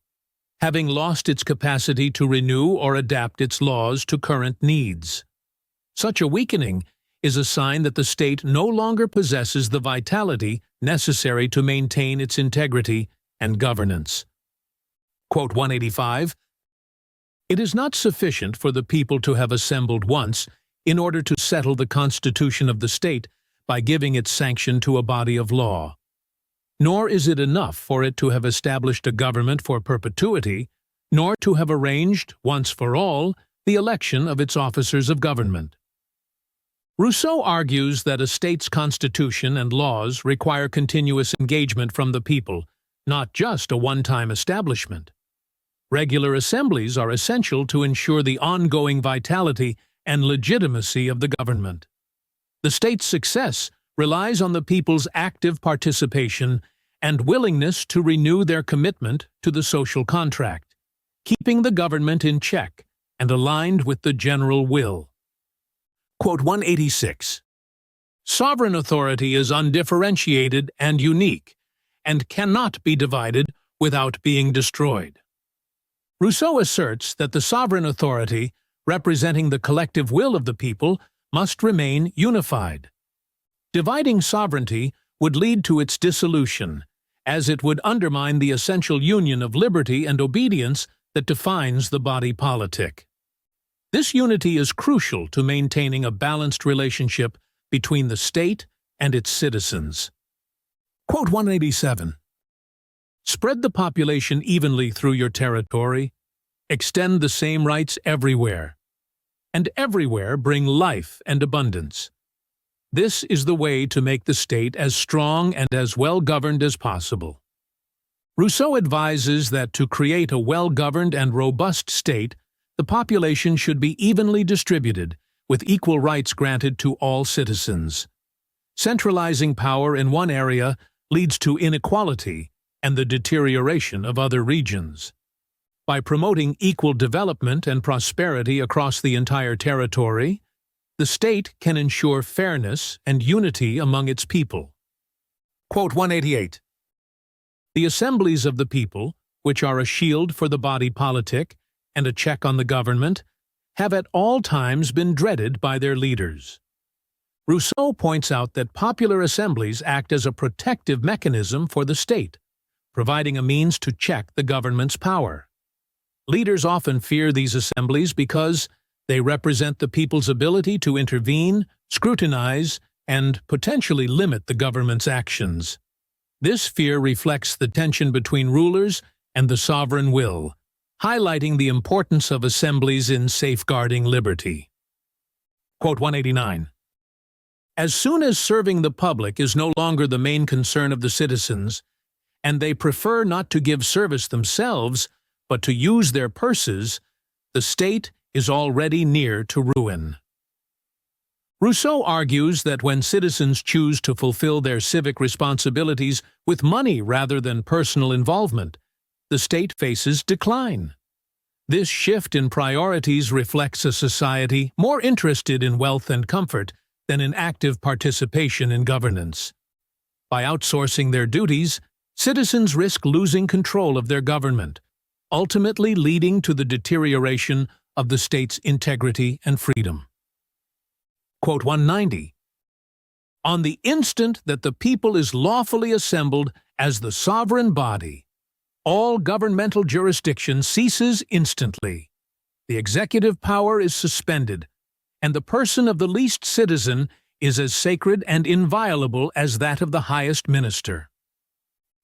having lost its capacity to renew or adapt its laws to current needs. Such a weakening is a sign that the state no longer possesses the vitality necessary to maintain its integrity and governance. Quote 185. It is not sufficient for the people to have assembled once in order to settle the constitution of the state by giving its sanction to a body of law. Nor is it enough for it to have established a government for perpetuity, nor to have arranged, once for all, the election of its officers of government. Rousseau argues that a state's constitution and laws require continuous engagement from the people, not just a one-time establishment. Regular assemblies are essential to ensure the ongoing vitality and legitimacy of the government. The state's success relies on the people's active participation and willingness to renew their commitment to the social contract, keeping the government in check and aligned with the general will. Quote 186. Sovereign authority is undifferentiated and unique, and cannot be divided without being destroyed. Rousseau asserts that the sovereign authority, representing the collective will of the people, must remain unified. Dividing sovereignty would lead to its dissolution, as it would undermine the essential union of liberty and obedience that defines the body politic. This unity is crucial to maintaining a balanced relationship between the state and its citizens. Quote 187. Spread the population evenly through your territory, extend the same rights everywhere, and everywhere bring life and abundance. This is the way to make the state as strong and as well-governed as possible. Rousseau advises that to create a well-governed and robust state, the population should be evenly distributed, with equal rights granted to all citizens. Centralizing power in one area leads to inequality and the deterioration of other regions. By promoting equal development and prosperity across the entire territory, the state can ensure fairness and unity among its people. Quote 188. The assemblies of the people, which are a shield for the body politic and a check on the government, have at all times been dreaded by their leaders. Rousseau points out that popular assemblies act as a protective mechanism for the state, providing a means to check the government's power. Leaders often fear these assemblies because they represent the people's ability to intervene, scrutinize, and potentially limit the government's actions. This fear reflects the tension between rulers and the sovereign will, highlighting the importance of assemblies in safeguarding liberty. Quote 189. As soon as serving the public is no longer the main concern of the citizens, and they prefer not to give service themselves, but to use their purses, the state is already near to ruin. Rousseau argues that when citizens choose to fulfill their civic responsibilities with money rather than personal involvement, the state faces decline. This shift in priorities reflects a society more interested in wealth and comfort than in active participation in governance. By outsourcing their duties, citizens risk losing control of their government, ultimately leading to the deterioration of the state's integrity and freedom. Quote 190. On the instant that the people is lawfully assembled as the sovereign body, all governmental jurisdiction ceases instantly. The executive power is suspended, and the person of the least citizen is as sacred and inviolable as that of the highest minister.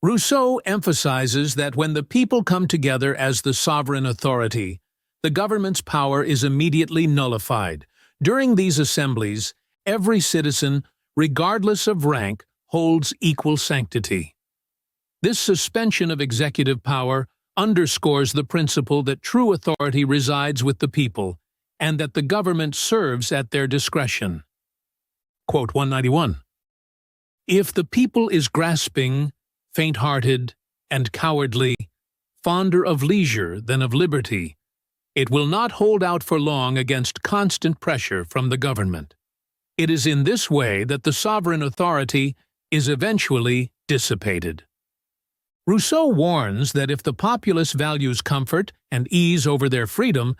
Rousseau emphasizes that when the people come together as the sovereign authority, the government's power is immediately nullified. During these assemblies, every citizen, regardless of rank, holds equal sanctity. This suspension of executive power underscores the principle that true authority resides with the people, and that the government serves at their discretion. Quote 191. If the people is grasping, faint-hearted, and cowardly, fonder of leisure than of liberty, it will not hold out for long against constant pressure from the government. It is in this way that the sovereign authority is eventually dissipated. Rousseau warns that if the populace values comfort and ease over their freedom,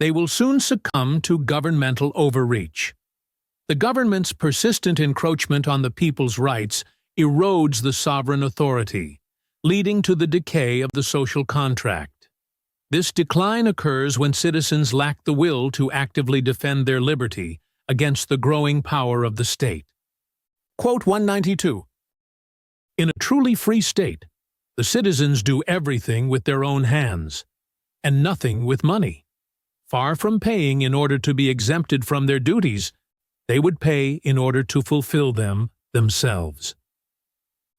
they will soon succumb to governmental overreach. The government's persistent encroachment on the people's rights erodes the sovereign authority, leading to the decay of the social contract. This decline occurs when citizens lack the will to actively defend their liberty against the growing power of the state. Quote 192. In a truly free state, the citizens do everything with their own hands, and nothing with money. Far from paying in order to be exempted from their duties, they would pay in order to fulfill them themselves.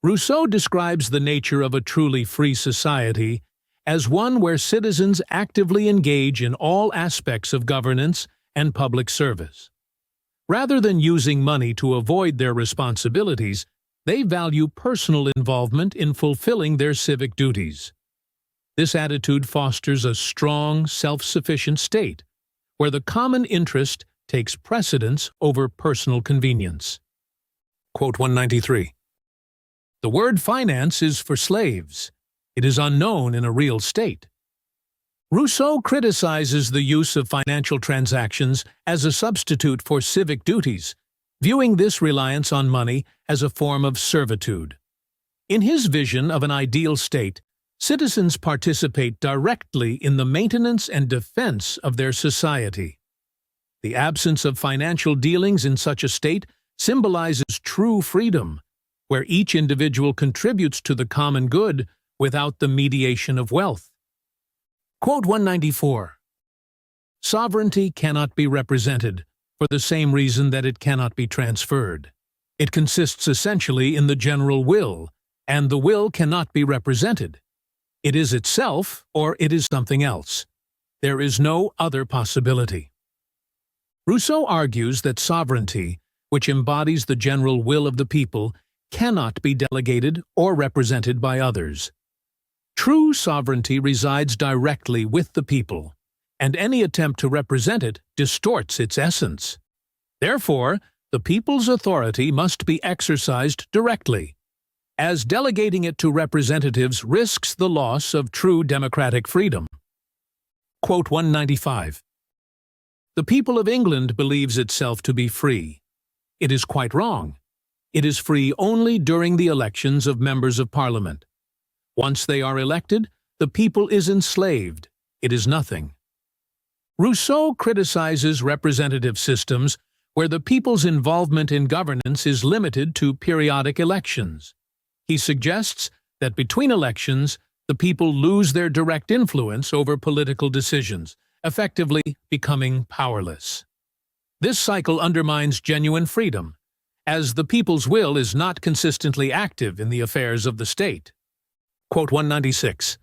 Rousseau describes the nature of a truly free society as one where citizens actively engage in all aspects of governance and public service. Rather than using money to avoid their responsibilities, they value personal involvement in fulfilling their civic duties. This attitude fosters a strong, self-sufficient state, where the common interest takes precedence over personal convenience. Quote 193. The word finance is for slaves. It is unknown in a real state. Rousseau criticizes the use of financial transactions as a substitute for civic duties, viewing this reliance on money as a form of servitude. In his vision of an ideal state, citizens participate directly in the maintenance and defense of their society. The absence of financial dealings in such a state symbolizes true freedom, where each individual contributes to the common good without the mediation of wealth. Quote 194. Sovereignty cannot be represented, for the same reason that it cannot be transferred. It consists essentially in the general will, and the will cannot be represented. It is itself, or it is something else. There is no other possibility. Rousseau argues that sovereignty, which embodies the general will of the people, cannot be delegated or represented by others. True sovereignty resides directly with the people, and any attempt to represent it distorts its essence. Therefore, the people's authority must be exercised directly, as delegating it to representatives risks the loss of true democratic freedom. Quote 195. The people of England believes itself to be free. It is quite wrong. It is free only during the elections of members of Parliament. Once they are elected, the people is enslaved. It is nothing. Rousseau criticizes representative systems where the people's involvement in governance is limited to periodic elections. He suggests that between elections, the people lose their direct influence over political decisions, effectively becoming powerless. This cycle undermines genuine freedom, as the people's will is not consistently active in the affairs of the state. Quote 196.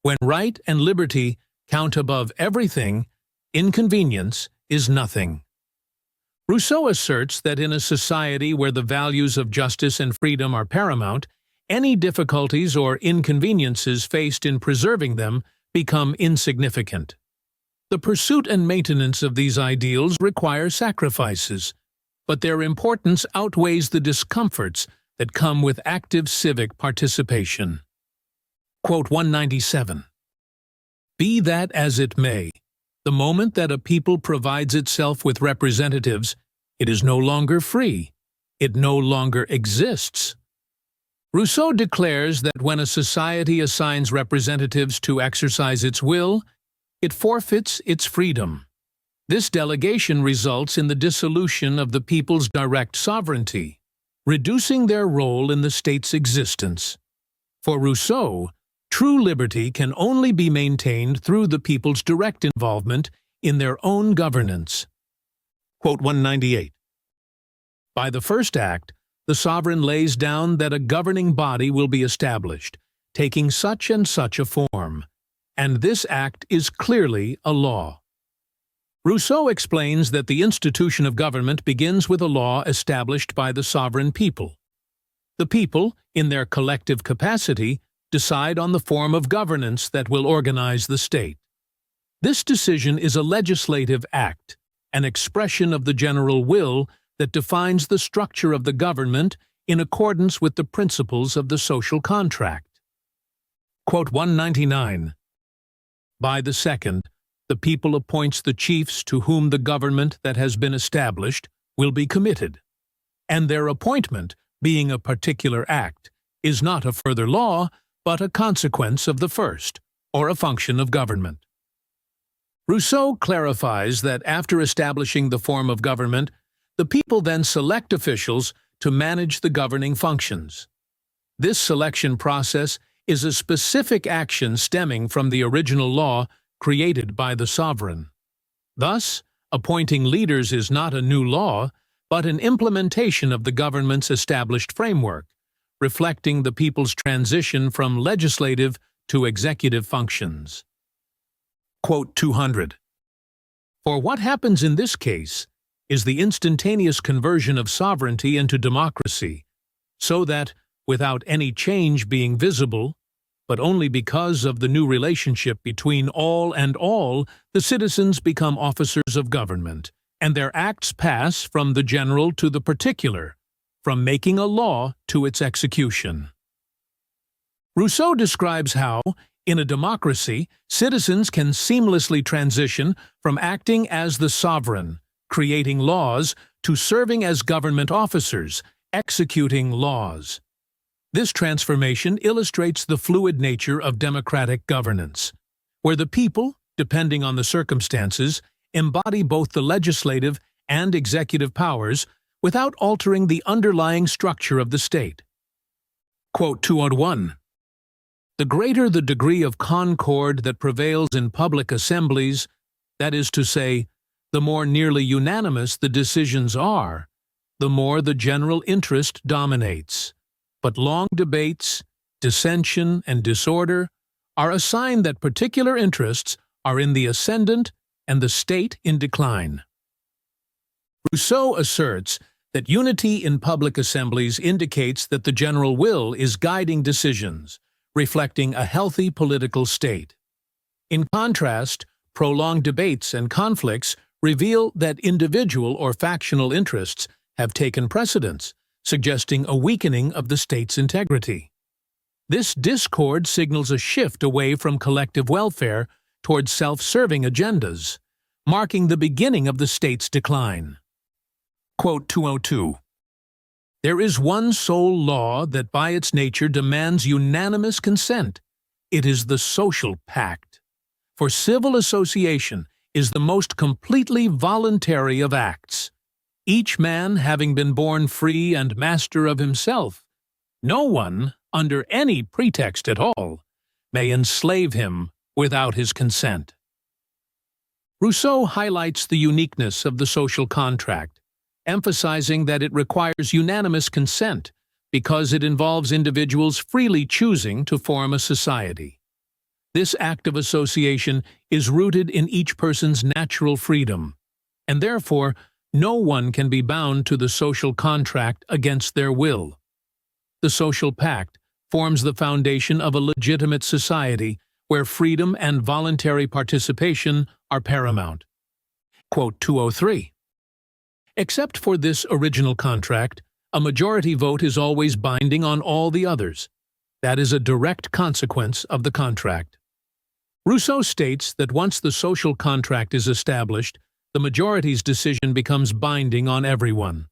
When right and liberty count above everything, inconvenience is nothing. Rousseau asserts that in a society where the values of justice and freedom are paramount, any difficulties or inconveniences faced in preserving them become insignificant. The pursuit and maintenance of these ideals require sacrifices, but their importance outweighs the discomforts that come with active civic participation. Quote 197. Be that as it may, the moment that a people provides itself with representatives, it is no longer free. It no longer exists. Rousseau declares that when a society assigns representatives to exercise its will, it forfeits its freedom. This delegation results in the dissolution of the people's direct sovereignty, reducing their role in the state's existence. For Rousseau, true liberty can only be maintained through the people's direct involvement in their own governance. Quote 198. By the first act, the sovereign lays down that a governing body will be established, taking such and such a form, and this act is clearly a law. Rousseau explains that the institution of government begins with a law established by the sovereign people. The people, in their collective capacity, decide on the form of governance that will organize the state. This decision is a legislative act, an expression of the general will that defines the structure of the government in accordance with the principles of the social contract. Quote 199. By the second, the people appoints the chiefs to whom the government that has been established will be committed, and their appointment, being a particular act, is not a further law, but a consequence of the first, or a function of government. Rousseau clarifies that after establishing the form of government, the people then select officials to manage the governing functions. This selection process is a specific action stemming from the original law created by the sovereign. Thus, appointing leaders is not a new law, but an implementation of the government's established framework, reflecting the people's transition from legislative to executive functions. Quote 200. For what happens in this case is the instantaneous conversion of sovereignty into democracy, so that, without any change being visible, but only because of the new relationship between all and all, the citizens become officers of government, and their acts pass from the general to the particular, from making a law to its execution. Rousseau describes how, in a democracy, citizens can seamlessly transition from acting as the sovereign, creating laws, to serving as government officers, executing laws. This transformation illustrates the fluid nature of democratic governance, where the people, depending on the circumstances, embody both the legislative and executive powers without altering the underlying structure of the state. Quote 201. The greater the degree of concord that prevails in public assemblies, that is to say, the more nearly unanimous the decisions are, the more the general interest dominates. But long debates, dissension, and disorder are a sign that particular interests are in the ascendant and the state in decline. Rousseau asserts that unity in public assemblies indicates that the general will is guiding decisions, reflecting a healthy political state. In contrast, prolonged debates and conflicts reveal that individual or factional interests have taken precedence, suggesting a weakening of the state's integrity. This discord signals a shift away from collective welfare towards self-serving agendas, marking the beginning of the state's decline. Quote 202. There is one sole law that by its nature demands unanimous consent. It is the social pact. For civil association is the most completely voluntary of acts, each man having been born free and master of himself. No one, under any pretext at all, may enslave him without his consent. Rousseau highlights the uniqueness of the social contract, emphasizing that it requires unanimous consent because it involves individuals freely choosing to form a society. This act of association is rooted in each person's natural freedom, and therefore no one can be bound to the social contract against their will. The social pact forms the foundation of a legitimate society where freedom and voluntary participation are paramount. Quote 203. Except for this original contract, a majority vote is always binding on all the others. That is a direct consequence of the contract. Rousseau states that once the social contract is established, the majority's decision becomes binding on everyone.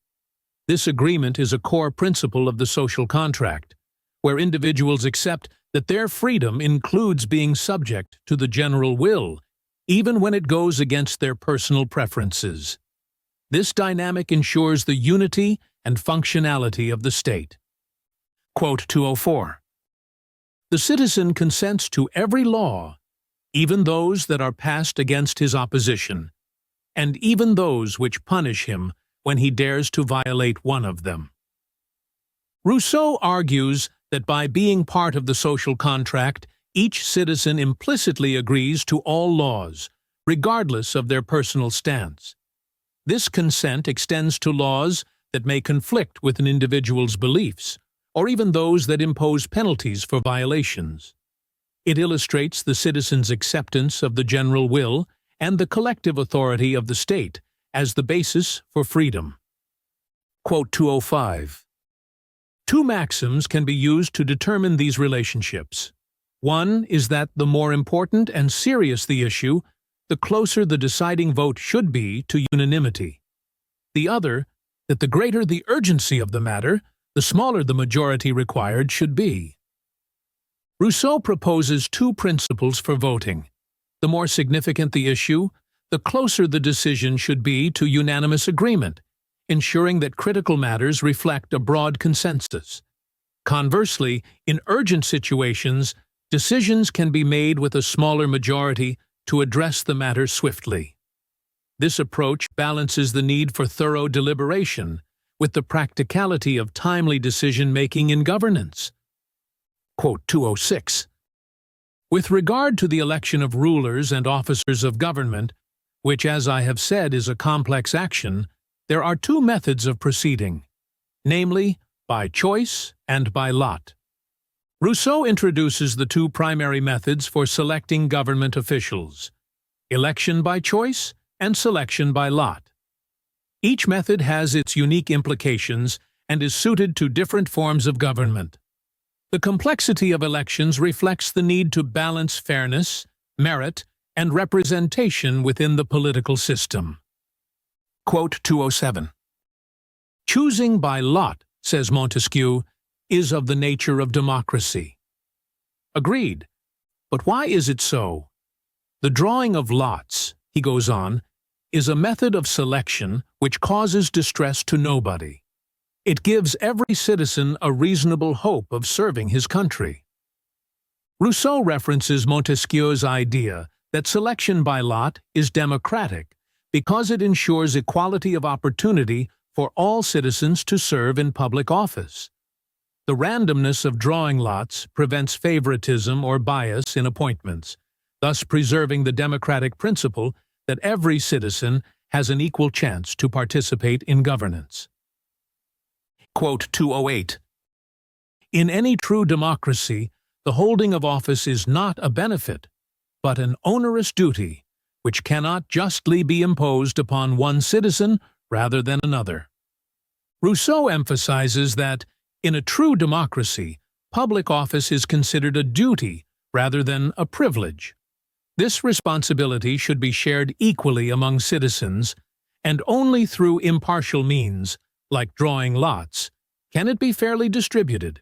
This agreement is a core principle of the social contract, where individuals accept that their freedom includes being subject to the general will, even when it goes against their personal preferences. This dynamic ensures the unity and functionality of the state. Quote 204. The citizen consents to every law, even those that are passed against his opposition, and even those which punish him when he dares to violate one of them. Rousseau argues that by being part of the social contract, each citizen implicitly agrees to all laws, regardless of their personal stance. This consent extends to laws that may conflict with an individual's beliefs, or even those that impose penalties for violations. It illustrates the citizen's acceptance of the general will and the collective authority of the state as the basis for freedom. Quote 205. Two maxims can be used to determine these relationships. One is that the more important and serious the issue, the closer the deciding vote should be to unanimity. The other, that the greater the urgency of the matter, the smaller the majority required should be. Rousseau proposes two principles for voting. The more significant the issue, the closer the decision should be to unanimous agreement, ensuring that critical matters reflect a broad consensus. Conversely, in urgent situations, decisions can be made with a smaller majority to address the matter swiftly. This approach balances the need for thorough deliberation with the practicality of timely decision-making in governance. Quote 206. With regard to the election of rulers and officers of government, which, as I have said, is a complex action, there are two methods of proceeding, namely, by choice and by lot. Rousseau introduces the two primary methods for selecting government officials: election by choice and selection by lot. Each method has its unique implications and is suited to different forms of government. The complexity of elections reflects the need to balance fairness, merit, and representation within the political system. Quote 207. Choosing by lot, says Montesquieu, is of the nature of democracy. Agreed. But why is it so? The drawing of lots, he goes on, is a method of selection which causes distress to nobody. It gives every citizen a reasonable hope of serving his country. Rousseau references Montesquieu's idea that selection by lot is democratic because it ensures equality of opportunity for all citizens to serve in public office. The randomness of drawing lots prevents favoritism or bias in appointments, thus preserving the democratic principle that every citizen has an equal chance to participate in governance. Quote 208. In any true democracy, the holding of office is not a benefit, but an onerous duty, which cannot justly be imposed upon one citizen rather than another. Rousseau emphasizes that, in a true democracy, public office is considered a duty rather than a privilege. This responsibility should be shared equally among citizens, and only through impartial means, like drawing lots, can it be fairly distributed.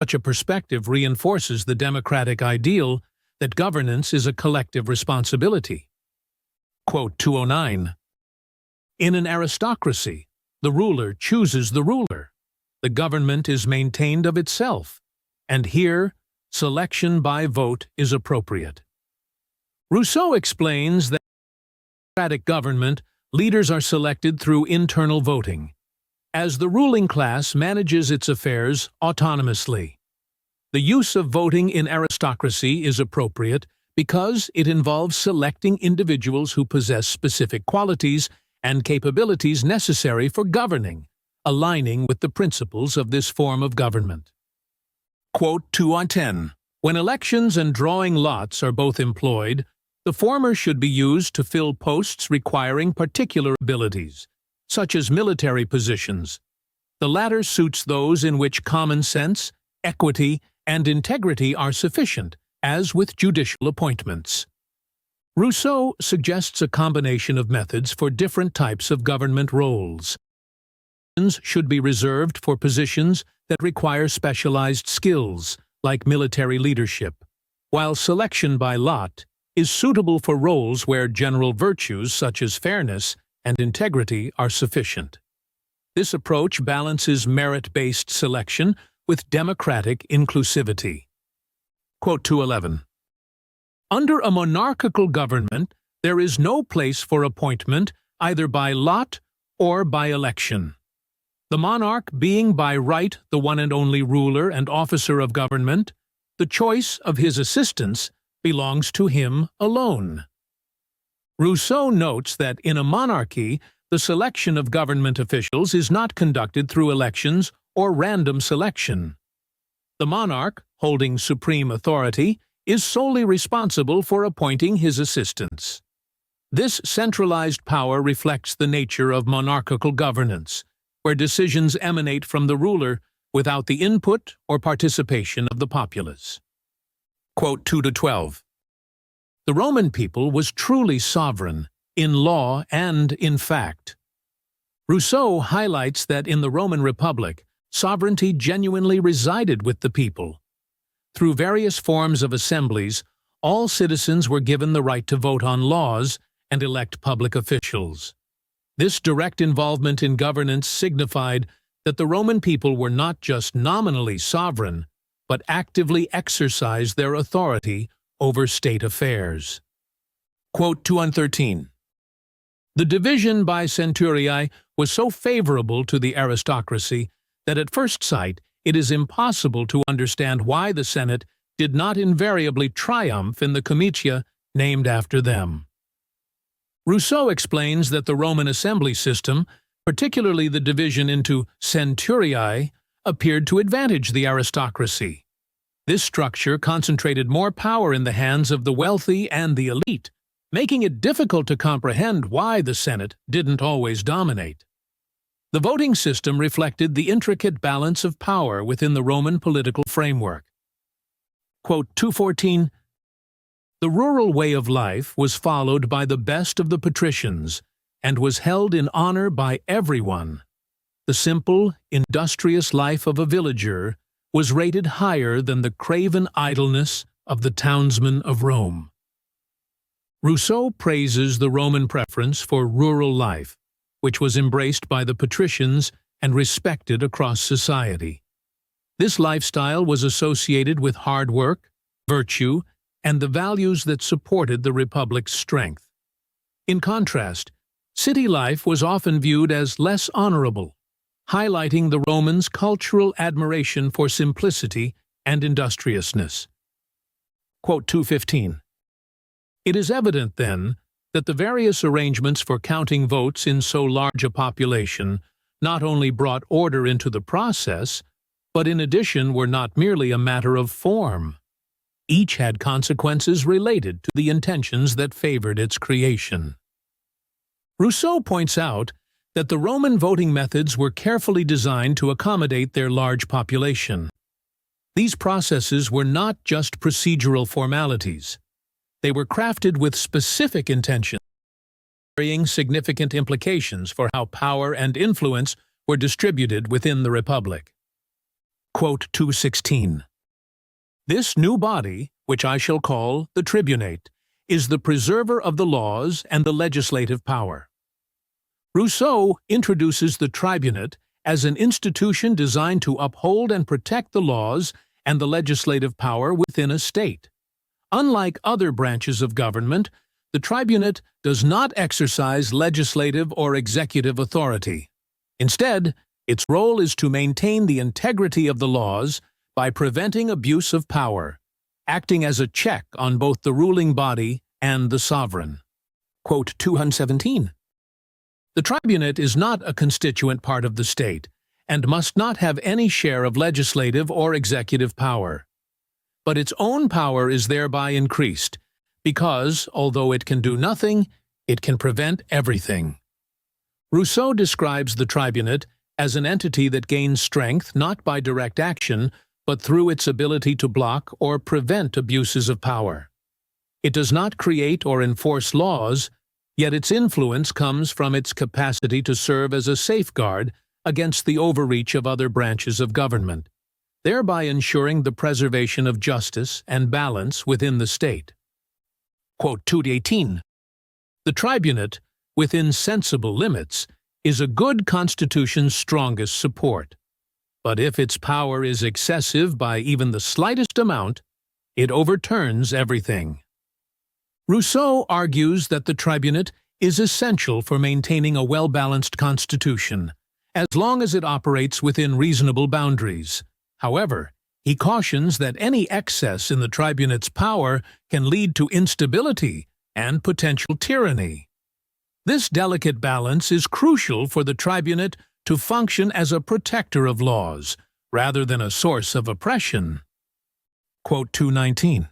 Such a perspective reinforces the democratic ideal that governance is a collective responsibility. Quote 209. In an aristocracy, the ruler chooses the ruler. The government is maintained of itself, and here, selection by vote is appropriate. Rousseau explains that in democratic government, leaders are selected through internal voting, as the ruling class manages its affairs autonomously. The use of voting in aristocracy is appropriate because it involves selecting individuals who possess specific qualities and capabilities necessary for governing, aligning with the principles of this form of government. Quote 210. When elections and drawing lots are both employed, the former should be used to fill posts requiring particular abilities, such as military positions. The latter suits those in which common sense, equity, and integrity are sufficient, as with judicial appointments. Rousseau suggests a combination of methods for different types of government roles. Should be reserved for positions that require specialized skills, like military leadership, while selection by lot is suitable for roles where general virtues such as fairness and integrity are sufficient. This approach balances merit-based selection with democratic inclusivity. Quote 211. Under a monarchical government, there is no place for appointment either by lot or by election. The monarch being by right the one and only ruler and officer of government, the choice of his assistants belongs to him alone. Rousseau notes that in a monarchy, the selection of government officials is not conducted through elections or random selection. The monarch, holding supreme authority, is solely responsible for appointing his assistants. This centralized power reflects the nature of monarchical governance, where decisions emanate from the ruler without the input or participation of the populace. Quote 2-12. The Roman people was truly sovereign, in law and in fact. Rousseau highlights that in the Roman Republic, sovereignty genuinely resided with the people. Through various forms of assemblies, all citizens were given the right to vote on laws and elect public officials. This direct involvement in governance signified that the Roman people were not just nominally sovereign, but actively exercised their authority over state affairs. Quote 213. The division by centuriae was so favorable to the aristocracy that at first sight it is impossible to understand why the Senate did not invariably triumph in the comitia named after them. Rousseau explains that the Roman assembly system, particularly the division into centuriae, appeared to advantage the aristocracy. This structure concentrated more power in the hands of the wealthy and the elite, making it difficult to comprehend why the Senate didn't always dominate. The voting system reflected the intricate balance of power within the Roman political framework. Quote 214, "The rural way of life was followed by the best of the patricians and was held in honor by everyone. The simple, industrious life of a villager was rated higher than the craven idleness of the townsmen of Rome." Rousseau praises the Roman preference for rural life, which was embraced by the patricians and respected across society. This lifestyle was associated with hard work, virtue, and the values that supported the republic's strength. In contrast, city life was often viewed as less honorable, highlighting the Romans' cultural admiration for simplicity and industriousness. Quote 215, "It is evident, then, that the various arrangements for counting votes in so large a population not only brought order into the process, but in addition were not merely a matter of form. Each had consequences related to the intentions that favored its creation." Rousseau points out that the Roman voting methods were carefully designed to accommodate their large population. These processes were not just procedural formalities. They were crafted with specific intentions, carrying significant implications for how power and influence were distributed within the Republic. Quote 216, "This new body, which I shall call the tribunate, is the preserver of the laws and the legislative power." Rousseau introduces the tribunate as an institution designed to uphold and protect the laws and the legislative power within a state. Unlike other branches of government, the tribunate does not exercise legislative or executive authority. Instead, its role is to maintain the integrity of the laws by preventing abuse of power, acting as a check on both the ruling body and the sovereign. Quote 217, "The tribunate is not a constituent part of the state, and must not have any share of legislative or executive power. But its own power is thereby increased, because, although it can do nothing, it can prevent everything." Rousseau describes the tribunate as an entity that gains strength not by direct action, but through its ability to block or prevent abuses of power. It does not create or enforce laws, yet its influence comes from its capacity to serve as a safeguard against the overreach of other branches of government, thereby ensuring the preservation of justice and balance within the state. Quote 218, "The tribunate, within sensible limits, is a good constitution's strongest support. But if its power is excessive by even the slightest amount, it overturns everything." Rousseau argues that the tribunate is essential for maintaining a well-balanced constitution, as long as it operates within reasonable boundaries. However, he cautions that any excess in the tribunate's power can lead to instability and potential tyranny. This delicate balance is crucial for the tribunate to function as a protector of laws, rather than a source of oppression. Quote 219,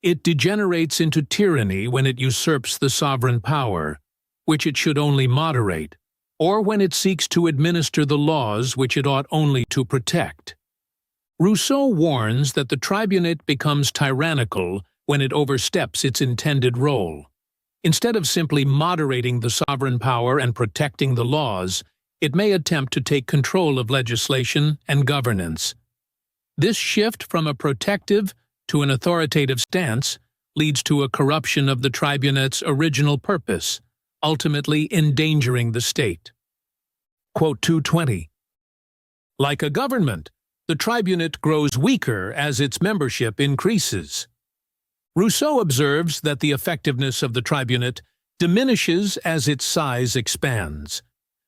"It degenerates into tyranny when it usurps the sovereign power, which it should only moderate, or when it seeks to administer the laws which it ought only to protect." Rousseau warns that the tribunate becomes tyrannical when it oversteps its intended role. Instead of simply moderating the sovereign power and protecting the laws, it may attempt to take control of legislation and governance. This shift from a protective to an authoritative stance leads to a corruption of the tribunate's original purpose, ultimately endangering the state. Quote 220, "Like a government, the tribunate grows weaker as its membership increases." Rousseau observes that the effectiveness of the tribunate diminishes as its size expands.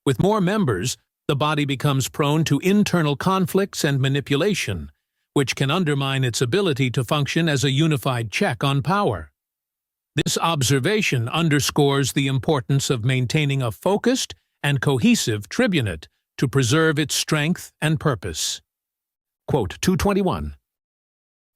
With more members, the body becomes prone to internal conflicts and manipulation, which can undermine its ability to function as a unified check on power. This observation underscores the importance of maintaining a focused and cohesive tribunate to preserve its strength and purpose. Quote 221,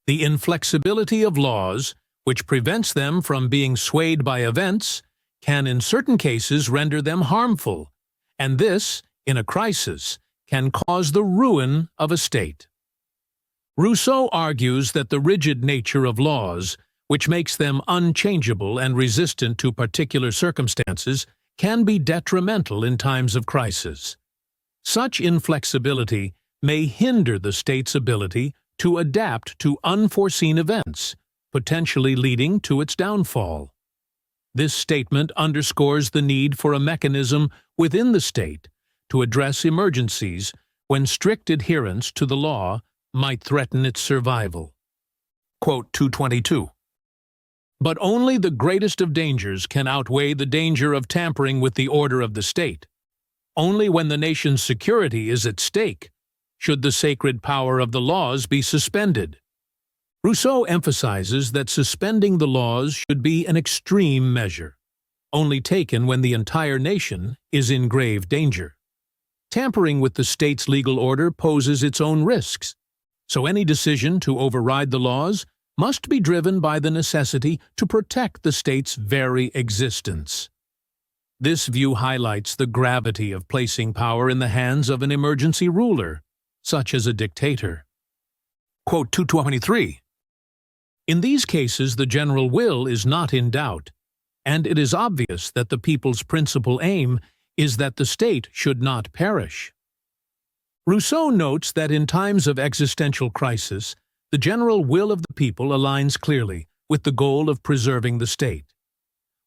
"The inflexibility of laws, which prevents them from being swayed by events, can in certain cases render them harmful, and this, in a crisis can cause the ruin of a state. Rousseau argues that the rigid nature of laws, which makes them unchangeable and resistant to particular circumstances, can be detrimental in times of crisis. Such inflexibility may hinder the state's ability to adapt to unforeseen events, potentially leading to its downfall. This statement underscores the need for a mechanism within the state to address emergencies when strict adherence to the law might threaten its survival. Quote 222. But only the greatest of dangers can outweigh the danger of tampering with the order of the state. Only when the nation's security is at stake should the sacred power of the laws be suspended. Rousseau emphasizes that suspending the laws should be an extreme measure, only taken when the entire nation is in grave danger. Tampering with the state's legal order poses its own risks, so any decision to override the laws must be driven by the necessity to protect the state's very existence. This view highlights the gravity of placing power in the hands of an emergency ruler, such as a dictator. Quote 223. In these cases, the general will is not in doubt, and it is obvious that the people's principal aim is that the state should not perish. Rousseau notes that in times of existential crisis, the general will of the people aligns clearly with the goal of preserving the state.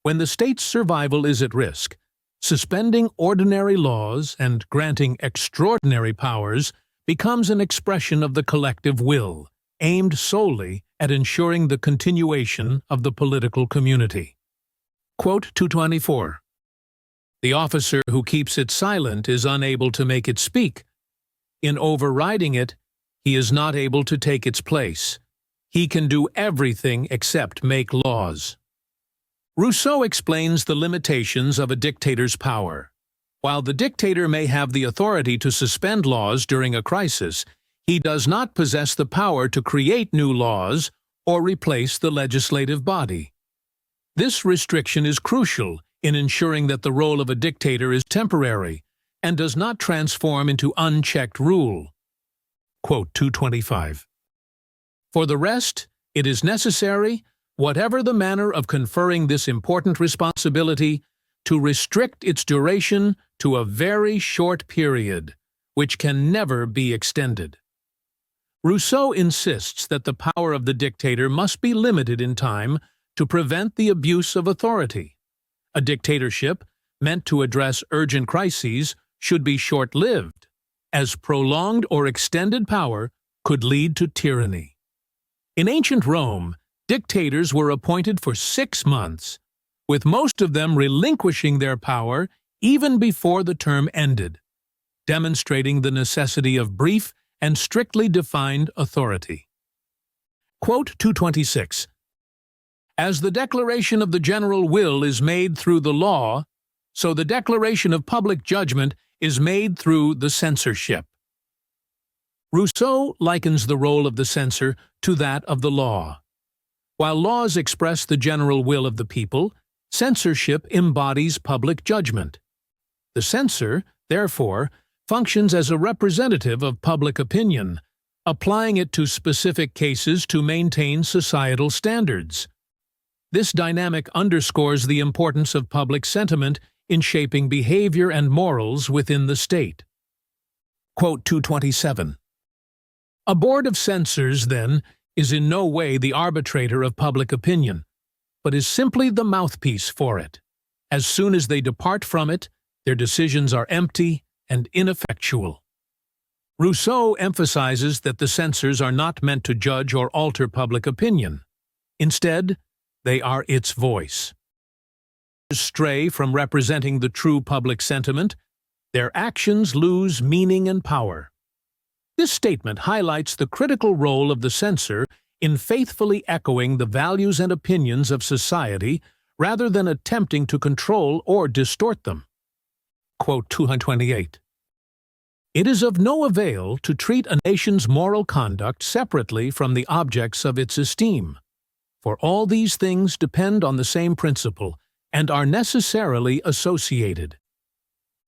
When the state's survival is at risk, suspending ordinary laws and granting extraordinary powers becomes an expression of the collective will, aimed solely at ensuring the continuation of the political community. Quote 224. The officer who keeps it silent is unable to make it speak. In overriding it, he is not able to take its place. He can do everything except make laws. Rousseau explains the limitations of a dictator's power. While the dictator may have the authority to suspend laws during a crisis, he does not possess the power to create new laws or replace the legislative body. This restriction is crucial in ensuring that the role of a dictator is temporary and does not transform into unchecked rule. Quote 225. For the rest, it is necessary, whatever the manner of conferring this important responsibility, to restrict its duration to a very short period, which can never be extended. Rousseau insists that the power of the dictator must be limited in time to prevent the abuse of authority. A dictatorship, meant to address urgent crises, should be short-lived, as prolonged or extended power could lead to tyranny. In ancient Rome, dictators were appointed for 6 months, with most of them relinquishing their power even before the term ended, demonstrating the necessity of brief and strictly defined authority. Quote 226. As the declaration of the general will is made through the law, so the declaration of public judgment is made through the censorship. Rousseau likens the role of the censor to that of the law. While laws express the general will of the people, censorship embodies public judgment. The censor, therefore, functions as a representative of public opinion, applying it to specific cases to maintain societal standards. This dynamic underscores the importance of public sentiment in shaping behavior and morals within the state. Quote 227. A board of censors, then, is in no way the arbitrator of public opinion, but is simply the mouthpiece for it. As soon as they depart from it, their decisions are empty and ineffectual. Rousseau emphasizes that the censors are not meant to judge or alter public opinion. Instead, they are its voice. Stray from representing the true public sentiment, their actions lose meaning and power. This statement highlights the critical role of the censor in faithfully echoing the values and opinions of society rather than attempting to control or distort them. Quote 228. It is of no avail to treat a nation's moral conduct separately from the objects of its esteem, for all these things depend on the same principle and are necessarily associated.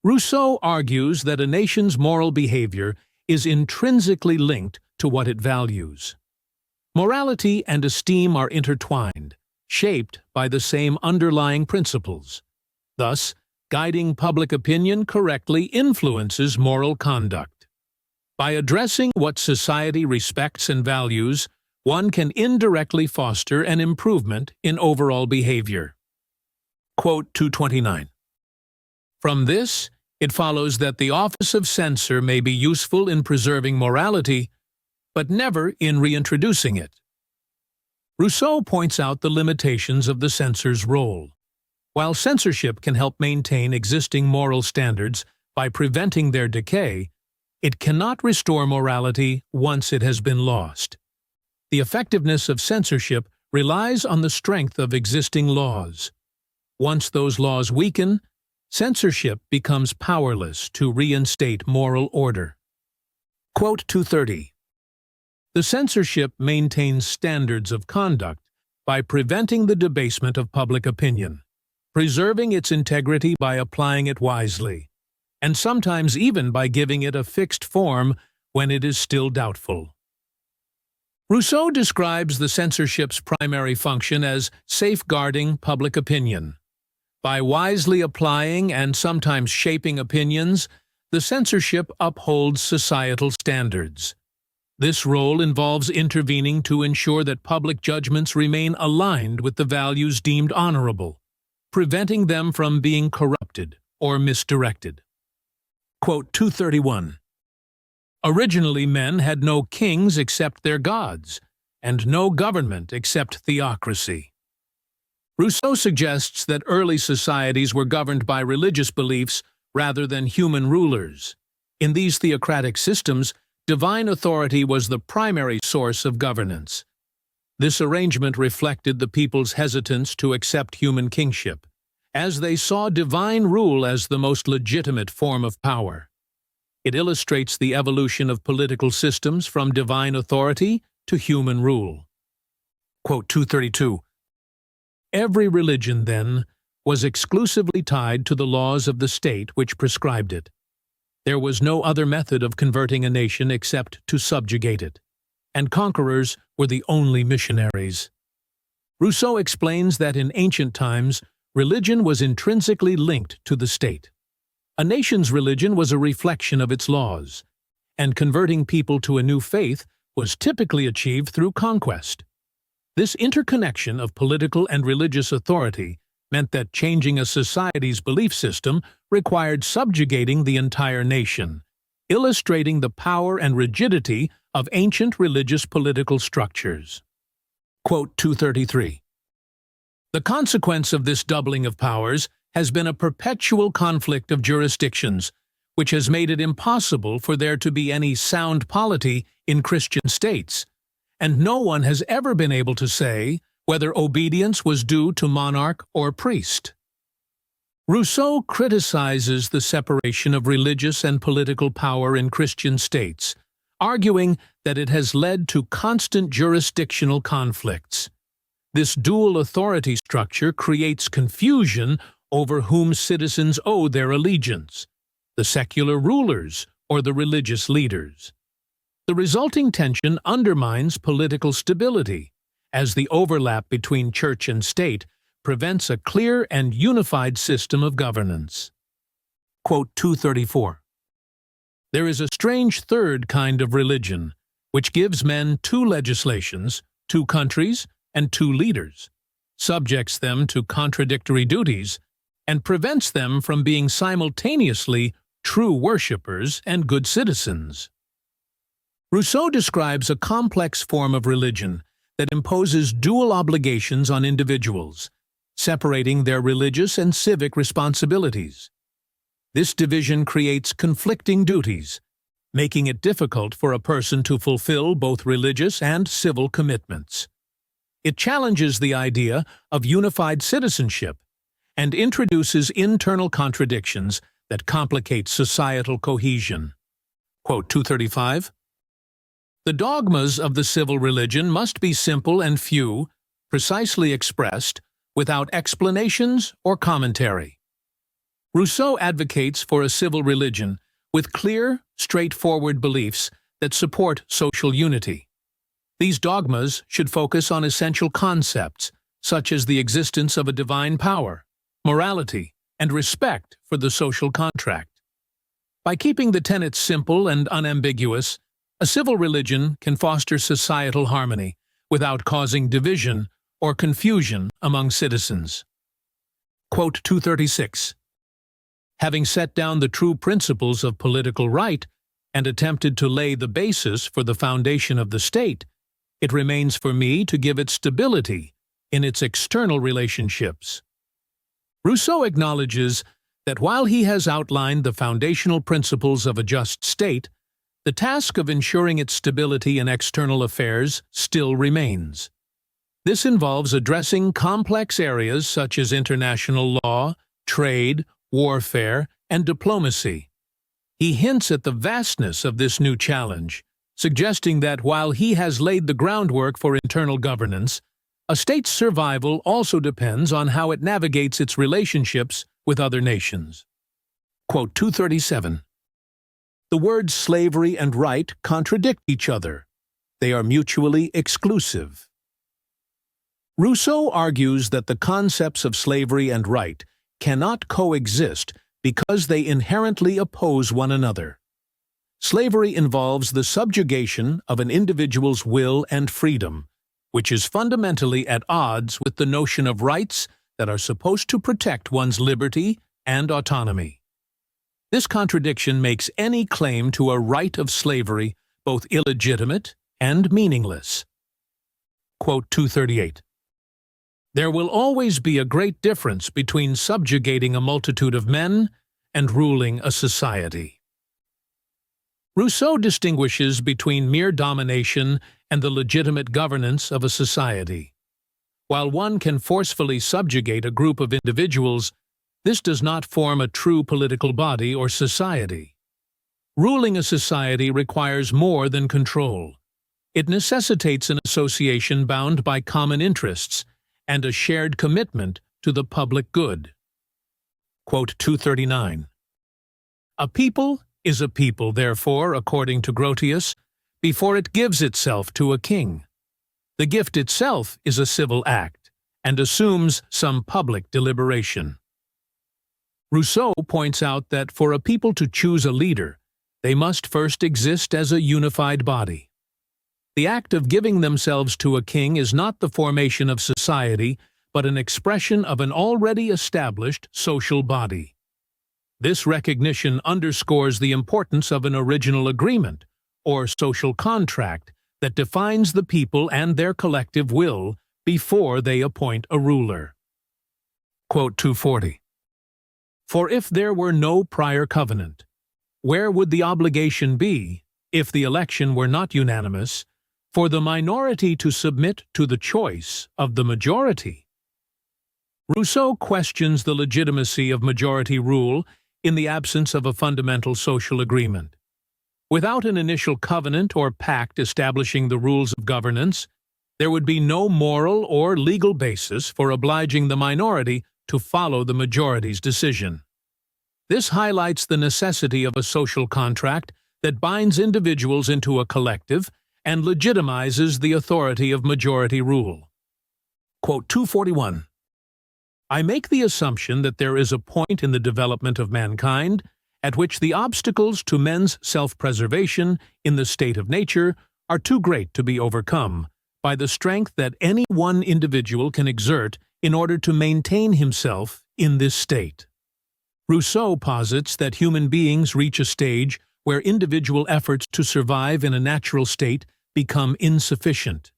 Rousseau argues that a nation's moral behavior is intrinsically linked to what it values. Morality and esteem are intertwined, shaped by the same underlying principles. Thus, guiding public opinion correctly influences moral conduct. By addressing what society respects and values, one can indirectly foster an improvement in overall behavior. Quote 229. From this, it follows that the office of censor may be useful in preserving morality, but never in reintroducing it. Rousseau points out the limitations of the censor's role. While censorship can help maintain existing moral standards by preventing their decay, it cannot restore morality once it has been lost. The effectiveness of censorship relies on the strength of existing laws. Once those laws weaken, censorship becomes powerless to reinstate moral order. Quote 230. The censorship maintains standards of conduct by preventing the debasement of public opinion, preserving its integrity by applying it wisely, and sometimes even by giving it a fixed form when it is still doubtful. Rousseau describes the censorship's primary function as safeguarding public opinion. By wisely applying and sometimes shaping opinions, the censorship upholds societal standards. This role involves intervening to ensure that public judgments remain aligned with the values deemed honorable, preventing them from being corrupted or misdirected. Quote 231. Originally men had no kings except their gods, and no government except theocracy. Rousseau suggests that early societies were governed by religious beliefs rather than human rulers. In these theocratic systems, divine authority was the primary source of governance. This arrangement reflected the people's hesitance to accept human kingship, as they saw divine rule as the most legitimate form of power. It illustrates the evolution of political systems from divine authority to human rule. Quote 232. Every religion, then, was exclusively tied to the laws of the state which prescribed it. There was no other method of converting a nation except to subjugate it, and conquerors were the only missionaries. Rousseau explains that in ancient times, religion was intrinsically linked to the state. A nation's religion was a reflection of its laws, and converting people to a new faith was typically achieved through conquest. This interconnection of political and religious authority meant that changing a society's belief system required subjugating the entire nation, illustrating the power and rigidity of ancient religious political structures. Quote 233. The consequence of this doubling of powers has been a perpetual conflict of jurisdictions, which has made it impossible for there to be any sound polity in Christian states, and no one has ever been able to say whether obedience was due to monarch or priest. Rousseau criticizes the separation of religious and political power in Christian states, arguing that it has led to constant jurisdictional conflicts. This dual authority structure creates confusion over whom citizens owe their allegiance, the secular rulers or the religious leaders. The resulting tension undermines political stability, as the overlap between church and state prevents a clear and unified system of governance. Quote 234. There is a strange third kind of religion, which gives men two legislations, two countries, and two leaders, subjects them to contradictory duties, and prevents them from being simultaneously true worshippers and good citizens. Rousseau describes a complex form of religion that imposes dual obligations on individuals, separating their religious and civic responsibilities. This division creates conflicting duties, making it difficult for a person to fulfill both religious and civil commitments. It challenges the idea of unified citizenship and introduces internal contradictions that complicate societal cohesion. Quote 235. The dogmas of the civil religion must be simple and few, precisely expressed, without explanations or commentary. Rousseau advocates for a civil religion with clear, straightforward beliefs that support social unity. These dogmas should focus on essential concepts, such as the existence of a divine power, morality, and respect for the social contract. By keeping the tenets simple and unambiguous, a civil religion can foster societal harmony without causing division or confusion among citizens. Quote 236. Having set down the true principles of political right and attempted to lay the basis for the foundation of the state, it remains for me to give it stability in its external relationships. Rousseau acknowledges that while he has outlined the foundational principles of a just state, the task of ensuring its stability in external affairs still remains. This involves addressing complex areas such as international law, trade, warfare, and diplomacy. He hints at the vastness of this new challenge, suggesting that while he has laid the groundwork for internal governance, a state's survival also depends on how it navigates its relationships with other nations. Quote 237. The words slavery and right contradict each other. They are mutually exclusive. Rousseau argues that the concepts of slavery and right cannot coexist because they inherently oppose one another. Slavery involves the subjugation of an individual's will and freedom, which is fundamentally at odds with the notion of rights that are supposed to protect one's liberty and autonomy. This contradiction makes any claim to a right of slavery both illegitimate and meaningless. Quote 238. There will always be a great difference between subjugating a multitude of men and ruling a society. Rousseau distinguishes between mere domination and the legitimate governance of a society. While one can forcefully subjugate a group of individuals, this does not form a true political body or society. Ruling a society requires more than control. It necessitates an association bound by common interests and a shared commitment to the public good. Quote 239. A people is a people, therefore, according to Grotius, before it gives itself to a king. The gift itself is a civil act and assumes some public deliberation. Rousseau points out that for a people to choose a leader, they must first exist as a unified body. The act of giving themselves to a king is not the formation of society, but an expression of an already established social body. This recognition underscores the importance of an original agreement, or social contract, that defines the people and their collective will before they appoint a ruler. Quote 240. For if there were no prior covenant, where would the obligation be, if the election were not unanimous, for the minority to submit to the choice of the majority? Rousseau questions the legitimacy of majority rule in the absence of a fundamental social agreement. Without an initial covenant or pact establishing the rules of governance, there would be no moral or legal basis for obliging the minority to follow the majority's decision. This highlights the necessity of a social contract that binds individuals into a collective and legitimizes the authority of majority rule. Quote 241. I make the assumption that there is a point in the development of mankind at which the obstacles to men's self-preservation in the state of nature are too great to be overcome by the strength that any one individual can exert in order to maintain himself in this state. Rousseau posits that human beings reach a stage where individual efforts to survive in a natural state become insufficient.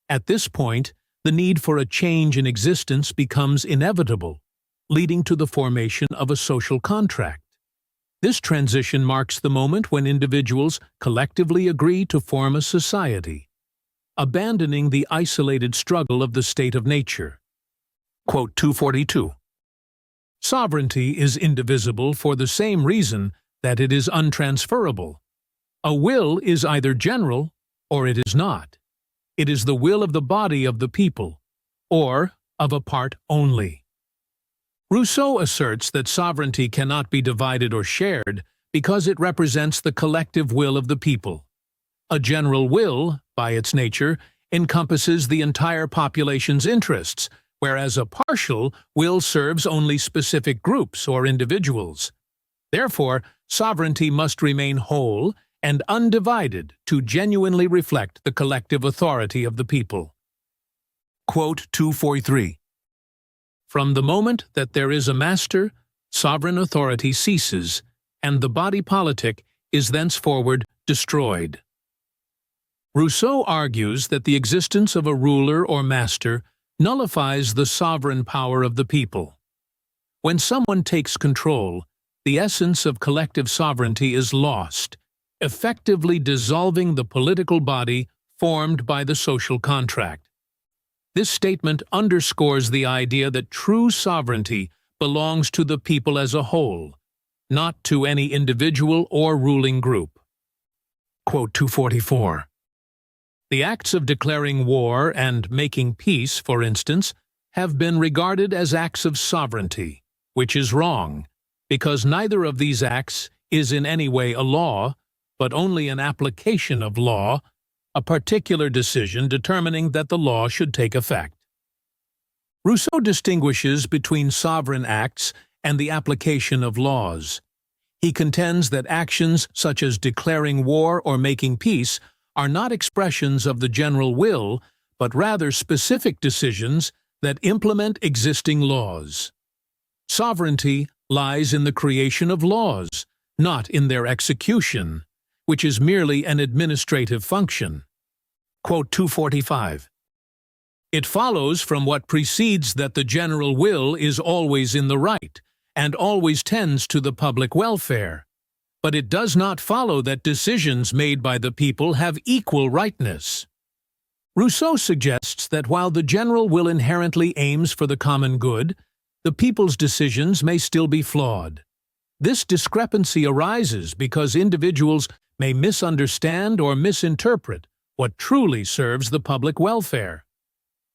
At this point, the need for a change in existence becomes inevitable, leading to the formation of a social contract. This transition marks the moment when individuals collectively agree to form a society, abandoning the isolated struggle of the state of nature. Quote 242. Sovereignty is indivisible for the same reason that it is untransferable. A will is either general or it is not. It is the will of the body of the people, or of a part only. Rousseau asserts that sovereignty cannot be divided or shared because it represents the collective will of the people. A general will, by its nature, encompasses the entire population's interests, whereas a partial will serves only specific groups or individuals. Therefore, sovereignty must remain whole and undivided to genuinely reflect the collective authority of the people. Quote 243. From the moment that there is a master, sovereign authority ceases, and the body politic is thenceforward destroyed. Rousseau argues that the existence of a ruler or master nullifies the sovereign power of the people. When someone takes control, the essence of collective sovereignty is lost, effectively dissolving the political body formed by the social contract. This statement underscores the idea that true sovereignty belongs to the people as a whole, not to any individual or ruling group. Quote 244. The acts of declaring war and making peace, for instance, have been regarded as acts of sovereignty, which is wrong, because neither of these acts is in any way a law, but only an application of law, a particular decision determining that the law should take effect. Rousseau distinguishes between sovereign acts and the application of laws. He contends that actions such as declaring war or making peace are not expressions of the general will, but rather specific decisions that implement existing laws. Sovereignty lies in the creation of laws, not in their execution, which is merely an administrative function. Quote 245. It follows from what precedes that the general will is always in the right, and always tends to the public welfare. But it does not follow that decisions made by the people have equal rightness. Rousseau suggests that while the general will inherently aims for the common good, the people's decisions may still be flawed. This discrepancy arises because individuals may misunderstand or misinterpret what truly serves the public welfare.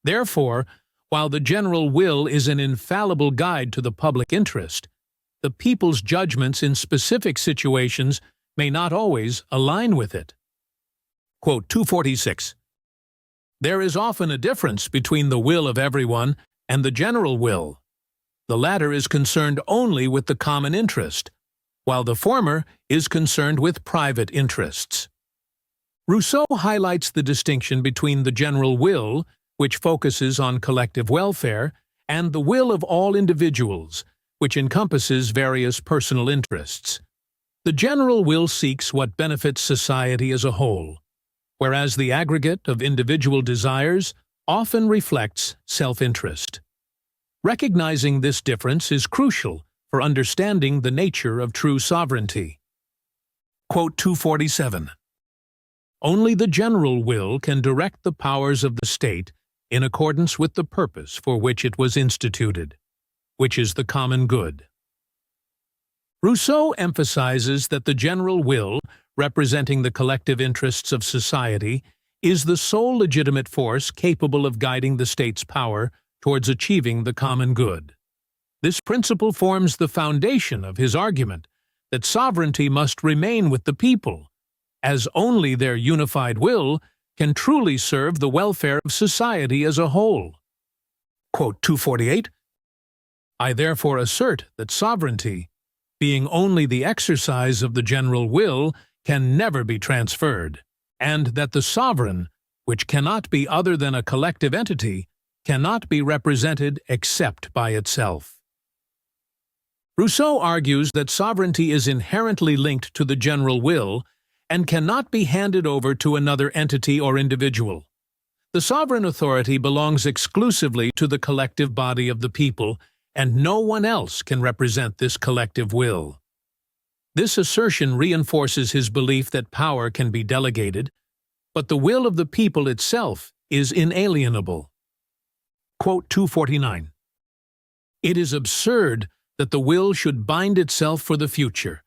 Therefore, while the general will is an infallible guide to the public interest, the people's judgments in specific situations may not always align with it. Quote 246. There is often a difference between the will of everyone and the general will. The latter is concerned only with the common interest, while the former is concerned with private interests. Rousseau highlights the distinction between the general will, which focuses on collective welfare, and the will of all individuals, which encompasses various personal interests. The general will seeks what benefits society as a whole, whereas the aggregate of individual desires often reflects self-interest. Recognizing this difference is crucial for understanding the nature of true sovereignty. Quote 247. Only the general will can direct the powers of the state in accordance with the purpose for which it was instituted, which is the common good. Rousseau emphasizes that the general will, representing the collective interests of society, is the sole legitimate force capable of guiding the state's power towards achieving the common good. This principle forms the foundation of his argument that sovereignty must remain with the people, as only their unified will can truly serve the welfare of society as a whole. Quote 248. I therefore assert that sovereignty, being only the exercise of the general will, can never be transferred, and that the sovereign, which cannot be other than a collective entity, cannot be represented except by itself. Rousseau argues that sovereignty is inherently linked to the general will and cannot be handed over to another entity or individual. The sovereign authority belongs exclusively to the collective body of the people, and no one else can represent this collective will. This assertion reinforces his belief that power can be delegated, but the will of the people itself is inalienable. Quote 249. It is absurd that the will should bind itself for the future,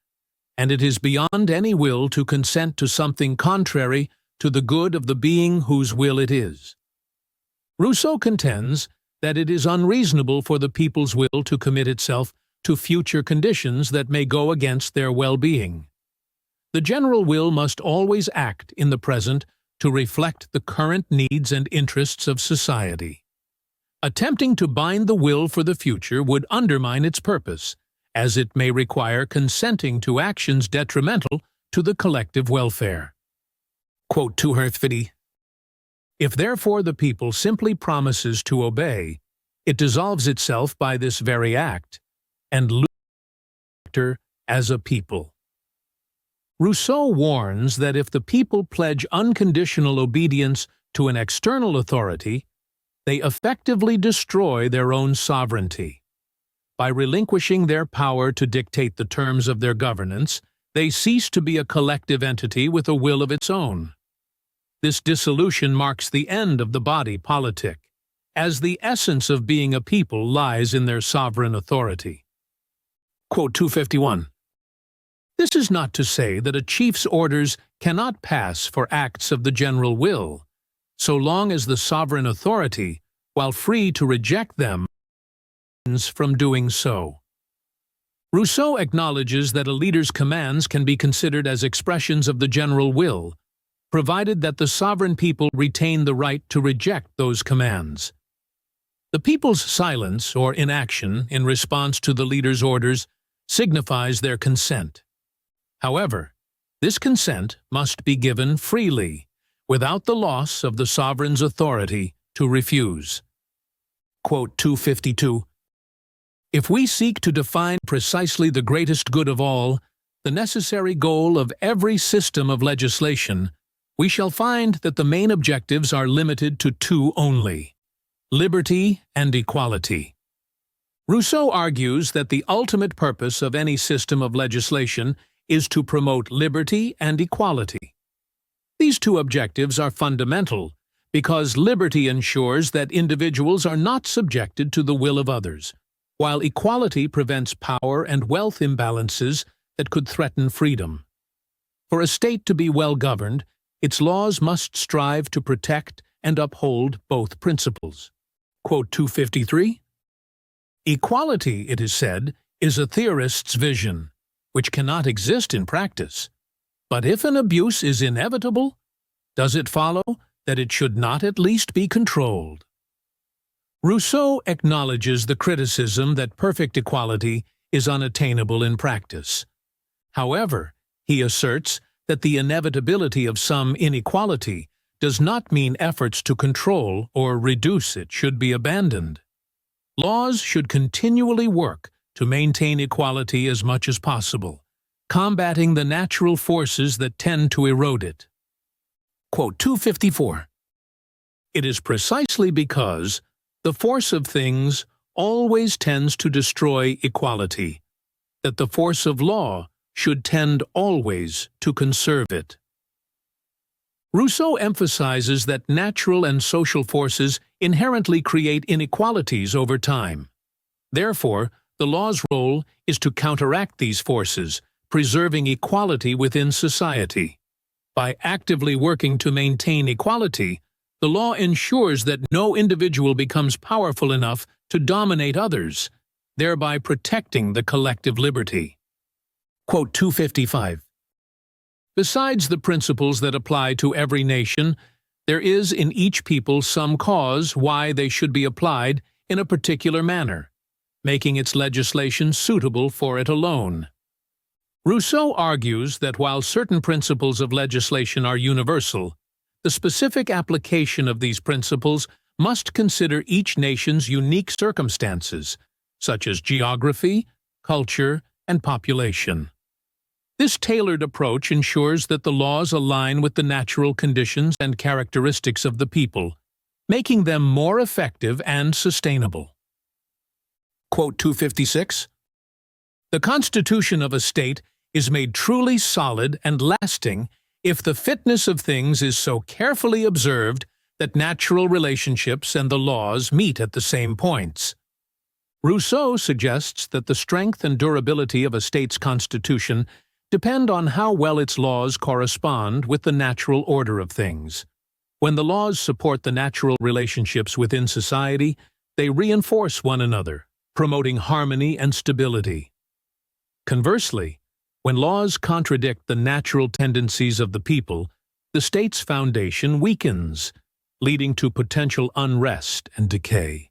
and it is beyond any will to consent to something contrary to the good of the being whose will it is. Rousseau contends that it is unreasonable for the people's will to commit itself to future conditions that may go against their well-being. The general will must always act in the present to reflect the current needs and interests of society. Attempting to bind the will for the future would undermine its purpose, as it may require consenting to actions detrimental to the collective welfare. Quote 250. If therefore the people simply promises to obey, it dissolves itself by this very act, and loses character as a people. Rousseau warns that if the people pledge unconditional obedience to an external authority, they effectively destroy their own sovereignty. By relinquishing their power to dictate the terms of their governance, they cease to be a collective entity with a will of its own. This dissolution marks the end of the body politic, as the essence of being a people lies in their sovereign authority. Quote 251. This is not to say that a chief's orders cannot pass for acts of the general will, so long as the sovereign authority, while free to reject them, refrains from doing so. Rousseau acknowledges that a leader's commands can be considered as expressions of the general will, provided that the sovereign people retain the right to reject those commands. The people's silence or inaction in response to the leader's orders signifies their consent. However, this consent must be given freely, without the loss of the sovereign's authority to refuse. Quote 252. If we seek to define precisely the greatest good of all, the necessary goal of every system of legislation, we shall find that the main objectives are limited to two only: liberty and equality. Rousseau argues that the ultimate purpose of any system of legislation is to promote liberty and equality. These two objectives are fundamental because liberty ensures that individuals are not subjected to the will of others, while equality prevents power and wealth imbalances that could threaten freedom. For a state to be well governed, its laws must strive to protect and uphold both principles. Quote 253. Equality, it is said, is a theorist's vision, which cannot exist in practice. But if an abuse is inevitable, does it follow that it should not at least be controlled? Rousseau acknowledges the criticism that perfect equality is unattainable in practice. However, he asserts that the inevitability of some inequality does not mean efforts to control or reduce it should be abandoned. Laws should continually work to maintain equality as much as possible, combating the natural forces that tend to erode it. Quote 254. It is precisely because the force of things always tends to destroy equality that the force of law should tend always to conserve it. Rousseau emphasizes that natural and social forces inherently create inequalities over time. Therefore, the law's role is to counteract these forces, preserving equality within society. By actively working to maintain equality, the law ensures that no individual becomes powerful enough to dominate others, thereby protecting the collective liberty. Quote 255. Besides the principles that apply to every nation, there is in each people some cause why they should be applied in a particular manner, making its legislation suitable for it alone. Rousseau argues that while certain principles of legislation are universal, the specific application of these principles must consider each nation's unique circumstances, such as geography, culture, and population. This tailored approach ensures that the laws align with the natural conditions and characteristics of the people, making them more effective and sustainable. Quote 256. The constitution of a state is made truly solid and lasting if the fitness of things is so carefully observed that natural relationships and the laws meet at the same points. Rousseau suggests that the strength and durability of a state's constitution depend on how well its laws correspond with the natural order of things. When the laws support the natural relationships within society, they reinforce one another, promoting harmony and stability. Conversely, when laws contradict the natural tendencies of the people, the state's foundation weakens, leading to potential unrest and decay.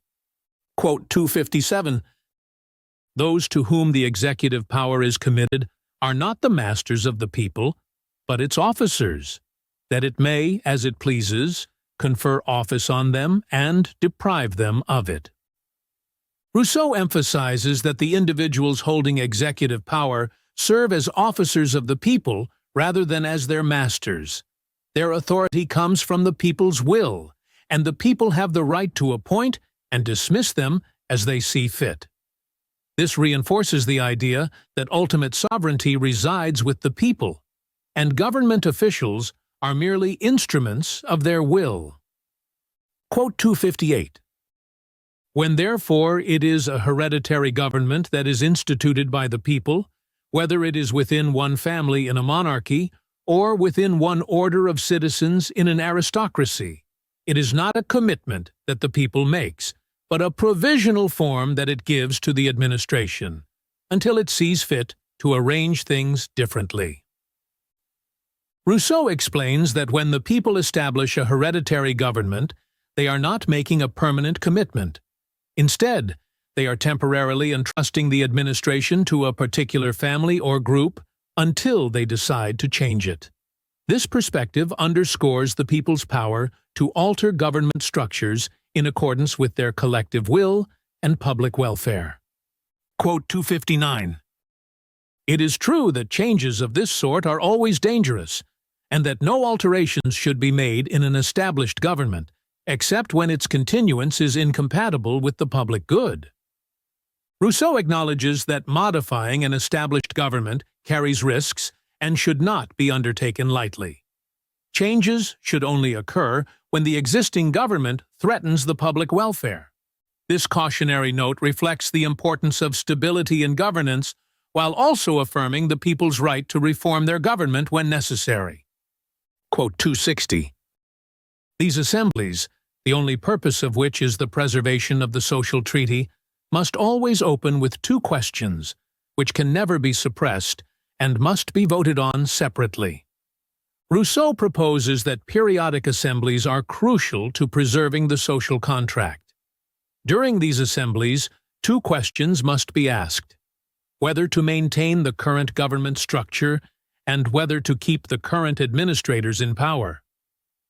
Quote 257, "Those to whom the executive power is committed are not the masters of the people, but its officers, that it may, as it pleases, confer office on them and deprive them of it." Rousseau emphasizes that the individuals holding executive power serve as officers of the people rather than as their masters. Their authority comes from the people's will, and the people have the right to appoint and dismiss them as they see fit. This reinforces the idea that ultimate sovereignty resides with the people, and government officials are merely instruments of their will. Quote 258. "When therefore it is a hereditary government that is instituted by the people, whether it is within one family in a monarchy or within one order of citizens in an aristocracy, it is not a commitment that the people makes, but a provisional form that it gives to the administration, until it sees fit to arrange things differently." Rousseau explains that when the people establish a hereditary government, they are not making a permanent commitment. Instead, they are temporarily entrusting the administration to a particular family or group until they decide to change it. This perspective underscores the people's power to alter government structures in accordance with their collective will and public welfare. Quote 259. "It is true that changes of this sort are always dangerous, and that no alterations should be made in an established government, except when its continuance is incompatible with the public good." Rousseau acknowledges that modifying an established government carries risks and should not be undertaken lightly. Changes should only occur when the existing government threatens the public welfare. This cautionary note reflects the importance of stability in governance while also affirming the people's right to reform their government when necessary. Quote 260. "These assemblies, the only purpose of which is the preservation of the social treaty, must always open with two questions, which can never be suppressed and must be voted on separately." Rousseau proposes that periodic assemblies are crucial to preserving the social contract. During these assemblies, two questions must be asked: whether to maintain the current government structure and whether to keep the current administrators in power.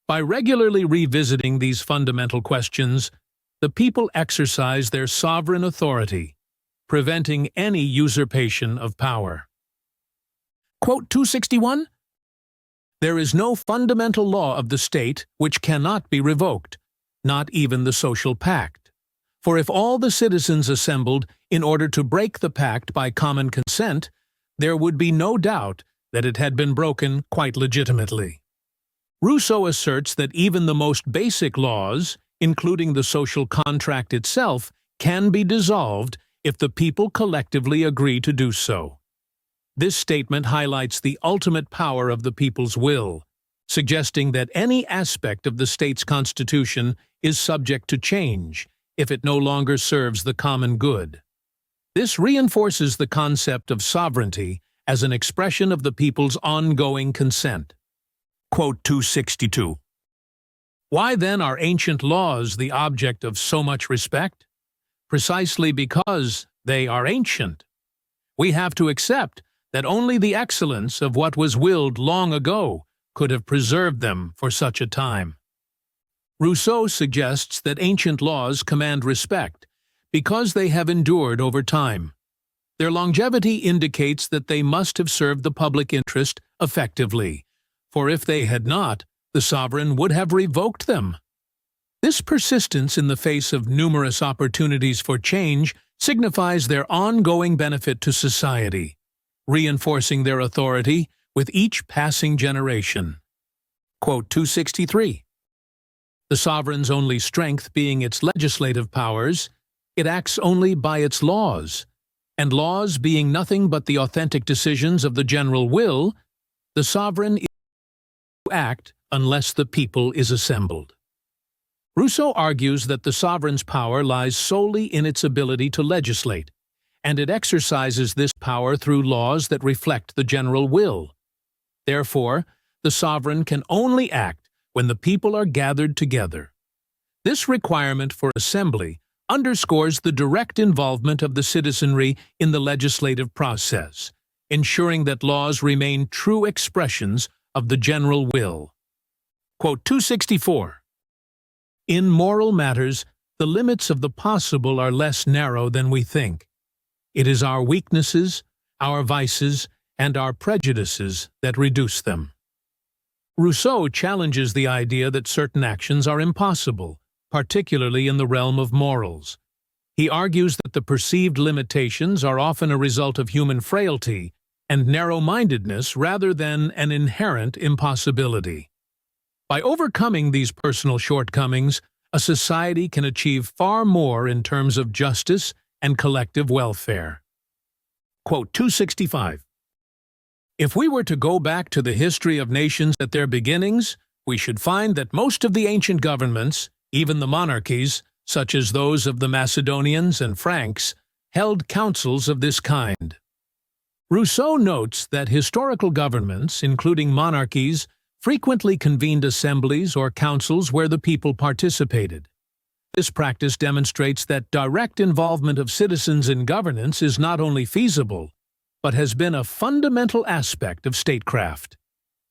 By regularly revisiting these fundamental questions, the people exercise their sovereign authority, preventing any usurpation of power. Quote 261. "There is no fundamental law of the state which cannot be revoked, not even the social pact. For if all the citizens assembled in order to break the pact by common consent, there would be no doubt that it had been broken quite legitimately." Rousseau asserts that even the most basic laws, including the social contract itself, can be dissolved if the people collectively agree to do so. This statement highlights the ultimate power of the people's will, suggesting that any aspect of the state's constitution is subject to change if it no longer serves the common good. This reinforces the concept of sovereignty as an expression of the people's ongoing consent. Quote 262. "Why then are ancient laws the object of so much respect? Precisely because they are ancient. We have to accept that only the excellence of what was willed long ago could have preserved them for such a time." Rousseau suggests that ancient laws command respect because they have endured over time. Their longevity indicates that they must have served the public interest effectively, for if they had not, the sovereign would have revoked them. This persistence in the face of numerous opportunities for change signifies their ongoing benefit to society, reinforcing their authority with each passing generation. Quote 263. "The sovereign's only strength being its legislative powers, it acts only by its laws, and laws being nothing but the authentic decisions of the general will, the sovereign is to act unless the people is assembled." Rousseau argues that the sovereign's power lies solely in its ability to legislate, and it exercises this power through laws that reflect the general will. Therefore, the sovereign can only act when the people are gathered together. This requirement for assembly underscores the direct involvement of the citizenry in the legislative process, ensuring that laws remain true expressions of the general will. Quote 264. In moral matters, the limits of the possible are less narrow than we think. It is our weaknesses, our vices, and our prejudices that reduce them. Rousseau challenges the idea that certain actions are impossible, particularly in the realm of morals. He argues that the perceived limitations are often a result of human frailty and narrow-mindedness rather than an inherent impossibility. By overcoming these personal shortcomings, a society can achieve far more in terms of justice and collective welfare. Quote 265. If we were to go back to the history of nations at their beginnings, we should find that most of the ancient governments, even the monarchies, such as those of the Macedonians and Franks, held councils of this kind. Rousseau notes that historical governments, including monarchies, frequently convened assemblies or councils where the people participated. This practice demonstrates that direct involvement of citizens in governance is not only feasible, but has been a fundamental aspect of statecraft.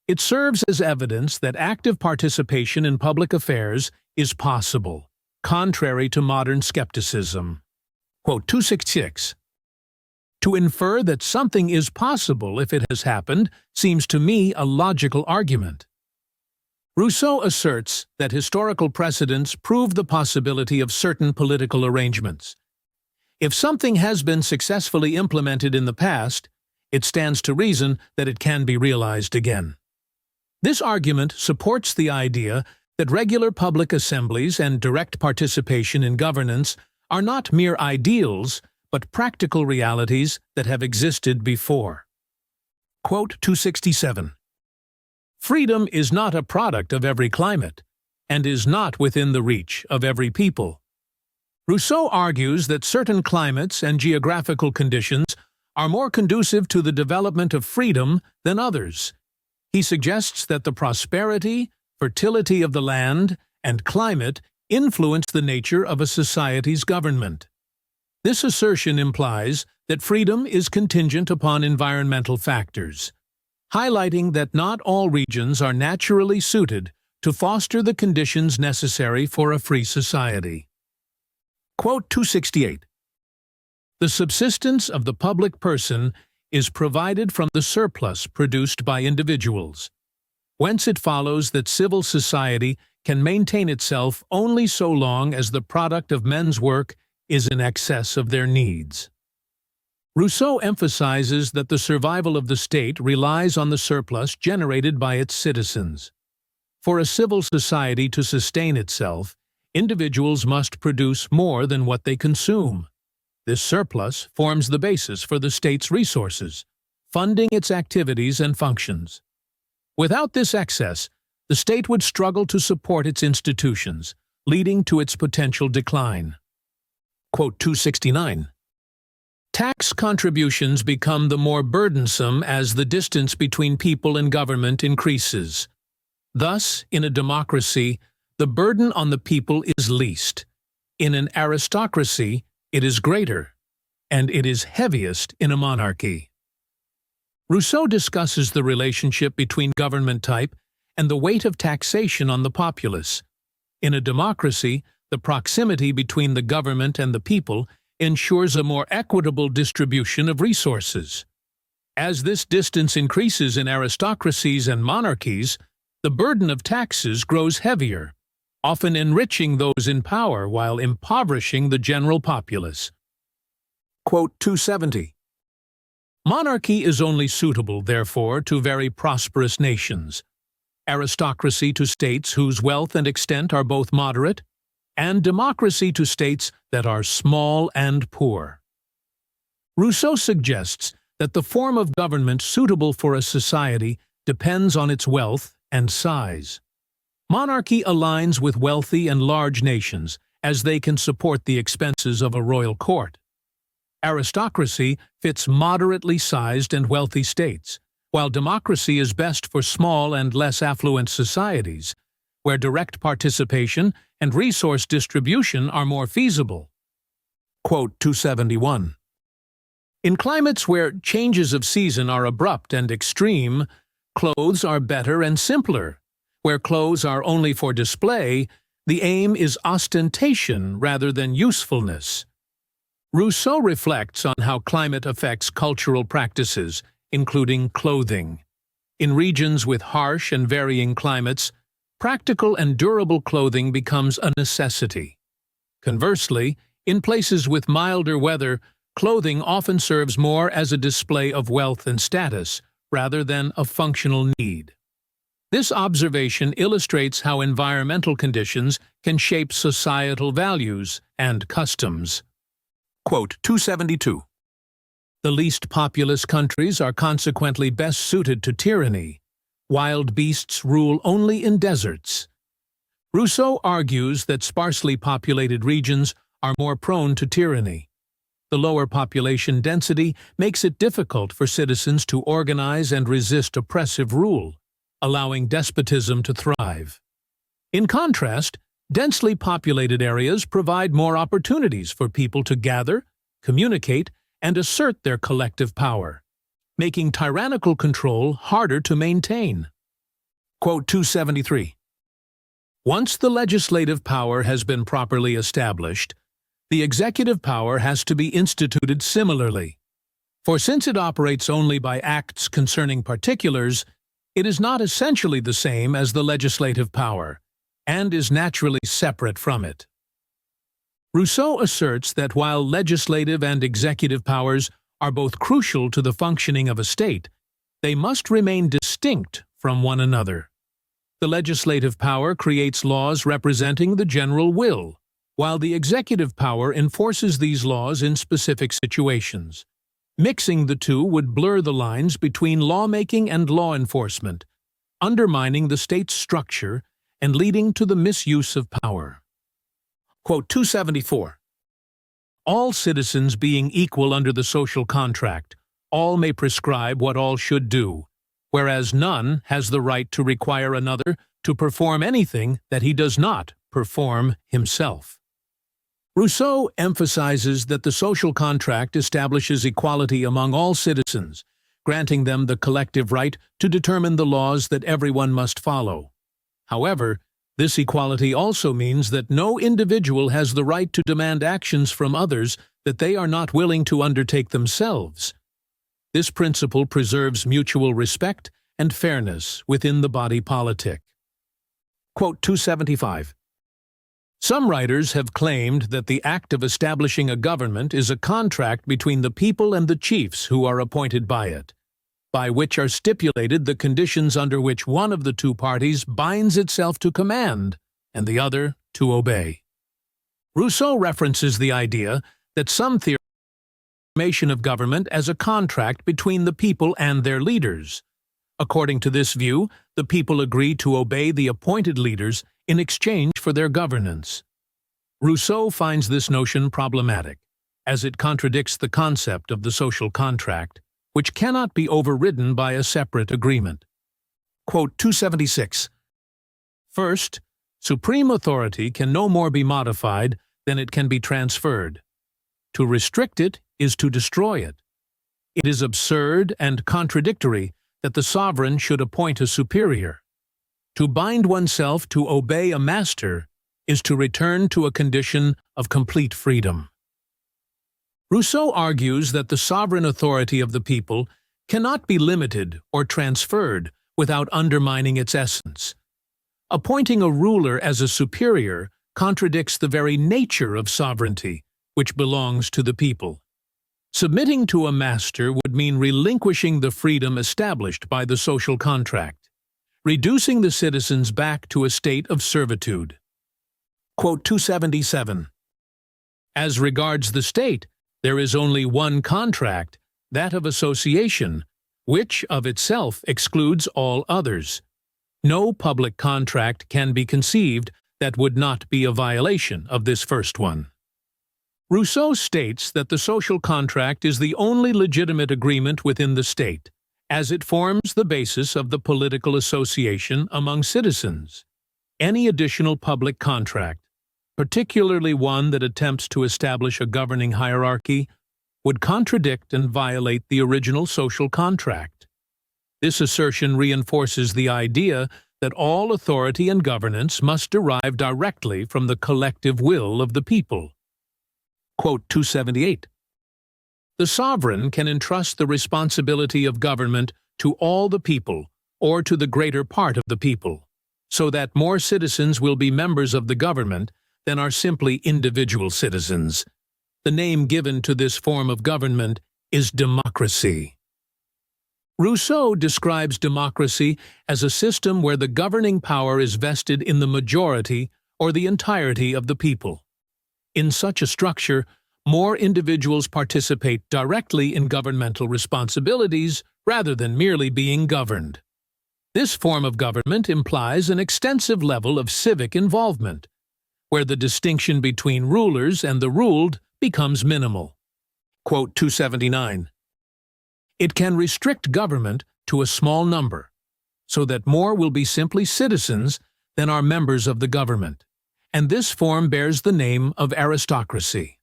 It serves as evidence that active participation in public affairs is possible, contrary to modern skepticism. Quote 266. To infer that something is possible if it has happened seems to me a logical argument. Rousseau asserts that historical precedents prove the possibility of certain political arrangements. If something has been successfully implemented in the past, it stands to reason that it can be realized again. This argument supports the idea that regular public assemblies and direct participation in governance are not mere ideals, but practical realities that have existed before. Quote 267. Freedom is not a product of every climate, and is not within the reach of every people. Rousseau argues that certain climates and geographical conditions are more conducive to the development of freedom than others. He suggests that the prosperity, fertility of the land, and climate influence the nature of a society's government. This assertion implies that freedom is contingent upon environmental factors, highlighting that not all regions are naturally suited to foster the conditions necessary for a free society. Quote 268. The subsistence of the public person is provided from the surplus produced by individuals, whence it follows that civil society can maintain itself only so long as the product of men's work is in excess of their needs. Rousseau emphasizes that the survival of the state relies on the surplus generated by its citizens. For a civil society to sustain itself, individuals must produce more than what they consume. This surplus forms the basis for the state's resources, funding its activities and functions. Without this excess, the state would struggle to support its institutions, leading to its potential decline. Quote 269. Tax contributions become the more burdensome as the distance between people and government increases. Thus, in a democracy, the burden on the people is least. In an aristocracy, it is greater, and it is heaviest in a monarchy. Rousseau discusses the relationship between government type and the weight of taxation on the populace. In a democracy, the proximity between the government and the people ensures a more equitable distribution of resources. As this distance increases in aristocracies and monarchies, the burden of taxes grows heavier, often enriching those in power while impoverishing the general populace. Quote 270. Monarchy is only suitable, therefore, to very prosperous nations, aristocracy to states whose wealth and extent are both moderate, and democracy to states that are small and poor. Rousseau suggests that the form of government suitable for a society depends on its wealth and size. Monarchy aligns with wealthy and large nations, as they can support the expenses of a royal court. Aristocracy fits moderately sized and wealthy states, while democracy is best for small and less affluent societies, where direct participation and resource distribution are more feasible. Quote 271. In climates where changes of season are abrupt and extreme, clothes are better and simpler. Where clothes are only for display, the aim is ostentation rather than usefulness. Rousseau reflects on how climate affects cultural practices, including clothing. In regions with harsh and varying climates, practical and durable clothing becomes a necessity. Conversely, in places with milder weather, clothing often serves more as a display of wealth and status, rather than a functional need. This observation illustrates how environmental conditions can shape societal values and customs. Quote 272. The least populous countries are consequently best suited to tyranny. Wild beasts rule only in deserts. Rousseau argues that sparsely populated regions are more prone to tyranny. The lower population density makes it difficult for citizens to organize and resist oppressive rule, allowing despotism to thrive. In contrast, densely populated areas provide more opportunities for people to gather, communicate, and assert their collective power, making tyrannical control harder to maintain. Quote 273. Once the legislative power has been properly established, the executive power has to be instituted similarly. For since it operates only by acts concerning particulars, it is not essentially the same as the legislative power, and is naturally separate from it. Rousseau asserts that while legislative and executive powers are both crucial to the functioning of a state, they must remain distinct from one another. The legislative power creates laws representing the general will, while the executive power enforces these laws in specific situations. Mixing the two would blur the lines between lawmaking and law enforcement, undermining the state's structure and leading to the misuse of power. Quote 274. All citizens being equal under the social contract, all may prescribe what all should do, whereas none has the right to require another to perform anything that he does not perform himself. Rousseau emphasizes that the social contract establishes equality among all citizens, granting them the collective right to determine the laws that everyone must follow. However, this equality also means that no individual has the right to demand actions from others that they are not willing to undertake themselves. This principle preserves mutual respect and fairness within the body politic. Quote 275. Some writers have claimed that the act of establishing a government is a contract between the people and the chiefs who are appointed by it, by which are stipulated the conditions under which one of the two parties binds itself to command and the other to obey. Rousseau references the idea that some theorize the formation of government as a contract between the people and their leaders. According to this view, the people agree to obey the appointed leaders in exchange for their governance. Rousseau finds this notion problematic, as it contradicts the concept of the social contract, which cannot be overridden by a separate agreement. Quote 276. First, supreme authority can no more be modified than it can be transferred. To restrict it is to destroy it. It is absurd and contradictory that the sovereign should appoint a superior. To bind oneself to obey a master is to return to a condition of complete freedom. Rousseau argues that the sovereign authority of the people cannot be limited or transferred without undermining its essence. Appointing a ruler as a superior contradicts the very nature of sovereignty, which belongs to the people. Submitting to a master would mean relinquishing the freedom established by the social contract, reducing the citizens back to a state of servitude. Quote 277. As regards the state, there is only one contract, that of association, which of itself excludes all others. No public contract can be conceived that would not be a violation of this first one. Rousseau states that the social contract is the only legitimate agreement within the state, as it forms the basis of the political association among citizens. Any additional public contract, particularly one that attempts to establish a governing hierarchy, would contradict and violate the original social contract. This assertion reinforces the idea that all authority and governance must derive directly from the collective will of the people. Quote 278. The sovereign can entrust the responsibility of government to all the people or to the greater part of the people, so that more citizens will be members of the government than are simply individual citizens. The name given to this form of government is democracy. Rousseau describes democracy as a system where the governing power is vested in the majority or the entirety of the people. In such a structure, more individuals participate directly in governmental responsibilities rather than merely being governed. This form of government implies an extensive level of civic involvement, where the distinction between rulers and the ruled becomes minimal. Quote 279. It can restrict government to a small number, so that more will be simply citizens than are members of the government, and this form bears the name of aristocracy.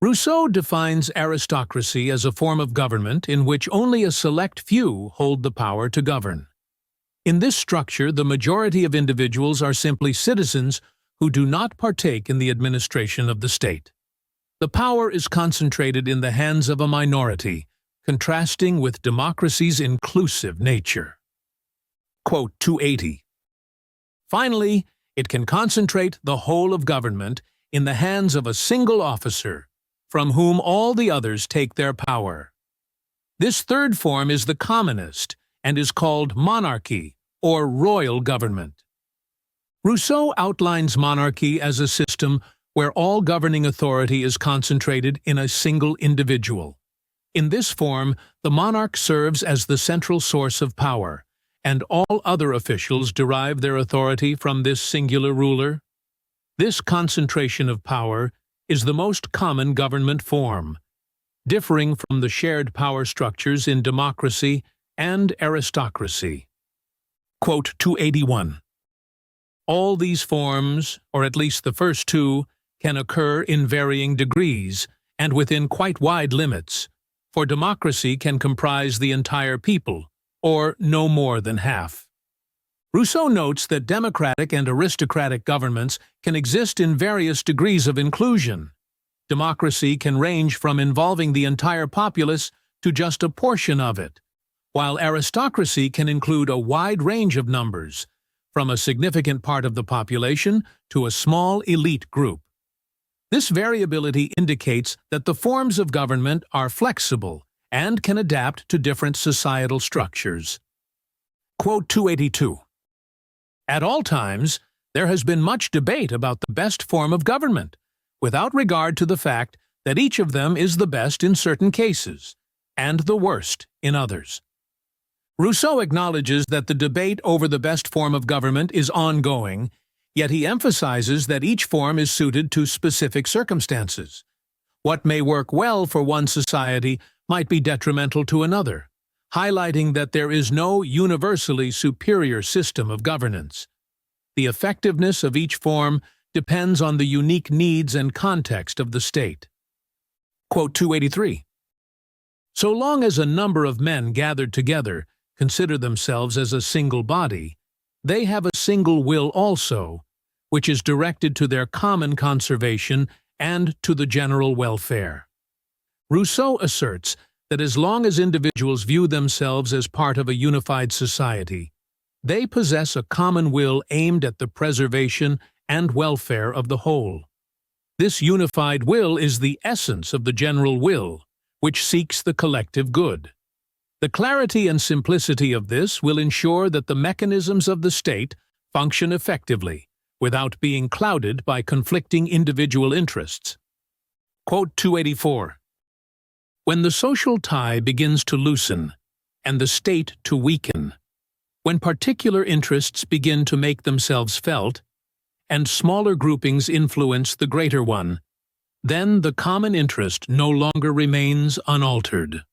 Rousseau defines aristocracy as a form of government in which only a select few hold the power to govern. In this structure, the majority of individuals are simply citizens who do not partake in the administration of the state. The power is concentrated in the hands of a minority, contrasting with democracy's inclusive nature. Quote 280. Finally, it can concentrate the whole of government in the hands of a single officer, from whom all the others take their power. This third form is the commonest and is called monarchy or royal government. Rousseau outlines monarchy as a system where all governing authority is concentrated in a single individual. In this form, the monarch serves as the central source of power, and all other officials derive their authority from this singular ruler. This concentration of power is the most common government form, differing from the shared power structures in democracy and aristocracy. Quote 281. All these forms, or at least the first two, can occur in varying degrees and within quite wide limits, for democracy can comprise the entire people, or no more than half. Rousseau notes that democratic and aristocratic governments can exist in various degrees of inclusion. Democracy can range from involving the entire populace to just a portion of it, while aristocracy can include a wide range of numbers, from a significant part of the population to a small elite group. This variability indicates that the forms of government are flexible and can adapt to different societal structures. Quote 282. At all times, there has been much debate about the best form of government, without regard to the fact that each of them is the best in certain cases, and the worst in others. Rousseau acknowledges that the debate over the best form of government is ongoing, yet he emphasizes that each form is suited to specific circumstances. What may work well for one society might be detrimental to another, highlighting that there is no universally superior system of governance. The effectiveness of each form depends on the unique needs and context of the state. Quote 283. So long as a number of men gathered together consider themselves as a single body, they have a single will also, which is directed to their common conservation and to the general welfare. Rousseau asserts that as long as individuals view themselves as part of a unified society, they possess a common will aimed at the preservation and welfare of the whole. This unified will is the essence of the general will, which seeks the collective good. The clarity and simplicity of this will ensure that the mechanisms of the state function effectively, without being clouded by conflicting individual interests. Quote 284. When the social tie begins to loosen and the state to weaken, When particular interests begin to make themselves felt, and smaller groupings influence the greater one, then the common interest no longer remains unaltered.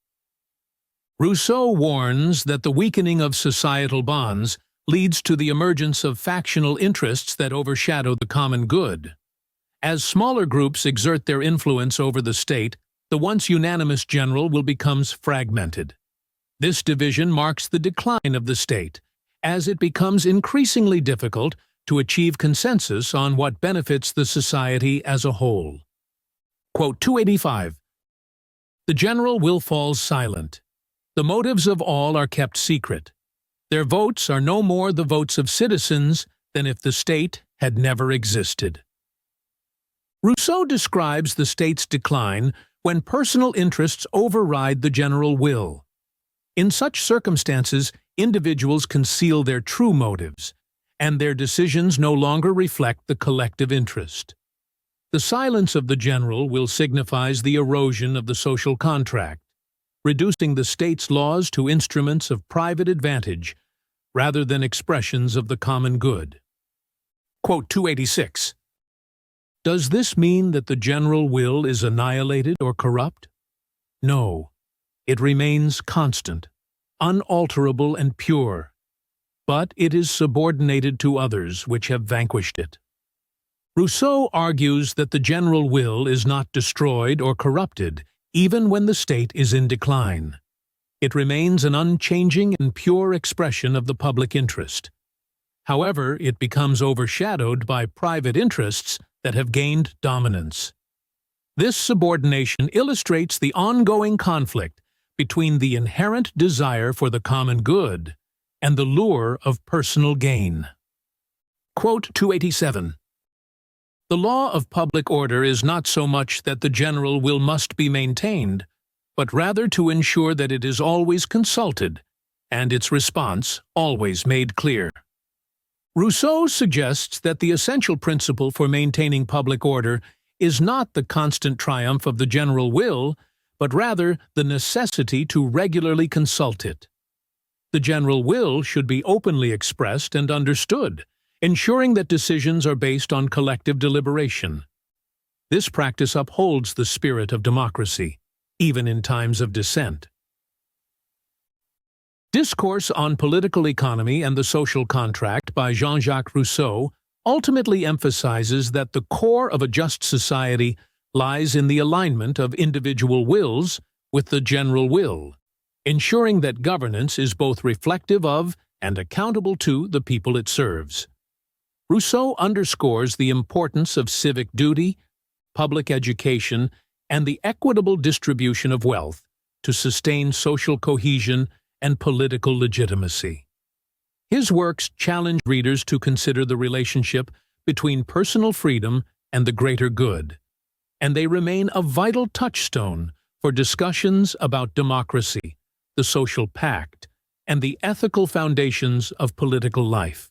Rousseau warns that the weakening of societal bonds leads to the emergence of factional interests that overshadow the common good. As smaller groups exert their influence over the state, the once unanimous general will become fragmented. This division marks the decline of the state, as it becomes increasingly difficult to achieve consensus on what benefits the society as a whole. Quote 285. The general will fall silent. The motives of all are kept secret. Their votes are no more the votes of citizens than if the state had never existed. Rousseau describes the state's decline when personal interests override the general will. In such circumstances, individuals conceal their true motives, and their decisions no longer reflect the collective interest. The silence of the general will signifies the erosion of the social contract, reducing the state's laws to instruments of private advantage rather than expressions of the common good. Quote 286. Does this mean that the general will is annihilated or corrupt? No, it remains constant, unalterable and pure, but it is subordinated to others which have vanquished it. Rousseau argues that the general will is not destroyed or corrupted even when the state is in decline. It remains an unchanging and pure expression of the public interest. However, it becomes overshadowed by private interests that have gained dominance. This subordination illustrates the ongoing conflict between the inherent desire for the common good and the lure of personal gain. Quote 287. The law of public order is not so much that the general will must be maintained, but rather to ensure that it is always consulted and its response always made clear. Rousseau suggests that the essential principle for maintaining public order is not the constant triumph of the general will, but rather the necessity to regularly consult it. The general will should be openly expressed and understood, ensuring that decisions are based on collective deliberation. This practice upholds the spirit of democracy, even in times of dissent. Discourse on Political Economy and the Social Contract by Jean-Jacques Rousseau ultimately emphasizes that the core of a just society lies in the alignment of individual wills with the general will, ensuring that governance is both reflective of and accountable to the people it serves. Rousseau underscores the importance of civic duty, public education, and the equitable distribution of wealth to sustain social cohesion and political legitimacy. His works challenge readers to consider the relationship between personal freedom and the greater good, and they remain a vital touchstone for discussions about democracy, the social pact, and the ethical foundations of political life.